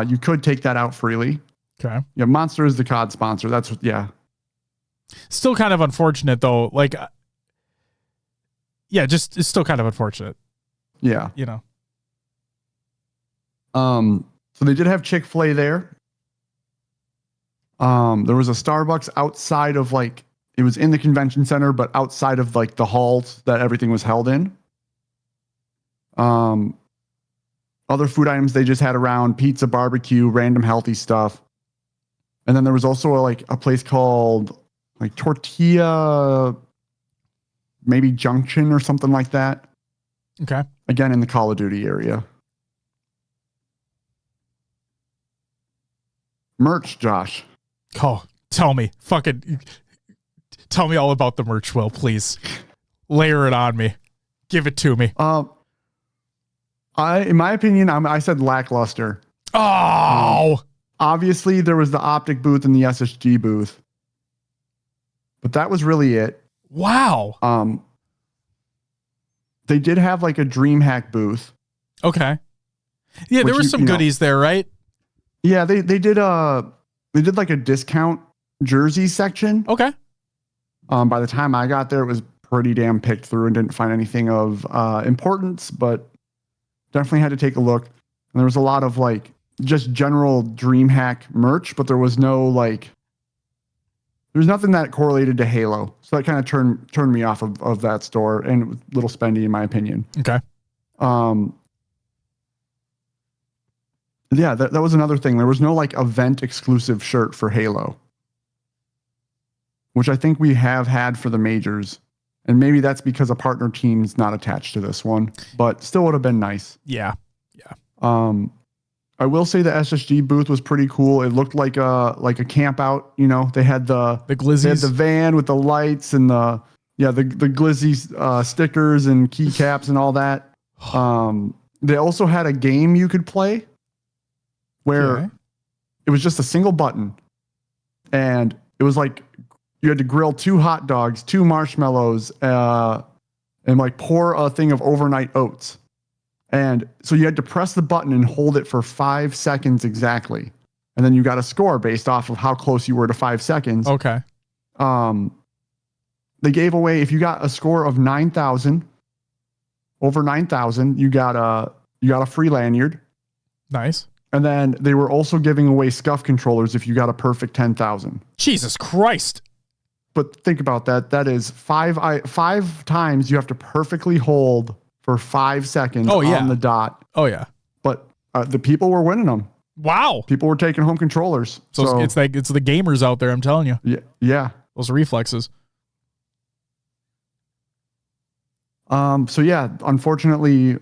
B: You could take that out freely.
A: Okay.
B: Yeah, Monster is the COD sponsor. Yeah.
A: Still kind of unfortunate though. Like, yeah, just it's still kind of unfortunate.
B: Yeah. So they did have Chick-fil-A there. There was a Starbucks outside of it was in the convention center, but outside of the halls that everything was held in. Other food items they just had around: pizza, barbecue, random healthy stuff. And then there was also a place called Tortilla, maybe Junction or something like that.
A: Okay.
B: Again, in the Call of Duty area. Merch, Josh.
A: Oh, tell me all about the merch, Will, please. Layer it on me. Give it to me.
B: In my opinion, I said lackluster.
A: Oh!
B: Obviously, there was the Optic booth and the SSG booth. But that was really it.
A: Wow. They
B: did have like a DreamHack booth.
A: Okay. Yeah, there were some goodies there, right?
B: Yeah, they did like a discount jersey section.
A: Okay.
B: By the time I got there, it was pretty damn picked through and didn't find anything of importance, but definitely had to take a look. And there was a lot of like just general DreamHack merch, but there was no like, there's nothing that correlated to Halo. So that kind of turned me off of that store, and it was a little spendy in my opinion.
A: Okay.
B: Yeah, that was another thing. There was no like event exclusive shirt for Halo, which I think we have had for the majors. And maybe that's because a partner team's not attached to this one, but still would have been nice.
A: Yeah. Yeah.
B: I will say the SSG booth was pretty cool. It looked like a camp out, they had the
A: glizzies.
B: They had the van with the lights and the glizzy stickers and keycaps and all that. They also had a game you could play where it was just a single button, and it was like you had to grill 2 hot dogs, 2 marshmallows, and like pour a thing of overnight oats. And so you had to press the button and hold it for 5 seconds exactly. And then you got a score based off of how close you were to 5 seconds.
A: Okay.
B: They gave away, if you got a score of 9,000, over 9,000, you got a free lanyard.
A: Nice.
B: And then they were also giving away scuff controllers if you got a perfect 10,000.
A: Jesus Christ.
B: But think about that. That is 5 times you have to perfectly hold for 5 seconds on the dot.
A: Oh, yeah.
B: But the people were winning them.
A: Wow.
B: People were taking home controllers.
A: So it's the gamers out there, I'm telling you.
B: Yeah.
A: Those reflexes.
B: So yeah, unfortunately,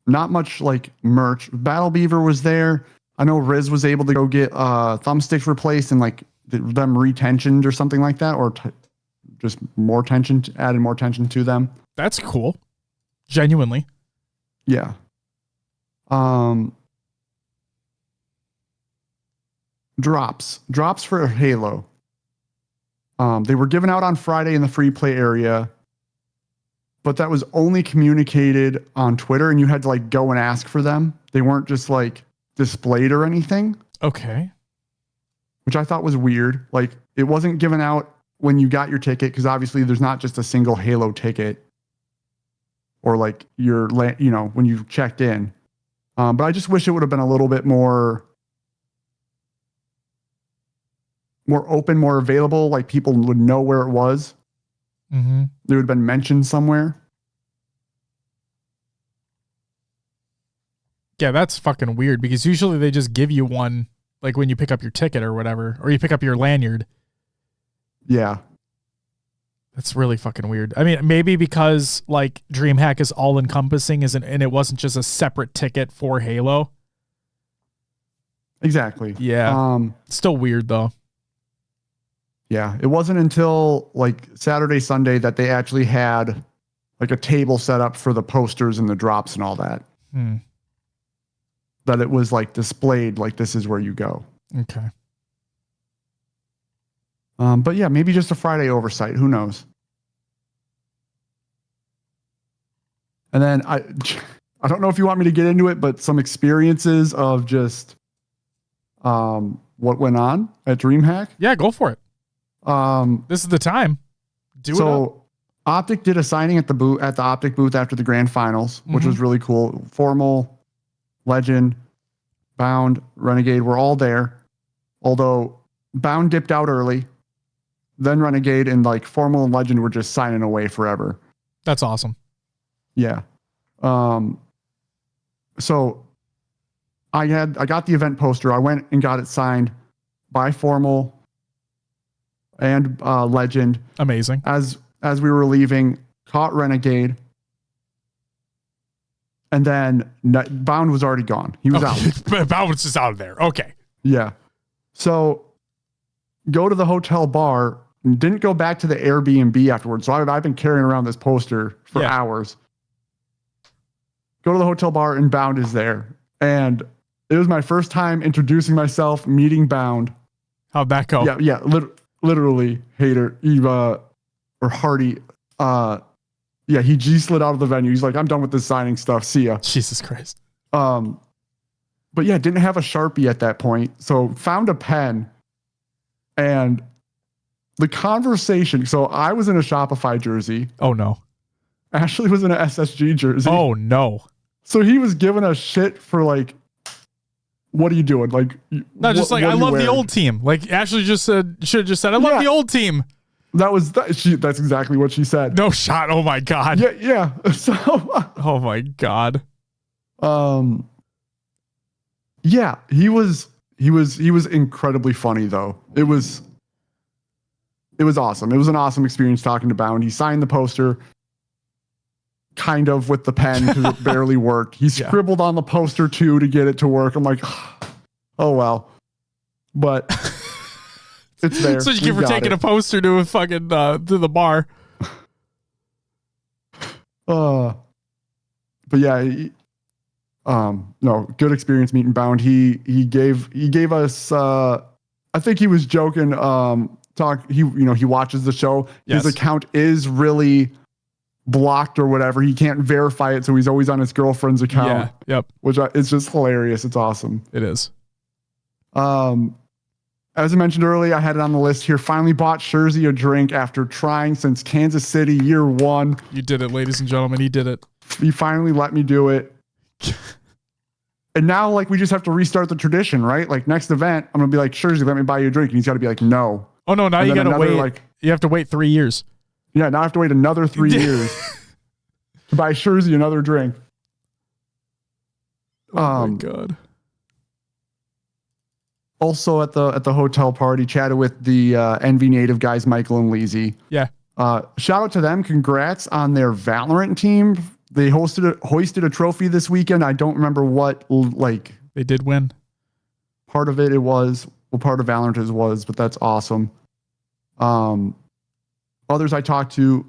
B: not much like merch. Battle Beaver was there. I know Riz was able to go get thumbsticks replaced and like them retensioned or something like that, or just more tension, added more tension to them.
A: That's cool. Genuinely.
B: Yeah. Drops for Halo. They were given out on Friday in the free play area, but that was only communicated on Twitter, and you had to like go and ask for them. They weren't just like displayed or anything.
A: Okay.
B: Which I thought was weird. Like it wasn't given out when you got your ticket, because obviously there's not just a single Halo ticket, or like when you checked in. But I just wish it would have been a little bit more open, more available. Like people would know where it was.
A: Mm-hmm.
B: It would have been mentioned somewhere.
A: Yeah, that's fucking weird, because usually they just give you one like when you pick up your ticket or whatever, or you pick up your lanyard.
B: Yeah.
A: That's really fucking weird. I mean, maybe because like DreamHack is all encompassing, and it wasn't just a separate ticket for Halo.
B: Exactly.
A: Yeah. Still weird though.
B: Yeah. It wasn't until like Saturday, Sunday that they actually had like a table set up for the posters and the drops and all that. That it was like displayed like this is where you go.
A: Okay.
B: But yeah, maybe just a Friday oversight. Who knows? And then I don't know if you want me to get into it, but some experiences of just what went on at DreamHack.
A: Yeah, go for it. This is the time.
B: So Optic did a signing at the Optic booth after the grand finals, which was really cool. Formal, Legend, Bound, Renegade were all there. Although Bound dipped out early. Then Renegade and like Formal and Legend were just signing away forever.
A: That's awesome.
B: Yeah. So I got the event poster. I went and got it signed by Formal and Legend.
A: Amazing.
B: As we were leaving, caught Renegade. And then Bound was already gone. He was out.
A: Bound was just out of there. Okay.
B: Yeah. So go to the hotel bar. Didn't go back to the Airbnb afterwards. So I've been carrying around this poster for hours. Go to the hotel bar and Bound is there. And it was my first time introducing myself, meeting Bound.
A: How'd that go?
B: Yeah. Literally, Hater, Eva, or Hardy. Yeah, he G-slid out of the venue. He's like, I'm done with this signing stuff. See ya.
A: Jesus Christ.
B: But yeah, didn't have a Sharpie at that point. So found a pen. And the conversation. So I was in a Shopify jersey.
A: Oh, no.
B: Ashley was in an SSG jersey.
A: Oh, no.
B: So he was giving us shit for like, what are you doing? Like,
A: no, just like, I love the old team. Like Ashley should have just said, I love the old team.
B: That's exactly what she said.
A: No shot. Oh my God.
B: Yeah. So,
A: oh my God.
B: Yeah, he was incredibly funny though. It was awesome. It was an awesome experience talking to Bound. He signed the poster kind of with the pen because it barely worked. He scribbled on the poster too to get it to work. I'm like, oh well. But it's there.
A: So you give for taking a poster to a fucking to the bar.
B: But yeah, no, good experience meeting Bound. He gave us I think he was joking, he watches the show.
A: Yes.
B: His account is really blocked or whatever. He can't verify it, so he's always on his girlfriend's account.
A: Yeah. Yep.
B: Which is just hilarious. It's awesome.
A: It is.
B: As I mentioned earlier, I had it on the list here. Finally bought Schurzy a drink after trying since Kansas City year 1.
A: You did it, ladies and gentlemen. He did it.
B: He finally let me do it. And now, like, we just have to restart the tradition, right? Like, next event, I'm going to be like, Schurzy, let me buy you a drink. And he's got to be like, no.
A: Oh, no, now you got to wait. Like, you have to wait 3 years.
B: Yeah, now I have to wait another 3 years to buy Schurzy another drink.
A: Oh, my God.
B: Also at the hotel party, chatted with the NV Native guys, Michael and Leezy.
A: Yeah.
B: Shout out to them. Congrats on their Valorant team. They hoisted a trophy this weekend. I don't remember what, like...
A: They did win.
B: Part of it was, well, part of Valorant was, but that's awesome. Others I talked to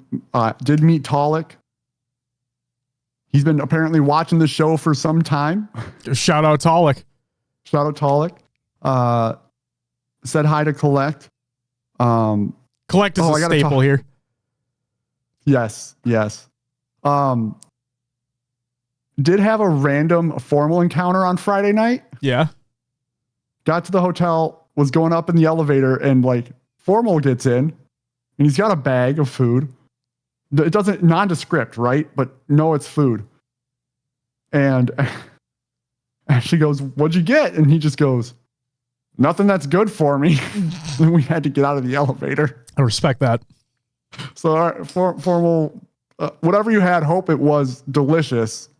B: did meet Talik. He's been apparently watching the show for some time.
A: Shout out Talik.
B: Shout out Talik. Said hi to Collect.
A: Collect is a staple here.
B: Yes. Did have a random formal encounter on Friday night.
A: Yeah.
B: Got to the hotel, was going up in the elevator, and like formal gets in, and he's got a bag of food. It doesn't nondescript, right? But no, it's food. And she goes, "What'd you get?" And he just goes, "Nothing that's good for me." And we had to get out of the elevator.
A: I respect that.
B: So our formal, whatever you had, hope it was delicious,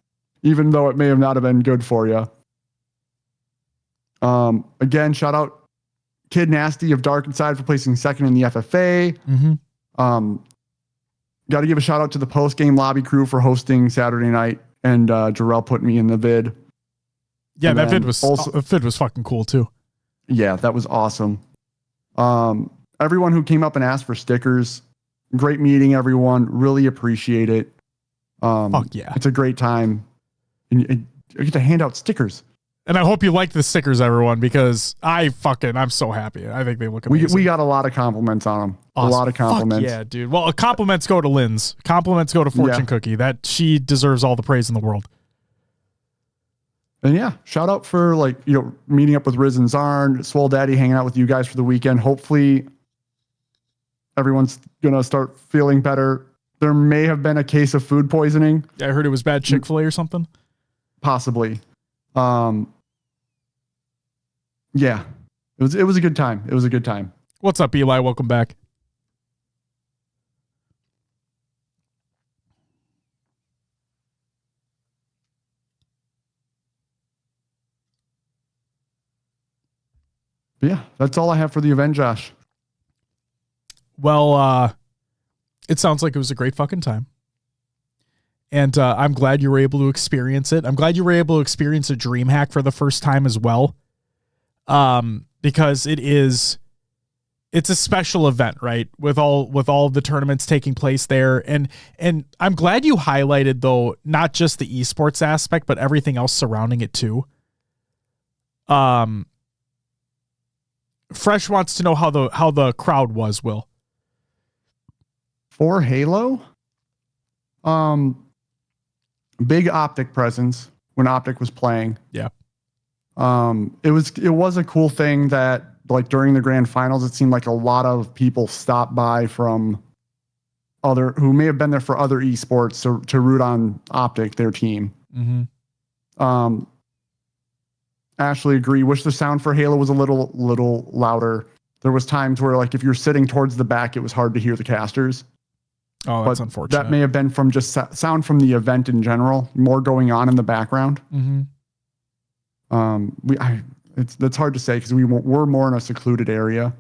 B: even though it may have not have been good for you. Again, shout out Kid Nasty of Dark Inside for placing second in the FFA.
A: Mm-hmm.
B: Got to give a shout out to the post game lobby crew for hosting Saturday night, and Jarrell put me in the vid.
A: Yeah, and that vid was fucking cool too.
B: Yeah, that was awesome. Everyone who came up and asked for stickers, great meeting everyone. Really appreciate it.
A: Fuck yeah.
B: It's a great time. And you get to hand out stickers.
A: And I hope you liked the stickers, everyone, because I'm so happy. I think they look amazing.
B: We got a lot of compliments on them. Awesome. A lot of compliments.
A: Fuck yeah, dude. Well, compliments go to Lynn's. Compliments go to Fortune Cookie. That she deserves all the praise in the world.
B: And yeah, shout out for meeting up with Riz and Zarn, Swole Daddy, hanging out with you guys for the weekend. Hopefully everyone's going to start feeling better. There may have been a case of food poisoning.
A: Yeah, I heard it was bad Chick-fil-A or something.
B: Possibly. Yeah, it was a good time. It was a good time.
A: What's up, Eli? Welcome back.
B: But yeah, that's all I have for the event, Josh.
A: Well, it sounds like it was a great fucking time. And I'm glad you were able to experience it. I'm glad you were able to experience a DreamHack for the first time as well. Because it's a special event, right? With all the tournaments taking place there. And I'm glad you highlighted, though, not just the esports aspect, but everything else surrounding it too. Fresh wants to know how the crowd was, Will.
B: For Halo? Big Optic presence when Optic was playing.
A: Yeah.
B: It was a cool thing that like during the grand finals, it seemed like a lot of people stopped by from who may have been there for other esports to root on Optic, their team.
A: Mm-hmm.
B: Ashley, agree. Wish the sound for Halo was a little louder. There was times where like if you're sitting towards the back, it was hard to hear the casters.
A: Oh, that's unfortunate.
B: That may have been from just sound from the event in general, more going on in the background.
A: Mm-hmm.
B: That's hard to say because we're more in a secluded area.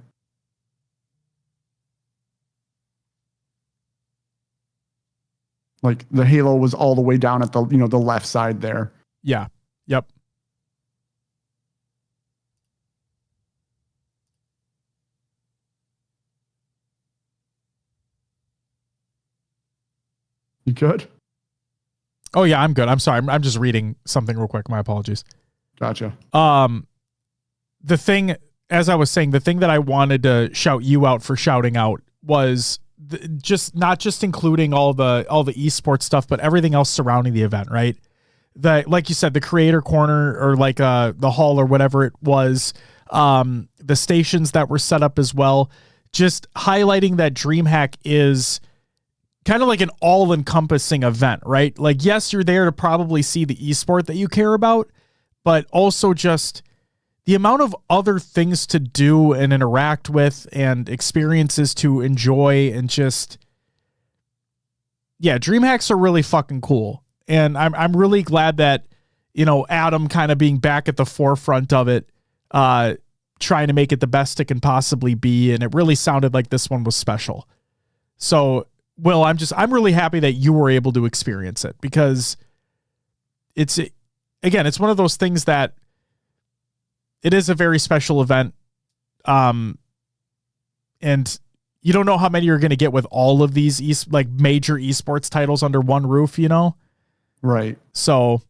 B: Like the Halo was all the way down at the left side there.
A: Yeah. Yep.
B: You good?
A: Oh yeah, I'm good. I'm sorry. I'm just reading something real quick. My apologies.
B: Gotcha.
A: The thing, as I was saying, the thing that I wanted to shout you out for shouting out was not just including all the esports stuff, but everything else surrounding the event, right? Like you said, the creator corner or like the hall or whatever it was, the stations that were set up as well, just highlighting that DreamHack is kind of like an all-encompassing event, right? Like, yes, you're there to probably see the esport that you care about, but also just the amount of other things to do and interact with and experiences to enjoy and just, yeah, DreamHacks are really fucking cool. And I'm really glad that, Adam kind of being back at the forefront of it, trying to make it the best it can possibly be. And it really sounded like this one was special. So, Will, I'm really happy that you were able to experience it because it's one of those things that it is a very special event. And you don't know how many you're going to get with all of these major esports titles under one roof, Right. So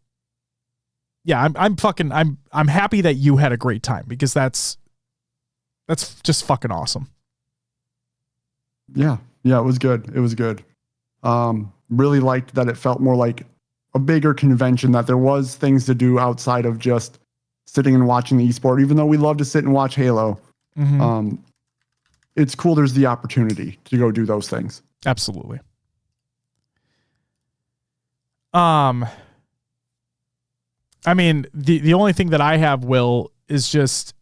A: yeah, I'm happy that you had a great time because that's just fucking awesome.
B: Yeah. Yeah, it was good. It was good. Really liked that it felt more like a bigger convention, that there was things to do outside of just sitting and watching the esport, even though we love to sit and watch Halo.
A: Mm-hmm.
B: It's cool there's the opportunity to go do those things.
A: Absolutely. I mean, the only thing that I have, Will, is just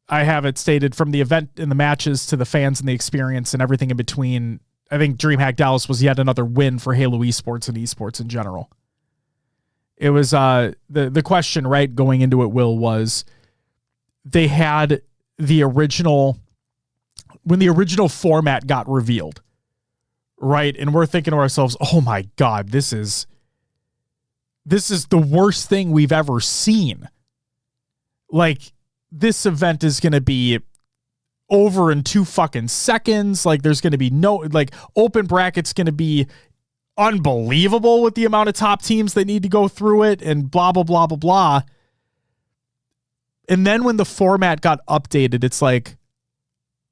A: I have it stated from the event and the matches to the fans and the experience and everything in between. I think DreamHack Dallas was yet another win for Halo esports and esports in general. It was the question, right, going into it, Will, was they had the original, when the original format got revealed, right? And we're thinking to ourselves, oh my God, this is the worst thing we've ever seen. Like, this event is going to be over in 2 fucking seconds. Like, there's going to be no, like, open bracket's going to be unbelievable with the amount of top teams that need to go through it and blah, blah, blah, blah, blah. And then when the format got updated, it's like,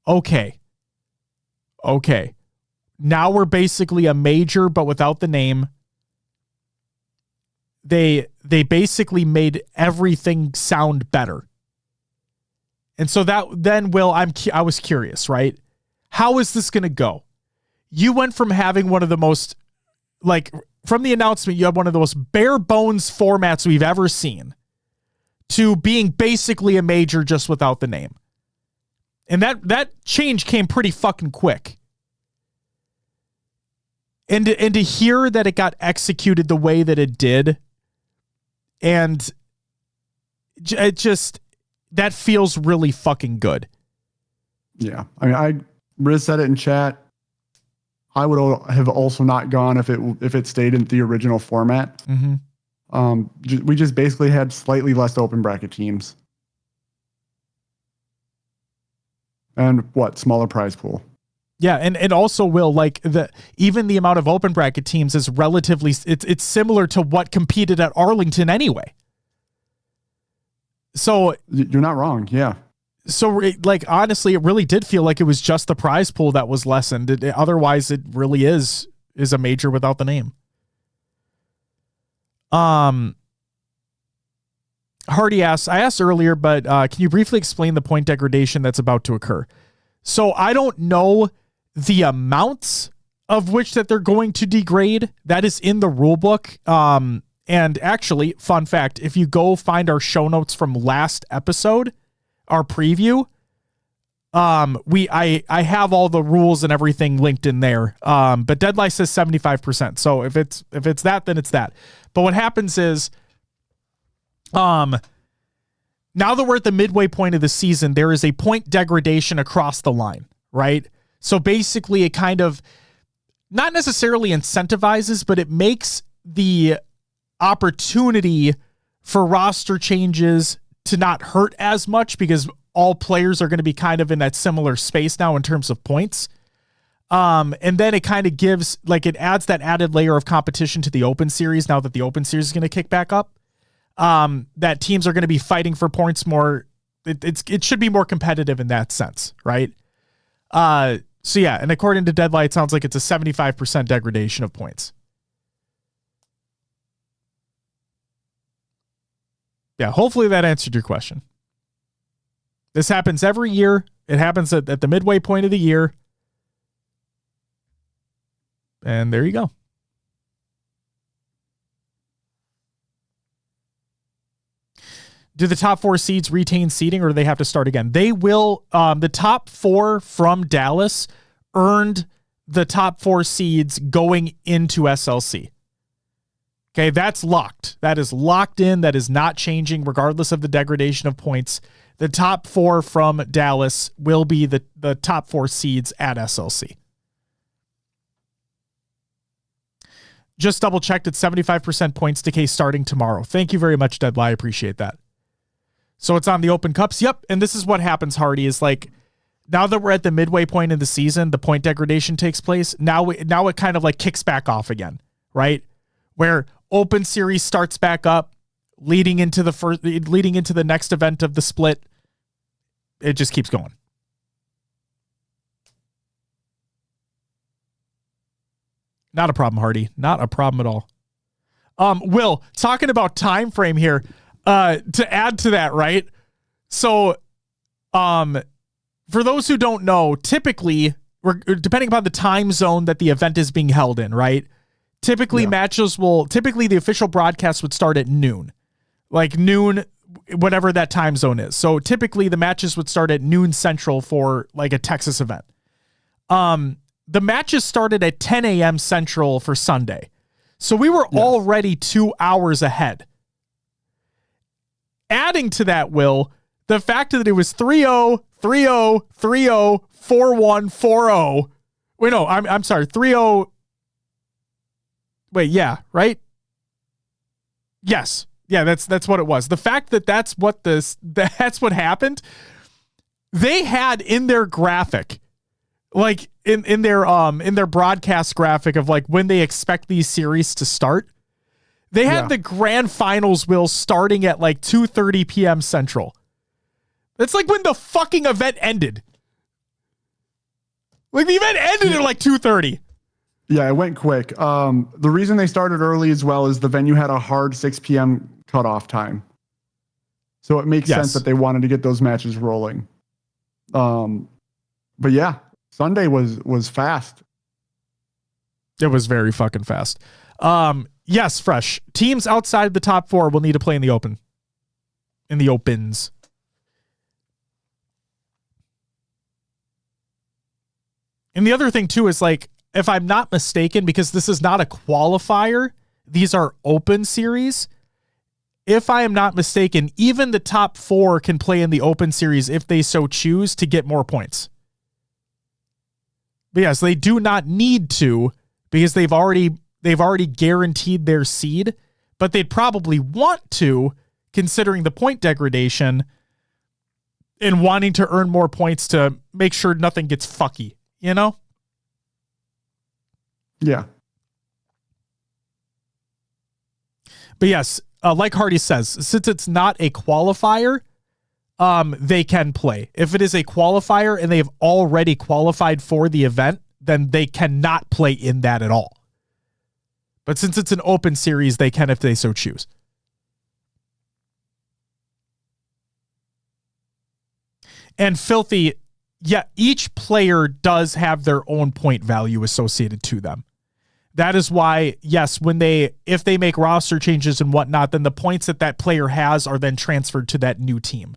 A: okay. Now we're basically a major, but without the name. They basically made everything sound better. And so that then, Will, I was curious, right? How is this going to go? You went from having one of the most, like, from the announcement, you had one of the most bare bones formats we've ever seen to being basically a major just without the name. And that change came pretty fucking quick. And to hear that it got executed the way that it did, and it just, that feels really fucking good.
B: Yeah. I mean, Riz said it in chat. I would have also not gone if it stayed in the original format.
A: Mm-hmm.
B: We just basically had slightly less open bracket teams. And smaller prize pool.
A: Yeah, and also, Will, like, even the amount of open bracket teams is relatively, it's similar to what competed at Arlington anyway. So
B: you're not wrong, yeah.
A: So, like, honestly, it really did feel like it was just the prize pool that was lessened. Otherwise, it really is a major without the name. Hardy asks, I asked earlier, but can you briefly explain the point degradation that's about to occur? So I don't know the amounts of which that they're going to degrade. That is in the rule book. And actually, fun fact, if you go find our show notes from last episode, our preview, I have all the rules and everything linked in there. But Deadlight says 75%. So if it's that, then it's that. But what happens is, now that we're at the midway point of the season, there is a point degradation across the line, right? So basically it kind of not necessarily incentivizes, but it makes the opportunity for roster changes to not hurt as much because all players are going to be kind of in that similar space now in terms of points. And then it kind of gives, like, it adds that added layer of competition to the Open Series now that the Open Series is going to kick back up. That teams are going to be fighting for points more. It should be more competitive in that sense, right? So yeah, and according to Deadlight, it sounds like it's a 75% degradation of points. Yeah, hopefully that answered your question. This happens every year. It happens at the midway point of the year. And there you go. Do the top 4 seeds retain seeding or do they have to start again? They will. The top 4 from Dallas earned the top 4 seeds going into SLC. Okay, that's locked. That is locked in. That is not changing regardless of the degradation of points. The top 4 from Dallas will be the top 4 seeds at SLC. Just double checked at 75% points decay starting tomorrow. Thank you very much, Deadly. I appreciate that. So it's on the Open Cups. Yep. And this is what happens, Hardy, is like, now that we're at the midway point in the season, the point degradation takes place. Now it kind of like kicks back off again, right? Where Open Series starts back up, leading into the next event of the split. It just keeps going. Not a problem, Hardy. Not a problem at all. Will, talking about time frame here, to add to that, right? So, for those who don't know, typically, depending upon the time zone that the event is being held in, right? Typically, the official broadcast would start at noon. Like noon, whatever that time zone is. So typically the matches would start at noon Central for like a Texas event. The matches started at 10 a.m. Central for Sunday. So we were already 2 hours ahead. Adding to that, Will, the fact that it was 3-0, 3-0, 3-0, 4-1, 4-0. Wait, no, I'm sorry, 3-0. Wait, yeah, right? Yes. Yeah, that's what it was. The fact that that's what happened. They had in their graphic, like in their broadcast graphic of like when they expect these series to start, they had the grand finals, Will, starting at like 2:30 p.m. Central. That's like when the fucking event ended. Like the event ended at like 2:30.
B: Yeah, it went quick. The reason they started early as well is the venue had a hard 6 p.m. cutoff time. So it makes sense that they wanted to get those matches rolling. But yeah, Sunday was fast.
A: It was very fucking fast. Yes, Fresh. Teams outside the top 4 will need to play in the Open. In the Opens. And the other thing too is like, if I'm not mistaken, because this is not a qualifier, these are Open Series. If I am not mistaken, even the top 4 can play in the Open Series if they so choose to get more points. But yes, they do not need to because they've already guaranteed their seed, but they'd probably want to, considering the point degradation and wanting to earn more points to make sure nothing gets fucky, you know?
B: Yeah.
A: But yes, like Hardy says, since it's not a qualifier, they can play. If it is a qualifier and they've already qualified for the event, then they cannot play in that at all. But since it's an open series, they can if they so choose. And Filthy, yeah, each player does have their own point value associated to them. That is why, yes, if they make roster changes and whatnot, then the points that player has are then transferred to that new team.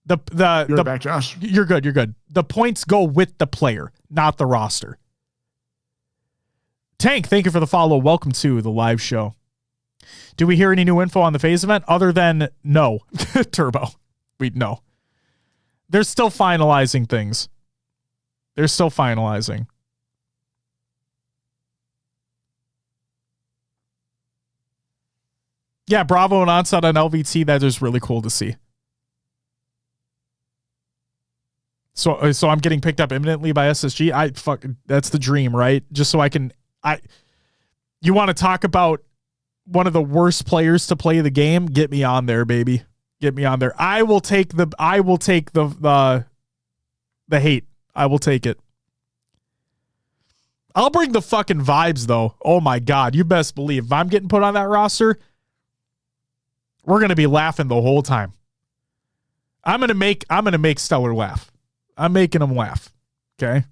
A: You're
B: back, Josh.
A: You're good. The points go with the player, not the roster. Tank, thank you for the follow. Welcome to the live show. Do we hear any new info on the phase event other than no? Turbo. No. They're still finalizing things. They're still finalizing. Yeah, Bravo and Onset on LVT, that is really cool to see. So I'm getting picked up imminently by SSG. That's the dream, right? Just so you want to talk about one of the worst players to play the game? Get me on there, baby. Get me on there. I will take the hate. I will take it. I'll bring the fucking vibes though. Oh my God. You best believe if I'm getting put on that roster, we're going to be laughing the whole time. I'm going to make Stellar laugh. I'm making him laugh. Okay. I'm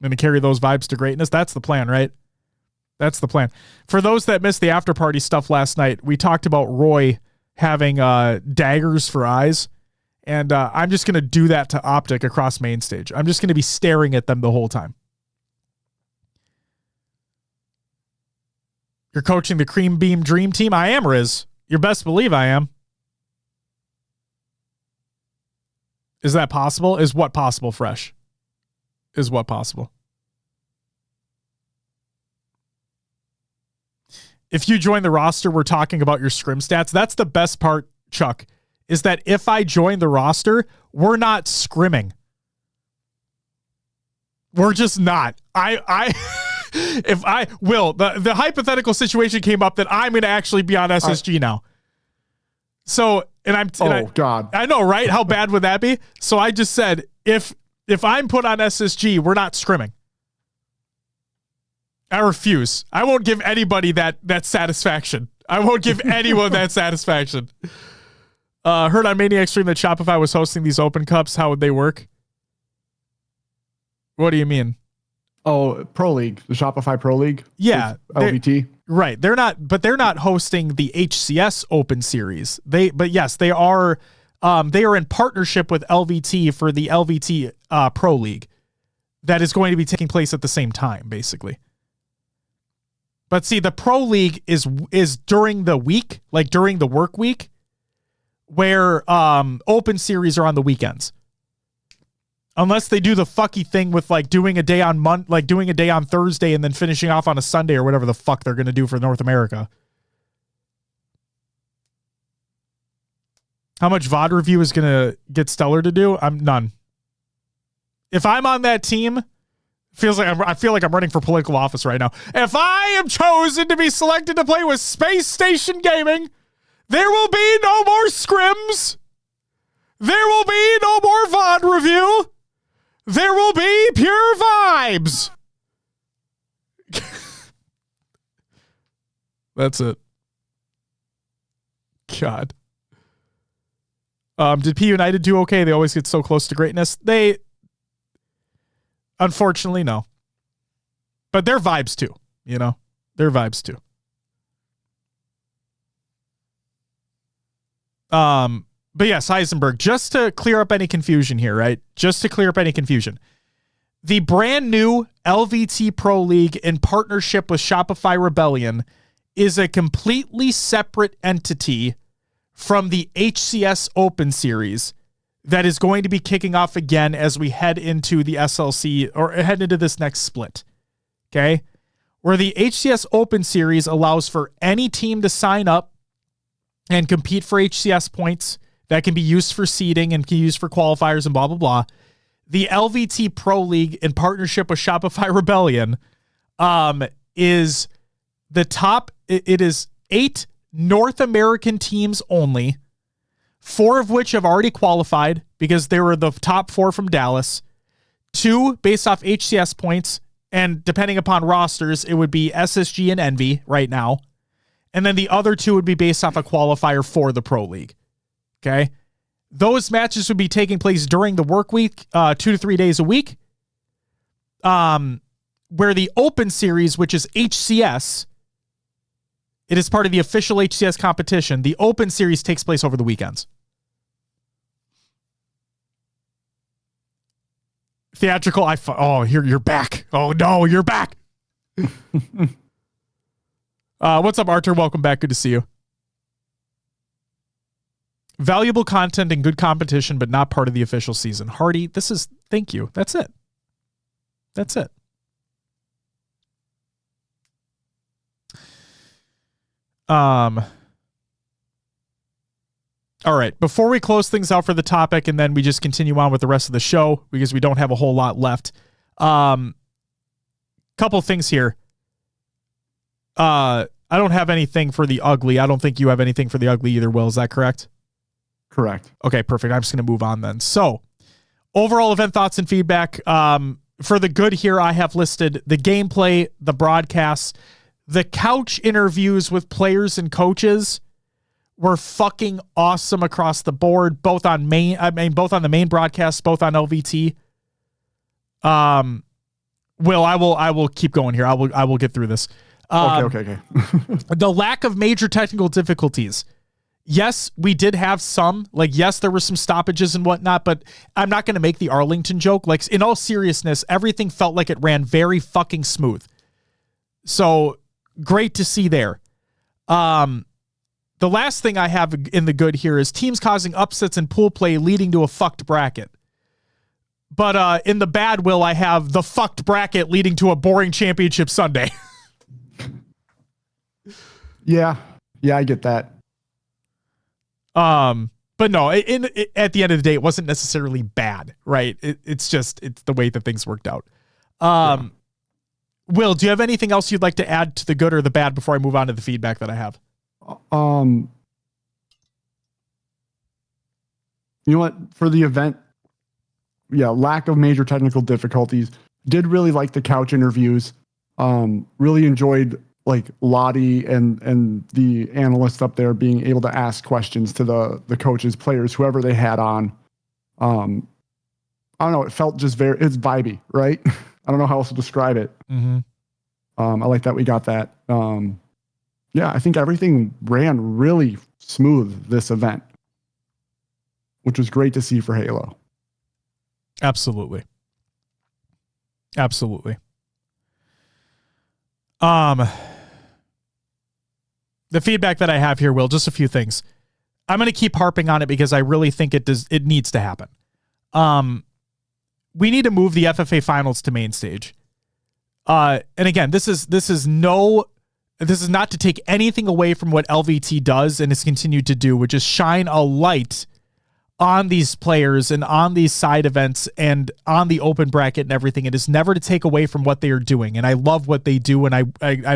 A: going to carry those vibes to greatness. That's the plan, right? That's the plan. For those that missed the after party stuff last night, we talked about Roy having daggers for eyes. And I'm just going to do that to Optic across main stage. I'm just going to be staring at them the whole time. You're coaching the Cream Beam Dream Team? I am, Riz. You best believe I am. Is that possible? Is what possible, Fresh? Is what possible? If you join the roster, we're talking about your scrim stats. That's the best part, Chuck, is that if I join the roster, we're not scrimming. We're just not. If I will, the hypothetical situation came up that I'm going to actually be on SSG now. So, God, I know, right? How bad would that be? So I just said, if I'm put on SSG, we're not scrimming. I refuse. I won't give anybody that satisfaction. I won't give anyone that satisfaction. Heard on Maniac Stream that Shopify was hosting these open cups. How would they work? What do you mean?
B: Oh, Pro League, the Shopify Pro League.
A: Yeah,
B: LVT.
A: Right. They're not hosting the HCS Open Series. They are. They are in partnership with LVT for the LVT Pro League that is going to be taking place at the same time, basically. But see, the Pro League is during the week, like during the work week, where Open Series are on the weekends. Unless they do the fucky thing with like doing a day on Thursday and then finishing off on a Sunday or whatever the fuck they're going to do for North America. How much VOD review is going to get Stellar to do? I'm none. If I'm on that team, I feel like I'm running for political office right now. If I am chosen to be selected to play with Space Station Gaming, there will be no more scrims. There will be no more VOD review. There will be pure vibes. That's it. God. Did P United do okay? They always get so close to greatness. They, unfortunately, no. But they're vibes too, you know? They're vibes too. But yes, Heisenberg, just to clear up any confusion here, right? Just to clear up any confusion. The brand new LVT Pro League in partnership with Shopify Rebellion is a completely separate entity from the HCS Open Series that is going to be kicking off again as we head into the SLC or head into this next split. Okay? Where the HCS Open Series allows for any team to sign up and compete for HCS points that can be used for seeding and can be used for qualifiers and blah, blah, blah. The LVT Pro League in partnership with Shopify Rebellion is the top. It is 8 North American teams only, 4 of which have already qualified because they were the top 4 from Dallas, 2 based off HCS points, And depending upon rosters, it would be SSG and Envy right now. And then the other two would be based off a qualifier for the Pro League. Okay. Those matches would be taking place during the work week, 2 to 3 days a week. Where the Open Series, which is HCS, it is part of the official HCS competition. The Open Series takes place over the weekends. Theatrical. Here you're back. Oh no, you're back. What's up, Arthur? Welcome back. Good to see you. Valuable content and good competition, but not part of the official season. Hardy, thank you. That's it. That's it. All right. Before we close things out for the topic and then we just continue on with the rest of the show because we don't have a whole lot left. Couple things here. I don't have anything for the ugly. I don't think you have anything for the ugly either, Will. Is that correct?
B: Correct. Okay,
A: perfect. I'm just going to move on then. So, overall event thoughts and feedback. For the good here, I have listed the gameplay, the broadcasts, the couch interviews with players and coaches were fucking awesome across the board, both on the main broadcast, both on LVT. Will, I will keep going here. I will get through this.
B: Okay.
A: The lack of major technical difficulties. Yes, we did have some. Yes, there were some stoppages and whatnot, but I'm not going to make the Arlington joke. In all seriousness, everything felt like it ran very fucking smooth. So, great to see there. The last thing I have in the good here is teams causing upsets in pool play leading to a fucked bracket. But in the bad, Will, I have the fucked bracket leading to a boring championship Sunday.
B: Yeah, I get that.
A: But no, at the end of the day, it wasn't necessarily bad, right? It's the way that things worked out. Will, do you have anything else you'd like to add to the good or the bad before I move on to the feedback that I have?
B: You know what? For the event, lack of major technical difficulties. Did really like the couch interviews. Really enjoyed Lottie and the analysts up there being able to ask questions to the coaches, players, whoever they had on. I don't know. It felt just it's vibey, right? I don't know how else to describe it.
A: Mm-hmm.
B: I like that we got that. I think everything ran really smooth this event, which was great to see for Halo.
A: Absolutely. The feedback that I have here, Will, just a few things. I'm going to keep harping on it because I really think it needs to happen. We need to move the FFA finals to main stage. And again, this is not to take anything away from what LVT does and has continued to do, which is shine a light on these players and on these side events and on the open bracket and everything. It is never to take away from what they are doing. And I love what they do. And I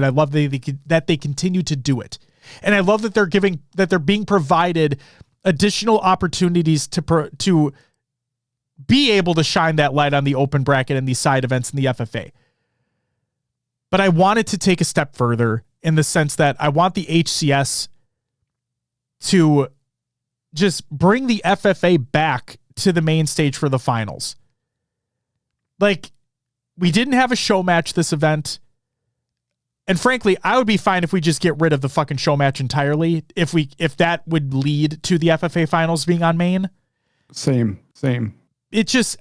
A: love that they continue to do it. And I love that they're being provided additional opportunities to be able to shine that light on the open bracket and these side events in the FFA. But I wanted to take a step further in the sense that I want the HCS to just bring the FFA back to the main stage for the finals. We didn't have a show match this event. And frankly, I would be fine if we just get rid of the fucking show match entirely. If that would lead to the FFA finals being on main.
B: Same.
A: It just,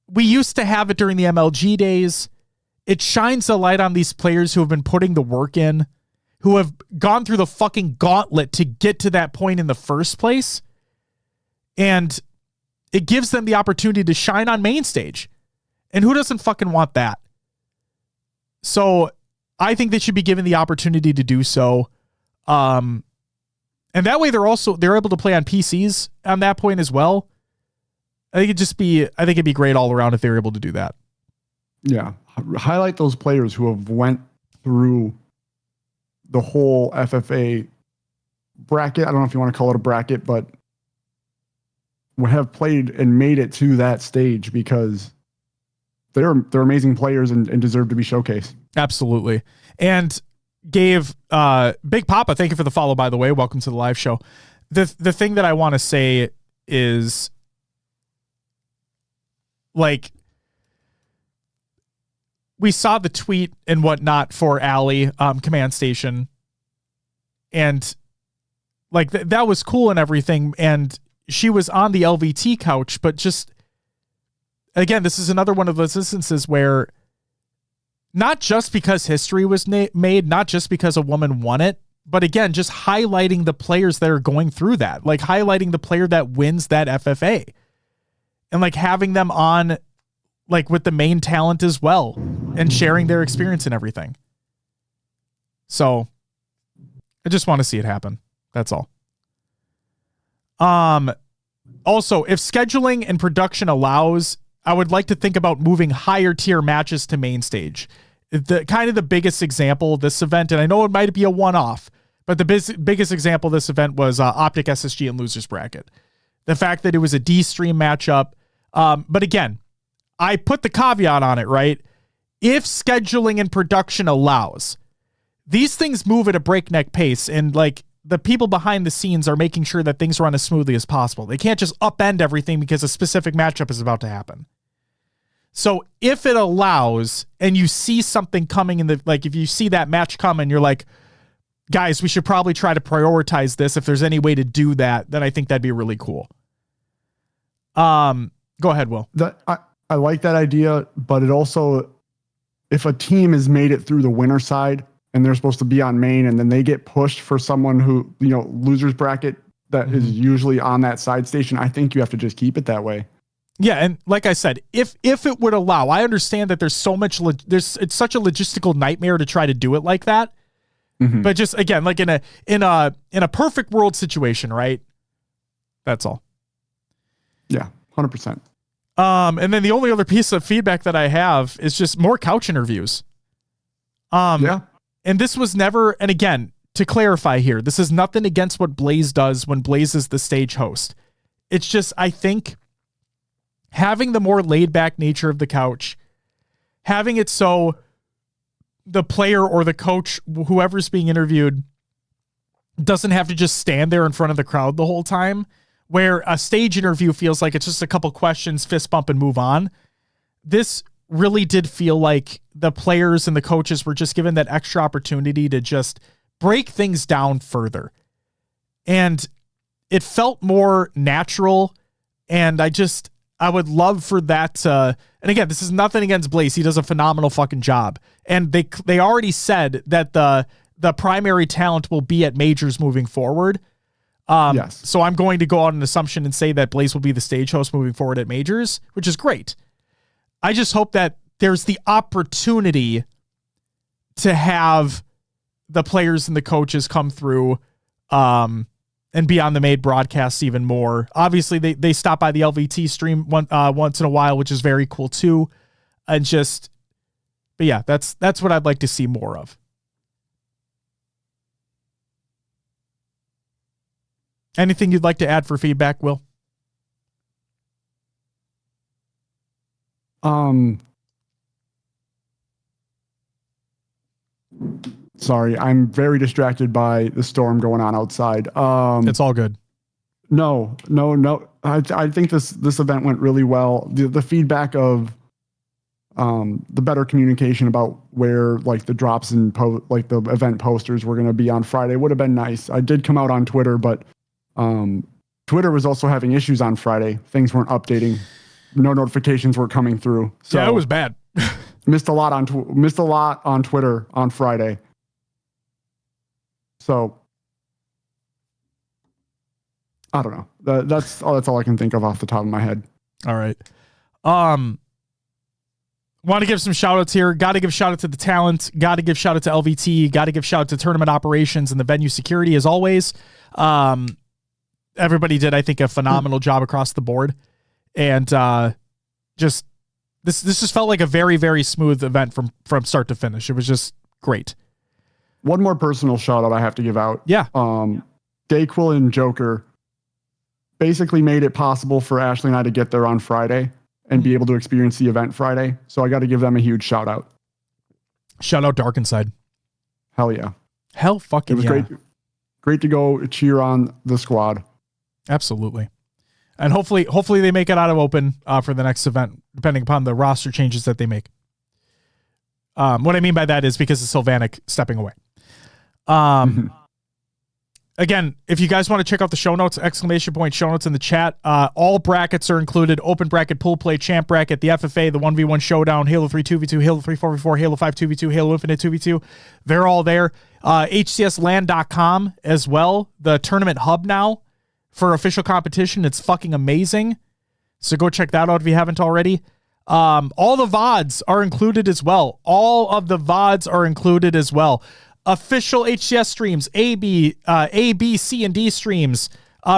A: we used to have it during the MLG days. It shines a light on these players who have been putting the work in, who have gone through the fucking gauntlet to get to that point in the first place. And it gives them the opportunity to shine on main stage. And who doesn't fucking want that? So I think they should be given the opportunity to do so. And that way they're able to play on PCs on that point as well. I think it'd be great all around if they were able to do that.
B: Yeah. Highlight those players who have went through the whole FFA bracket. I don't know if you want to call it a bracket, but have played and made it to that stage because they're amazing players and deserve to be showcased.
A: Absolutely. And gave Big Papa, thank you for the follow, by the way. Welcome to the live show. The thing that I want to say is, like, we saw the tweet and whatnot for Allie, Command Station, and like that was cool and everything. And she was on the LVT couch, but just, again, this is another one of those instances where not just because history was made, not just because a woman won it, but again, just highlighting the players that are going through that, like highlighting the player that wins that FFA and like having them on like with the main talent as well and sharing their experience and everything. So I just want to see it happen. That's all. Also, if scheduling and production allows, I would like to think about moving higher tier matches to main stage. The biggest example of this event, and I know it might be a one-off, but the biggest example of this event was Optic SSG and Losers Bracket. The fact that it was a D-stream matchup. But again, I put the caveat on it, right? If scheduling and production allows, these things move at a breakneck pace, and like the people behind the scenes are making sure that things run as smoothly as possible. They can't just upend everything because a specific matchup is about to happen. So if it allows and you see something coming in like if you see that match coming, you're like, guys, we should probably try to prioritize this. If there's any way to do that, then I think that'd be really cool. Go ahead, Will.
B: I like that idea, but it also, if a team has made it through the winner side and they're supposed to be on main and then they get pushed for someone who, losers bracket that is usually on that side station, I think you have to just keep it that way.
A: Yeah, and like I said, if it would allow, I understand that there's so much, it's such a logistical nightmare to try to do it like that. Mm-hmm. But just again, like in a perfect world situation, right? That's all.
B: Yeah, 100%.
A: And then the only other piece of feedback that I have is just more couch interviews.
B: Yeah.
A: And this was never, and again, to clarify here, this is nothing against what Blaze does when Blaze is the stage host. It's just, I think having the more laid back nature of the couch, having it so the player or the coach, whoever's being interviewed, doesn't have to just stand there in front of the crowd the whole time, where a stage interview feels like it's just a couple questions, fist bump, and move on. This really did feel like the players and the coaches were just given that extra opportunity to just break things down further. And it felt more natural. And I would love for that. And again, this is nothing against Blaze. He does a phenomenal fucking job. And they already said that the primary talent will be at majors moving forward.
B: Yes.
A: So I'm going to go on an assumption and say that Blaze will be the stage host moving forward at majors, which is great. I just hope that there's the opportunity to have the players and the coaches come through and be on the main broadcasts even more. Obviously, they stop by the LVT stream once in a while, which is very cool too. But yeah, that's what I'd like to see more of. Anything you'd like to add for feedback, Will?
B: Sorry, I'm very distracted by the storm going on outside.
A: It's all good.
B: No. I think this event went really well. The feedback of the better communication about where like the drops and like the event posters were going to be on Friday would have been nice. I did come out on Twitter, but Twitter was also having issues on Friday. Things weren't updating. No notifications were coming through. So
A: yeah, it was bad.
B: missed a lot on Twitter on Friday. So I don't know. That's all I can think of off the top of my head.
A: All right. Want to give some shout outs here. Got to give shout out to the talent. Got to give shout out to LVT. Got to give shout out to tournament operations and the venue security as always. Everybody did, I think, a phenomenal job across the board. And this just felt like a very, very smooth event from start to finish. It was just great.
B: One more personal shout out I have to give out.
A: Yeah.
B: Dayquil and Joker basically made it possible for Ashley and I to get there on Friday. and be able to experience the event Friday. So I got to give them a huge shout out.
A: Shout out Dark Inside.
B: Hell yeah.
A: Hell fucking yeah.
B: It was great to go cheer on the squad.
A: Absolutely. And hopefully they make it out of Open for the next event, depending upon the roster changes that they make. What I mean by that is because of Sylvanik stepping away. Again, if you guys want to check out the show notes, ! Show notes in the chat. All brackets are included. Open bracket, pool play, champ bracket, the FFA, the 1v1 showdown, Halo 3 2v2, Halo 3 4v4, Halo 5 2v2, Halo Infinite 2v2. They're all there. HCSLand.com as well. The tournament hub now for official competition. It's fucking amazing. So go check that out if you haven't already. All the VODs are included as well. All of the VODs are included as well. Official HCS streams, A, B, C, and D streams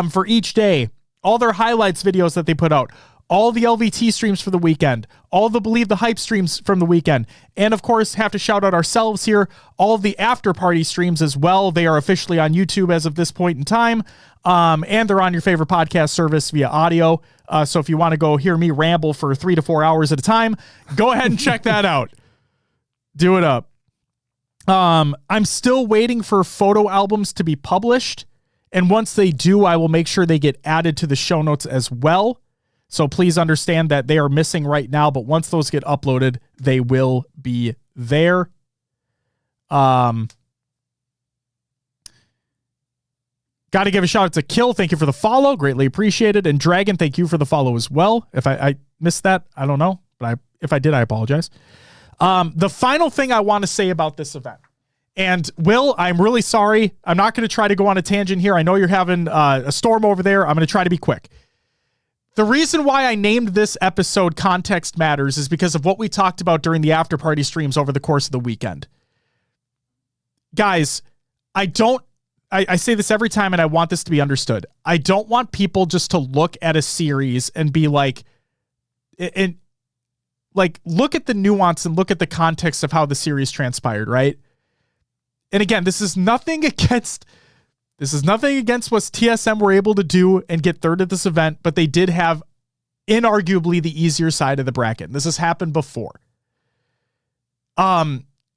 A: for each day. All their highlights videos that they put out. All the LVT streams for the weekend. All the Believe the Hype streams from the weekend. And, of course, have to shout out ourselves here. All of the after-party streams as well. They are officially on YouTube as of this point in time. And they're on your favorite podcast service via audio. So if you want to go hear me ramble for 3 to 4 hours at a time, go ahead and check that out. Do it up. I'm still waiting for photo albums to be published. And once they do, I will make sure they get added to the show notes as well. So please understand that they are missing right now, but once those get uploaded, they will be there. Got to give a shout out to Kill. Thank you for the follow. Greatly appreciated. And Dragon, thank you for the follow as well. If I missed that, I don't know. But if I did, I apologize. The final thing I want to say about this event, and Will, I'm really sorry. I'm not going to try to go on a tangent here. I know you're having a storm over there. I'm going to try to be quick. The reason why I named this episode Context Matters is because of what we talked about during the after party streams over the course of the weekend. Guys, I say this every time and I want this to be understood. I don't want people just to look at a series and be like, look at the nuance and look at the context of how the series transpired, right? And again, this is nothing against what TSM were able to do and get third at this event, but they did have inarguably the easier side of the bracket. And this has happened before.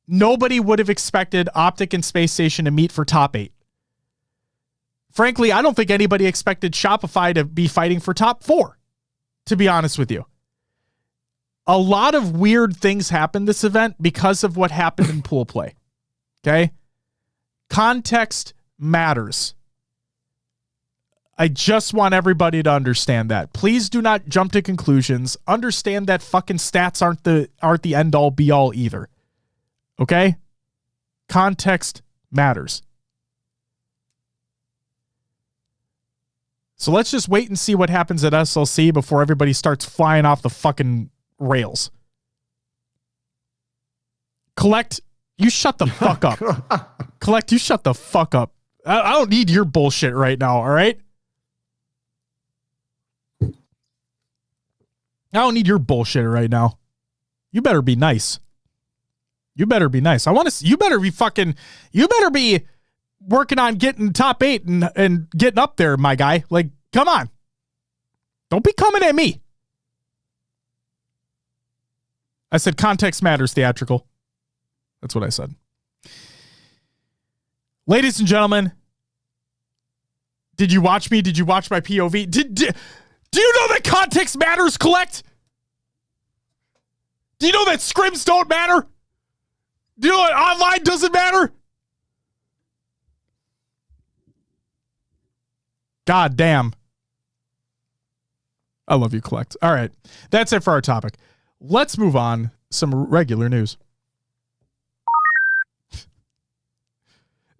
A: Nobody would have expected Optic and Space Station to meet for top 8. Frankly, I don't think anybody expected Shopify to be fighting for top 4, to be honest with you. A lot of weird things happened this event because of what happened in pool play. Okay? Context matters. I just want everybody to understand that. Please do not jump to conclusions. Understand that fucking stats aren't the end all be all either. Okay? Context matters. So let's just wait and see what happens at SLC before everybody starts flying off the fucking rails. Collect, you shut the fuck up. Collect, you shut the fuck up. I don't need your bullshit right now, all right? I don't need your bullshit right now. You better be nice. You better be nice. You better be working on getting top 8 and getting up there, my guy. Like, come on. Don't be coming at me. I said context matters, theatrical. That's what I said. Ladies and gentlemen, did you watch me? Did you watch my POV? Do you know that context matters, Collect? Do you know that scrims don't matter? Do you know that online doesn't matter? God damn. I love you, Collect. All right. That's it for our topic. Let's move on. Some regular news.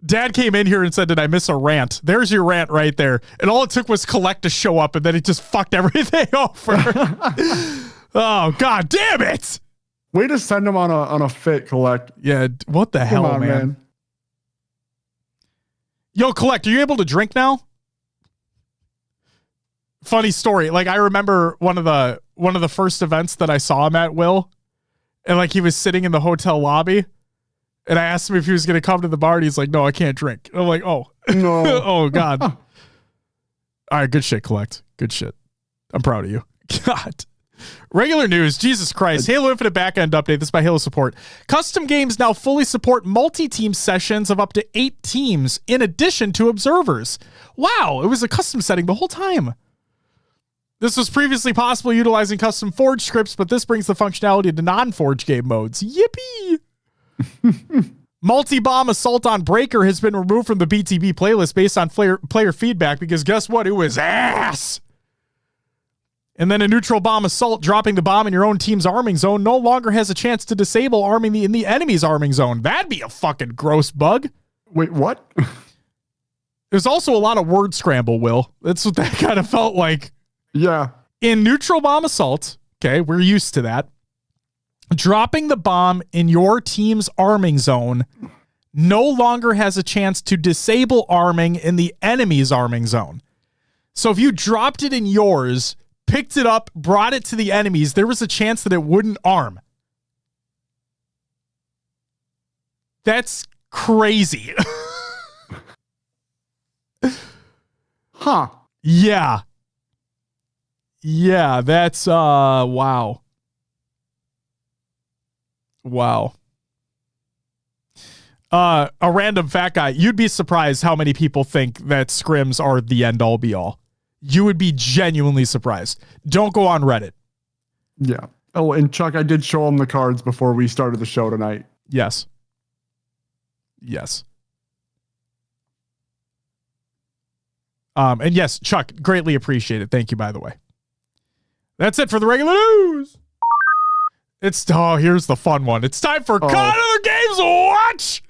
A: Dad came in here and said, did I miss a rant? There's your rant right there. And all it took was Collect to show up, and then it just fucked everything over. Oh, God damn it.
B: Way to send him on a fit, Collect.
A: Yeah, what the hell, man? Yo, Collect, are you able to drink now? Funny story. Like, I remember one of the first events that I saw him at, Will, and like he was sitting in the hotel lobby, and I asked him if he was going to come to the bar, and he's like, no, I can't drink. And I'm like, oh, no. Oh, God. All right, good shit, Collect. Good shit. I'm proud of you. God. Regular news, Jesus Christ. Halo Infinite backend update. This is by Halo Support. Custom games now fully support multi-team sessions of up to 8 teams in addition to observers. Wow, it was a custom setting the whole time. This was previously possible utilizing custom Forge scripts, but this brings the functionality to non-Forge game modes. Yippee! Multi-bomb assault on Breaker has been removed from the BTB playlist based on player feedback because guess what? It was ass! And then a neutral bomb assault, dropping the bomb in your own team's arming zone, no longer has a chance to disable arming in the enemy's arming zone. That'd be a fucking gross bug.
B: Wait, what?
A: There's also a lot of word scramble, Will. That's what that kind of felt like.
B: Yeah.
A: In neutral bomb assault, okay, we're used to that. Dropping the bomb in your team's arming zone no longer has a chance to disable arming in the enemy's arming zone. So if you dropped it in yours, picked it up, brought it to the enemies, there was a chance that it wouldn't arm. That's crazy.
B: Huh.
A: Yeah. Yeah, that's wow. Wow. A random fat guy. You'd be surprised how many people think that scrims are the end all be all. You would be genuinely surprised. Don't go on Reddit.
B: Yeah. Oh, and Chuck, I did show him the cards before we started the show tonight.
A: Yes. Yes. And yes, Chuck, greatly appreciate it. Thank you, by the way. That's it for the regular news. Here's the fun one. It's time for Cut Other Games Watch.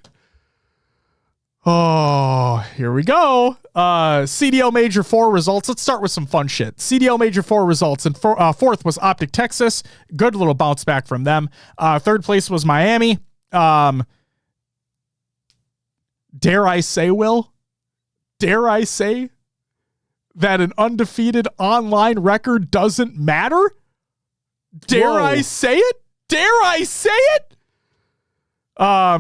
A: Oh, here we go. CDL Major 4 results. Let's start with some fun shit. CDL Major 4 results. And fourth was Optic Texas. Good little bounce back from them. Third place was Miami. Dare I say, Will? Dare I say that an undefeated online record doesn't matter? Dare I say it? Dare I say it?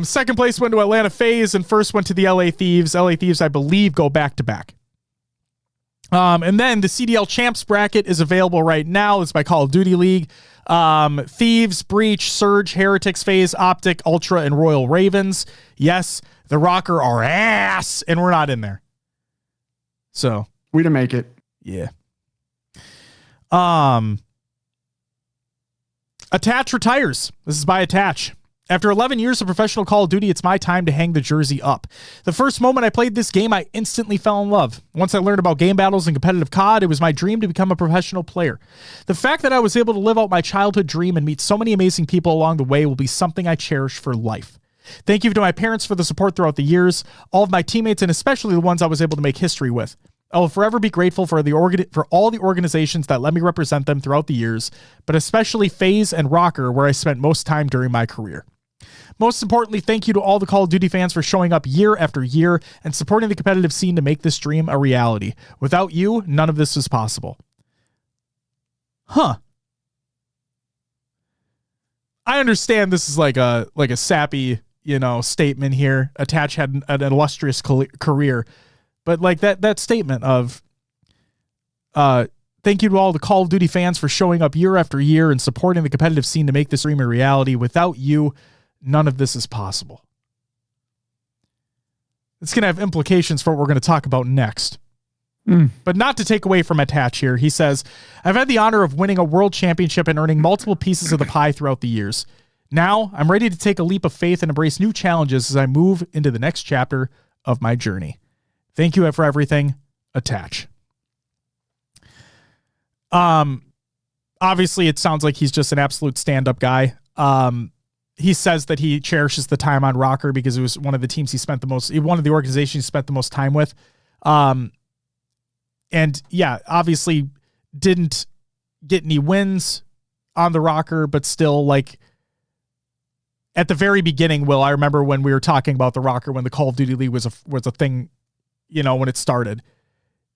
A: Second place went to Atlanta FaZe and first went to the LA Thieves. LA Thieves, I believe, go back to back. And then the CDL Champs bracket is available right now. It's by Call of Duty League. Thieves, Breach, Surge, Heretics, FaZe, Optic, Ultra, and Royal Ravens. Yes, the Rocker are ass, and we're not in there. So
B: we didn't make it.
A: Yeah. Attach retires. This is by Attach. After 11 years of professional Call of Duty, it's my time to hang the jersey up. The first moment I played this game, I instantly fell in love. Once I learned about game battles and competitive COD, it was my dream to become a professional player. The fact that I was able to live out my childhood dream and meet so many amazing people along the way will be something I cherish for life. Thank you to my parents for the support throughout the years, all of my teammates, and especially the ones I was able to make history with. I will forever be grateful for all the organizations that let me represent them throughout the years, but especially FaZe and Rocker, where I spent most time during my career. Most importantly, thank you to all the Call of Duty fans for showing up year after year and supporting the competitive scene to make this dream a reality. Without you, none of this is possible. Huh. I understand this is like a sappy, statement here. Attach had an illustrious career, but like that statement of, thank you to all the Call of Duty fans for showing up year after year and supporting the competitive scene to make this dream a reality. Without you, none of this is possible. It's going to have implications for what we're going to talk about next. But not to take away from Attach here. He says, I've had the honor of winning a world championship and earning multiple pieces of the pie throughout the years. Now I'm ready to take a leap of faith and embrace new challenges as I move into the next chapter of my journey. Thank you for everything. Attach. Obviously it sounds like he's just an absolute stand-up guy. He says that he cherishes the time on Rocker because it was one of the teams he spent the most, one of the organizations he spent the most time with. And yeah, obviously didn't get any wins on the Rocker, but still, like, at the very beginning, Will, I remember when we were talking about the Rocker, when the Call of Duty League was a thing, when it started,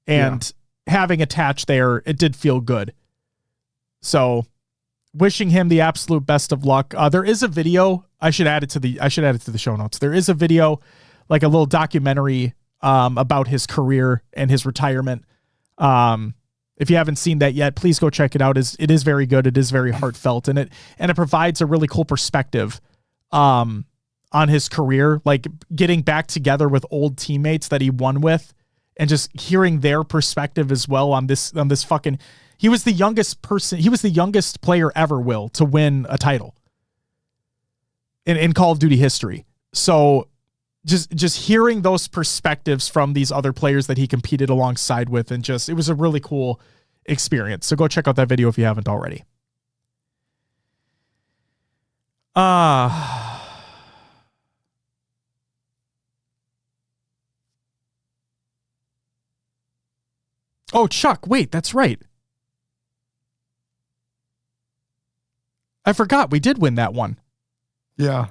A: and having Attach there, it did feel good. So wishing him the absolute best of luck. There is a video. I should add it to the show notes. There is a video, like a little documentary, about his career and his retirement. If you haven't seen that yet, please go check it out. It is very good. It is very heartfelt, and it provides a really cool perspective on his career, like getting back together with old teammates that he won with and just hearing their perspective as well on this fucking, he was the youngest player ever, Will, to win a title in Call of Duty history. So just hearing those perspectives from these other players that he competed alongside with, and it was a really cool experience. So go check out that video if you haven't already. Oh, Chuck, wait, that's right. I forgot we did win that one.
B: Yeah.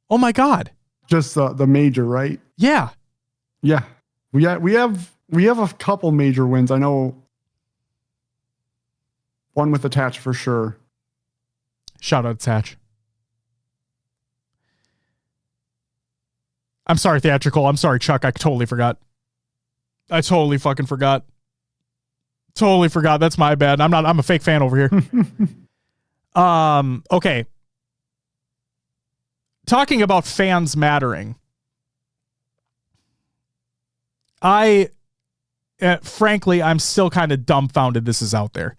A: Oh my God.
B: Just the major, right?
A: Yeah.
B: Yeah. We have a couple major wins. I know one with Attach for sure.
A: Shout out Attach. I'm sorry, Theatrical. I'm sorry, Chuck. I totally forgot. I totally fucking forgot. Totally forgot. That's my bad. I'm a fake fan over here. Okay. Talking about fans mattering. Frankly, I'm still kind of dumbfounded this is out there.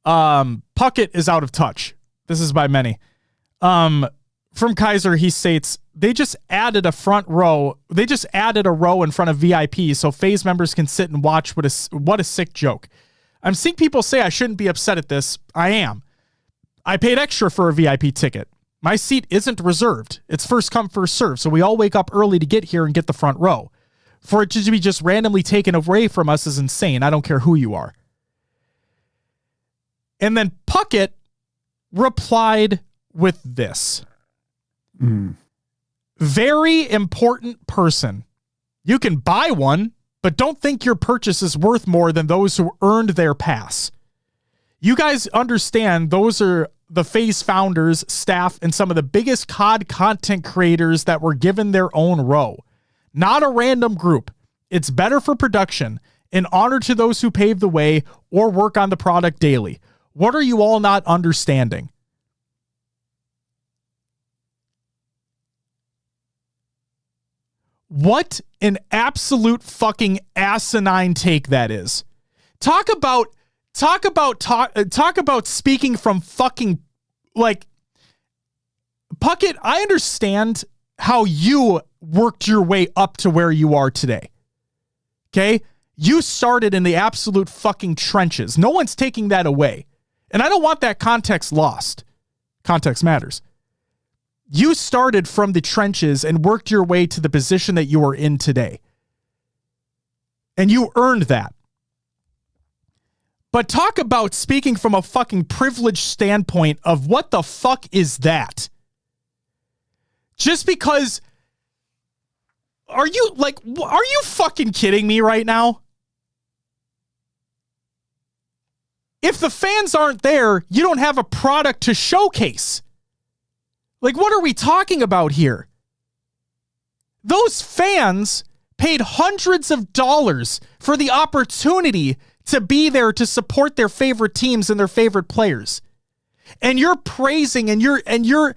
A: Puckett is out of touch. This is by many. From Kaiser, he states, they just added a front row. They just added a row in front of VIP so FaZe members can sit and watch. What a sick joke. I'm seeing people say I shouldn't be upset at this. I am. I paid extra for a VIP ticket. My seat isn't reserved. It's first come, first serve. So we all wake up early to get here and get the front row. For it to be just randomly taken away from us is insane. I don't care who you are. And then Puckett replied with this. Very important person. You can buy one, but don't think your purchase is worth more than those who earned their pass. You guys understand those are the FaZe founders, staff, and some of the biggest COD content creators that were given their own row. Not a random group. It's better for production. An honor to those who pave the way or work on the product daily. What are you all not understanding? What an absolute fucking asinine take that is. Talk about speaking from fucking, like, Puckett, I understand how you worked your way up to where you are today. Okay? You started in the absolute fucking trenches. No one's taking that away. And I don't want that context lost. Context matters. You started from the trenches and worked your way to the position that you are in today. And you earned that. But talk about speaking from a fucking privileged standpoint of what the fuck is that? Just because, are you fucking kidding me right now? If the fans aren't there, you don't have a product to showcase. Like, what are we talking about here? Those fans paid hundreds of dollars for the opportunity to be there to support their favorite teams and their favorite players. And you're praising and you're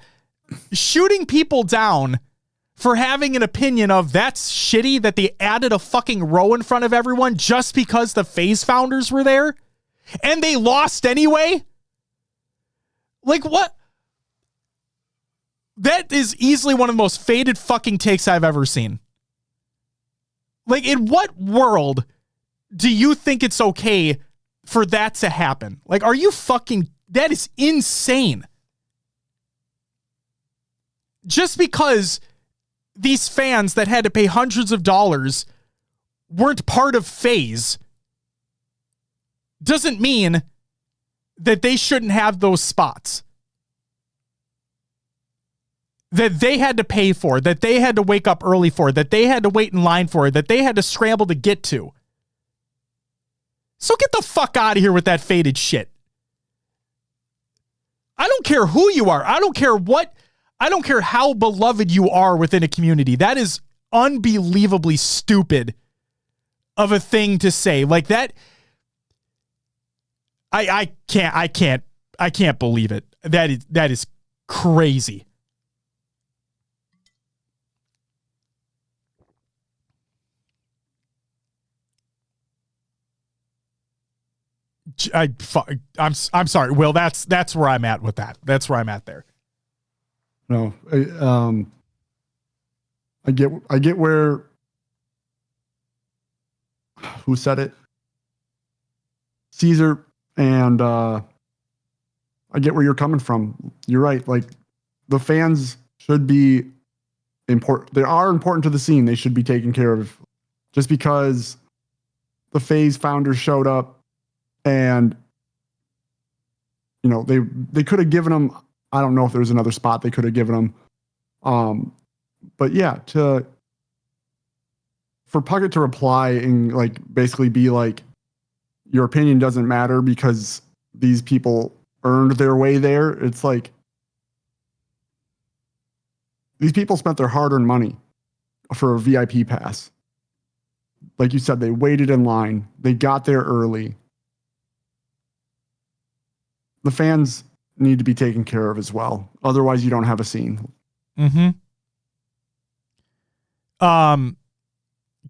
A: shooting people down for having an opinion of that's shitty that they added a fucking row in front of everyone just because the FaZe founders were there and they lost anyway. Like, what? That is easily one of the most faded fucking takes I've ever seen. Like, in what world do you think it's okay for that to happen? Like, are you fucking... That is insane. Just because these fans that had to pay hundreds of dollars weren't part of FaZe doesn't mean that they shouldn't have those spots. That they had to pay for, that they had to wake up early for, that they had to wait in line for, that they had to scramble to get to. So get the fuck out of here with that faded shit. I don't care who you are. I don't care how beloved you are within a community. That is unbelievably stupid of a thing to say. Like that. I can't believe it. That is crazy. I'm sorry, Will. That's where I'm at with that. That's where I'm at there.
B: No, I get where. Who said it? Caesar, and I get where you're coming from. You're right. Like, the fans should be important. They are important to the scene. They should be taken care of. Just because the FaZe founders showed up, and they could have given them. I don't know if there was another spot they could have given them. But yeah, for Puckett to reply and like basically be like, your opinion doesn't matter because these people earned their way there. It's like, these people spent their hard-earned money for a VIP pass. Like you said, they waited in line. They got there early. The fans need to be taken care of as well. Otherwise, you don't have a scene.
A: Mm-hmm.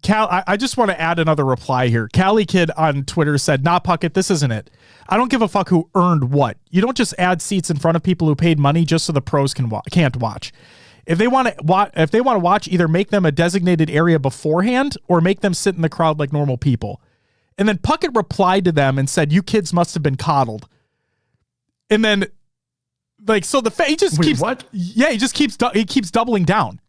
A: Cal, I just want to add another reply here. Cali Kid on Twitter said, "Nah, Puckett, this isn't it. I don't give a fuck who earned what. You don't just add seats in front of people who paid money just so the pros can't watch. If they want to watch, either make them a designated area beforehand or make them sit in the crowd like normal people." And then Puckett replied to them and said, "You kids must have been coddled." And then, like, so he just keeps what? Yeah, he keeps doubling down.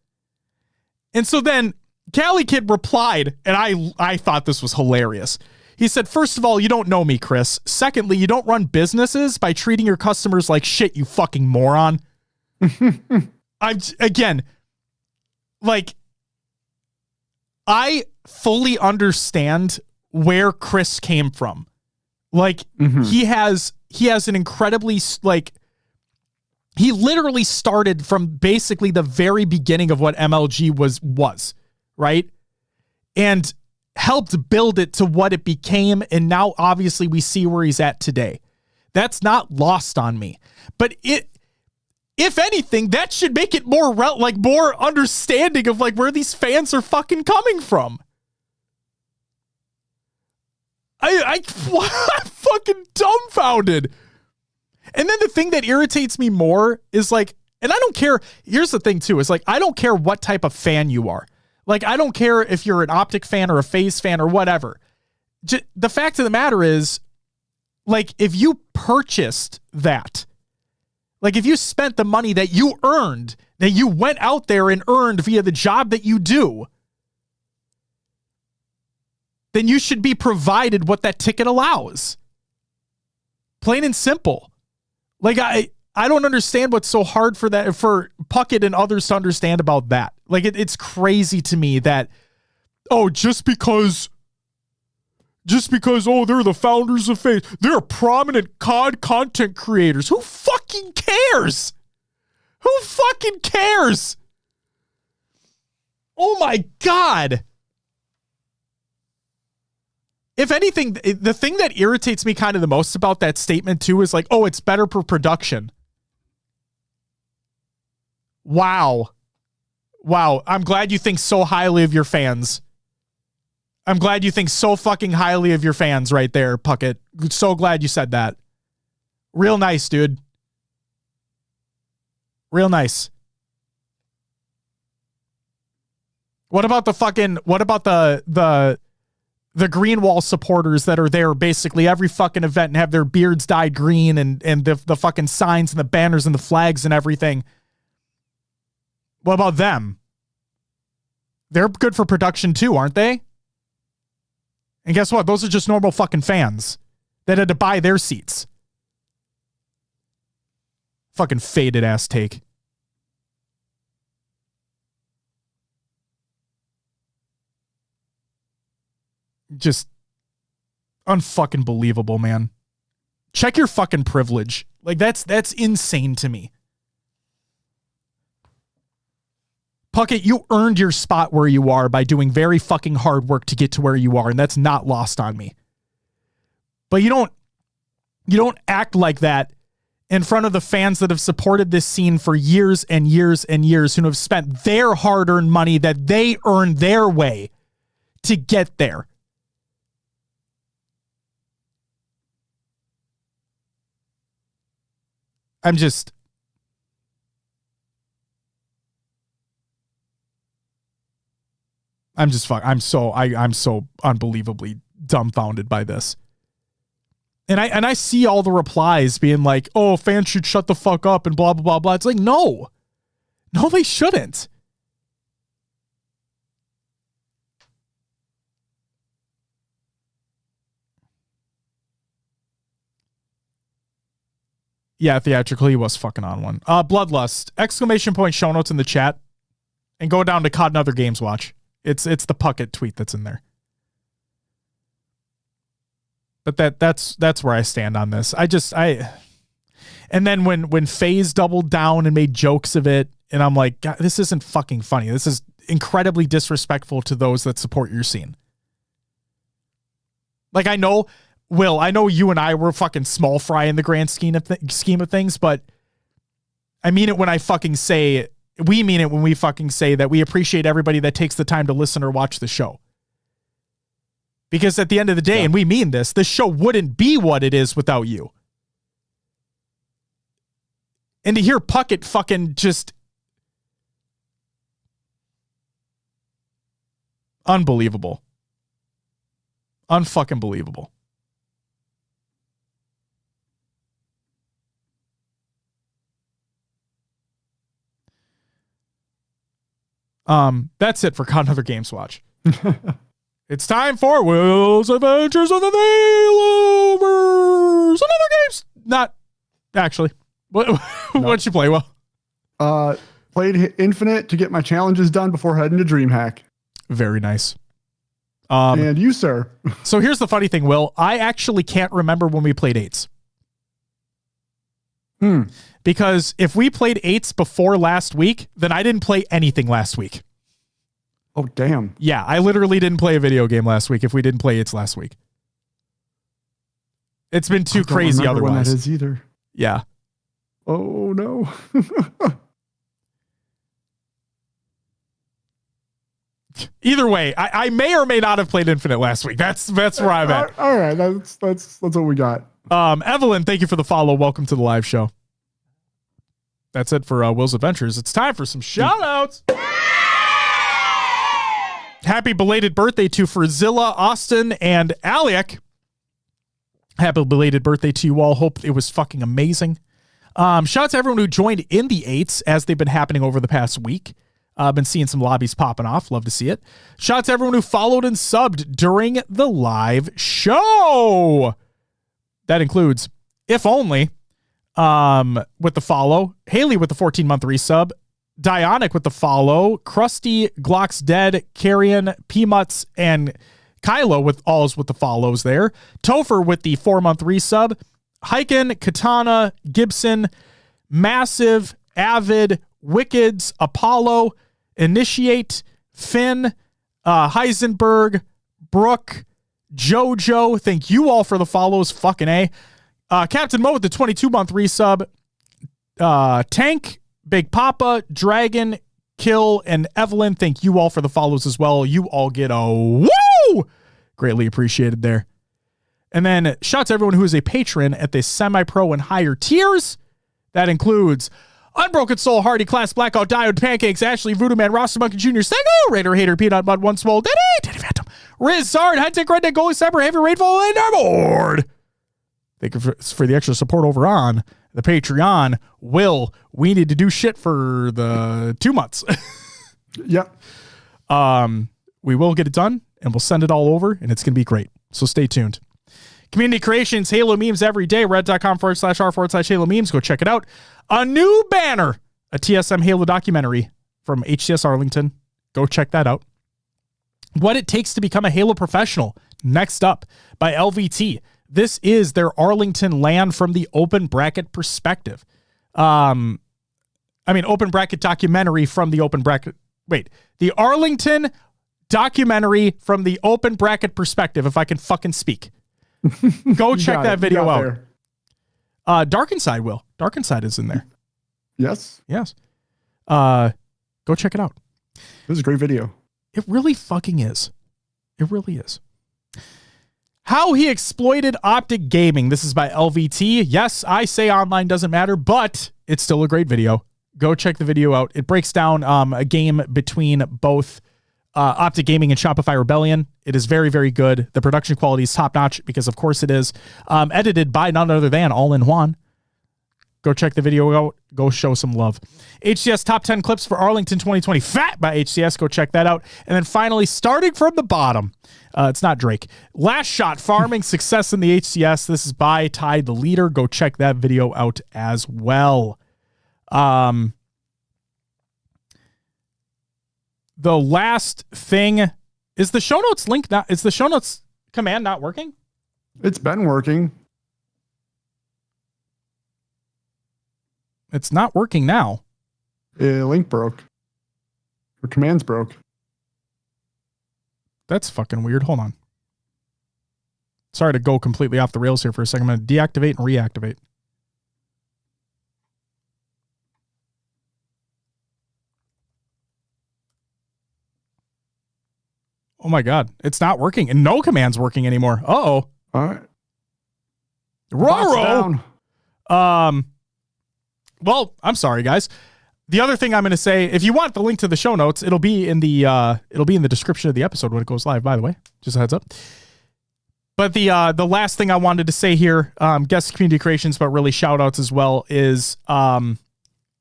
A: And so then Cali Kid replied, and I thought this was hilarious. He said, "First of all, you don't know me, Chris. Secondly, you don't run businesses by treating your customers like shit, you fucking moron." Again, like, I fully understand where Chris came from. Like, he has an incredibly, like, he literally started from basically the very beginning of what MLG was, right? And helped build it to what it became. And now obviously we see where he's at today. That's not lost on me. But if anything, that should make it more understanding of like where these fans are fucking coming from. I'm fucking dumbfounded. And then the thing that irritates me more is like, and I don't care. Here's the thing too, is like, I don't care what type of fan you are. Like, I don't care if you're an Optic fan or a FaZe fan or whatever. The fact of the matter is, like, if you purchased that, like, if you spent the money that you earned, that you went out there and earned via the job that you do, then you should be provided what that ticket allows. Plain and simple. Like, I don't understand what's so hard for Puckett and others to understand about that. Like, it's crazy to me that, just because, they're the founders of FaZe, they're prominent COD content creators. Who fucking cares? Who fucking cares? Oh my God. If anything, the thing that irritates me kind of the most about that statement too is like, it's better for production. Wow. I'm glad you think so highly of your fans. I'm glad you think so fucking highly of your fans right there, Puckett. So glad you said that. Real nice, dude. Real nice. What about the Greenwall supporters that are there basically every fucking event and have their beards dyed green and the fucking signs and the banners and the flags and everything? What about them? They're good for production too, aren't they? And guess what? Those are just normal fucking fans that had to buy their seats. Fucking faded ass take. Just unfucking believable, man. Check your fucking privilege. Like, that's insane to me. Puckett, you earned your spot where you are by doing very fucking hard work to get to where you are, and that's not lost on me. But you don't You don't act like that in front of the fans that have supported this scene for years and years and years, who have spent their hard-earned money that they earned their way to get there. I'm so unbelievably dumbfounded by this. And I see all the replies being like, oh, fans should shut the fuck up and blah, blah, blah, blah. It's like, no, they shouldn't. Yeah, theatrically, he was fucking on one. Bloodlust, ! Show notes in the chat, and go down to COD and Other Games Watch. It's the Puckett tweet that's in there. But that's where I stand on this. And then when FaZe doubled down and made jokes of it, and I'm like, God, this isn't fucking funny. This is incredibly disrespectful to those that support your scene. Like, I know you and I were fucking small fry in the grand scheme of things, but I mean it when we mean it when we fucking say that we appreciate everybody that takes the time to listen or watch the show. Because at the end of the day, and we mean this show wouldn't be what it is without you. And to hear Puckett fucking just unbelievable. Unfucking believable. That's it for COD and Other Games Watch. It's time for Will's Adventures of the Failovers and Other Games. Not actually. What'd you play, Will?
B: Played Infinite to get my challenges done before heading to DreamHack.
A: Very nice.
B: And you, sir?
A: So here's the funny thing, Will. I actually can't remember when we played 8s. Because if we played 8s before last week, then I didn't play anything last week.
B: Oh, damn.
A: Yeah, I literally didn't play a video game last week if we didn't play 8s last week. It's been too crazy otherwise.
B: When that is either.
A: Yeah.
B: Oh, no.
A: Either way, I may or may not have played Infinite last week. That's where I'm at.
B: All right, that's what we got.
A: Evelyn, thank you for the follow. Welcome to the live show. That's it for Will's Adventures. It's time for some shout-outs. Happy belated birthday to Frazilla, Austin, and Alec. Happy belated birthday to you all. Hope it was fucking amazing. Shout out to everyone who joined in the 8s as they've been happening over the past week. I've been seeing some lobbies popping off. Love to see it. Shout out to everyone who followed and subbed during the live show. That includes, if only, with the follow, Haley with the 14-month resub, Dionic with the follow, Krusty, Glock's Dead, Carrion, Peanuts, and Kylo with the follows there. Topher with the 4-month resub, Hyken, Katana, Gibson, Massive, Avid, Wickeds, Apollo, Initiate, Finn, Heisenberg, Brooke, Jojo. Thank you all for the follows. Fucking A. Captain Mo with the 22-month resub. Tank, Big Papa, Dragon, Kill, and Evelyn. Thank you all for the follows as well. You all get a woo! Greatly appreciated there. And then shout out to everyone who is a patron at the semi-pro and higher tiers. That includes Unbroken Soul, Hardy, Class, Blackout, Diode, Pancakes, Ashley, Voodoo Man, Rostermania Jr., Stego, Raider, Hater, Peanut, Mud, One Swole, Teddy Phantom, Riz, Zard, High Tech, Redneck, Goalie, Cyber, Heavy, Rainfall, and Armored. Thank you for the extra support over on the Patreon. Will, we need to do shit for the 2 months.
B: Yep.
A: We will get it done, and we'll send it all over, and it's going to be great. So stay tuned. Community Creations, Halo Memes every day, red.com/r/Halo Memes. Go check it out. A new banner, a TSM Halo documentary from HCS Arlington. Go check that out. What It Takes to Become a Halo Professional, next up by LVT. This is their Arlington land from the open bracket perspective. Open bracket documentary from the open bracket. Wait, the Arlington documentary from the open bracket perspective, if I can fucking speak. Go check that video out. Dark Inside, Will. Dark Inside is in there.
B: Yes.
A: Yes. Go check it out.
B: It was a great video.
A: It really fucking is. It really is. How he exploited optic gaming. This is by LVT. Yes, I say online doesn't matter, but it's still a great video. Go check the video out. It breaks down a game between both Optic Gaming and Shopify Rebellion. It is very, very good. The production quality is top notch because, of course, it is. Edited by none other than All-in-One. Go check the video out. Go show some love. HCS top 10 clips for Arlington 2020 Fat by HCS. Go check that out. And then finally, starting from the bottom, it's not Drake. Last Shot Farming Success in the HCS. This is by Ty the Leader. Go check that video out as well. The last thing is the show notes link. Is the show notes command not working?
B: It's been working.
A: It's not working now.
B: Link broke. Or commands broke.
A: That's fucking weird. Hold on. Sorry to go completely off the rails here for a second. I'm going to deactivate and reactivate. Oh my God. It's not working. And no command's working anymore. Uh-oh.
B: All right.
A: Roro. Well, I'm sorry, guys. The other thing I'm going to say, if you want the link to the show notes, it'll be in the description of the episode when it goes live, by the way. Just a heads up. But the last thing I wanted to say here, guest community creations, but really shout outs as well, is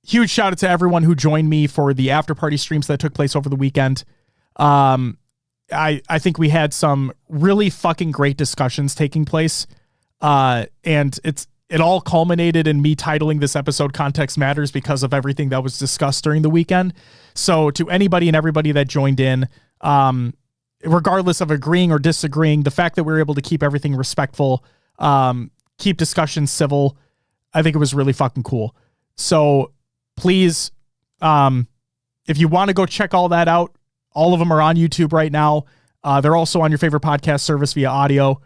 A: huge shout out to everyone who joined me for the after party streams that took place over the weekend. I think we had some really fucking great discussions taking place. And it all culminated in me titling this episode Context Matters because of everything that was discussed during the weekend. So to anybody and everybody that joined in, regardless of agreeing or disagreeing, the fact that we were able to keep everything respectful, keep discussions civil, I think it was really fucking cool. So please, if you want to go check all that out, all of them are on YouTube right now. They're also on your favorite podcast service via audio.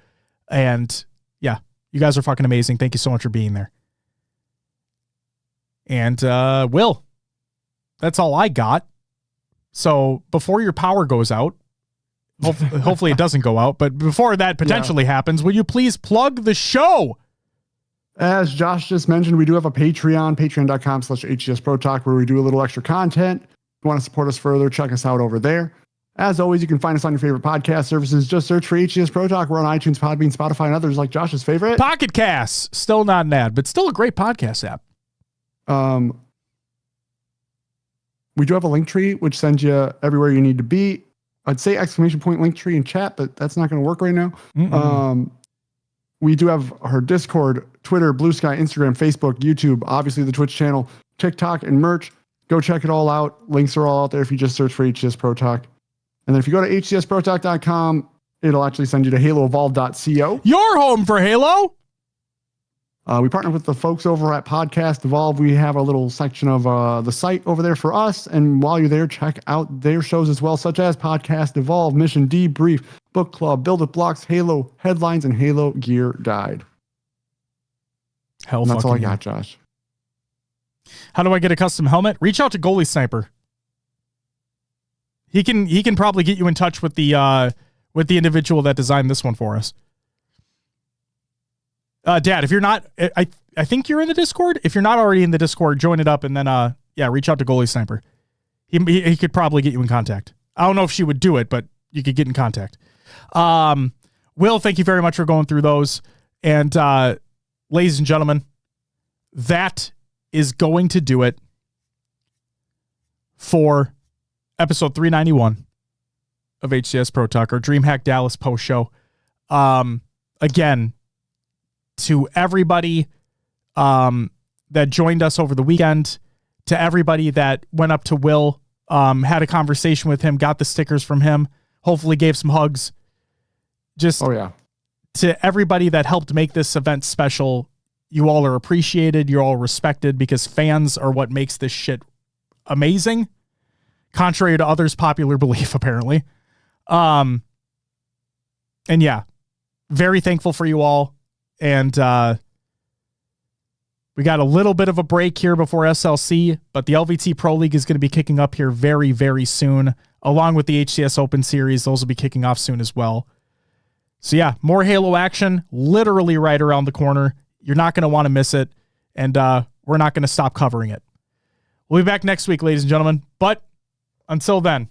A: And yeah, you guys are fucking amazing. Thank you so much for being there. And Will, that's all I got. So before your power goes out, hopefully it doesn't go out, but before that potentially happens, will you please plug the show?
B: As Josh just mentioned, we do have a Patreon, patreon.com/HCS Pro Talk, where we do a little extra content. If you want to support us further, check us out over there. As always, you can find us on your favorite podcast services. Just search for HCS Pro Talk. We're on iTunes, Podbean, Spotify, and others like Josh's favorite.
A: Pocket Cast. Still not an ad, but still a great podcast app.
B: We do have a link tree, which sends you everywhere you need to be. I'd say !link tree in chat, but that's not going to work right now. We do have our Discord, Twitter, Blue Sky, Instagram, Facebook, YouTube, obviously the Twitch channel, TikTok, and merch. Go check it all out. Links are all out there if you just search for HCS Pro Talk. And then if you go to hcsprotalk.com, it'll actually send you to haloevolve.co.
A: Your home for Halo.
B: We partner with the folks over at Podcast Evolve. We have a little section of the site over there for us. And while you're there, check out their shows as well, such as Podcast Evolve, Mission Debrief, Book Club, Build It Blocks, Halo Headlines, and Halo Gear Guide. That's all I got, Josh.
A: How do I get a custom helmet? Reach out to Goalie Sniper. He can probably get you in touch with the individual that designed this one for us. Dad, if you're not, I think you're in the Discord. If you're not already in the Discord, join it up and then reach out to Goalie Sniper. He could probably get you in contact. I don't know if she would do it, but you could get in contact. Will, thank you very much for going through those. And ladies and gentlemen, that is going to do it for episode 391 of HCS Pro Talk, or DreamHack Dallas post show. Again, to everybody that joined us over the weekend, to everybody that went up to Will, had a conversation with him, got the stickers from him, hopefully gave some hugs. Just to everybody that helped make this event special, you all are appreciated. You're all respected because fans are what makes this shit amazing, contrary to others' popular belief, apparently. And yeah, very thankful for you all. And We got a little bit of a break here before SLC, but the LVT Pro League is going to be kicking up here very, very soon, along with the HCS Open Series. Those will be kicking off soon as well. So yeah, more Halo action literally right around the corner. You're not going to want to miss it, and we're not going to stop covering it. We'll be back next week, ladies and gentlemen, but until then,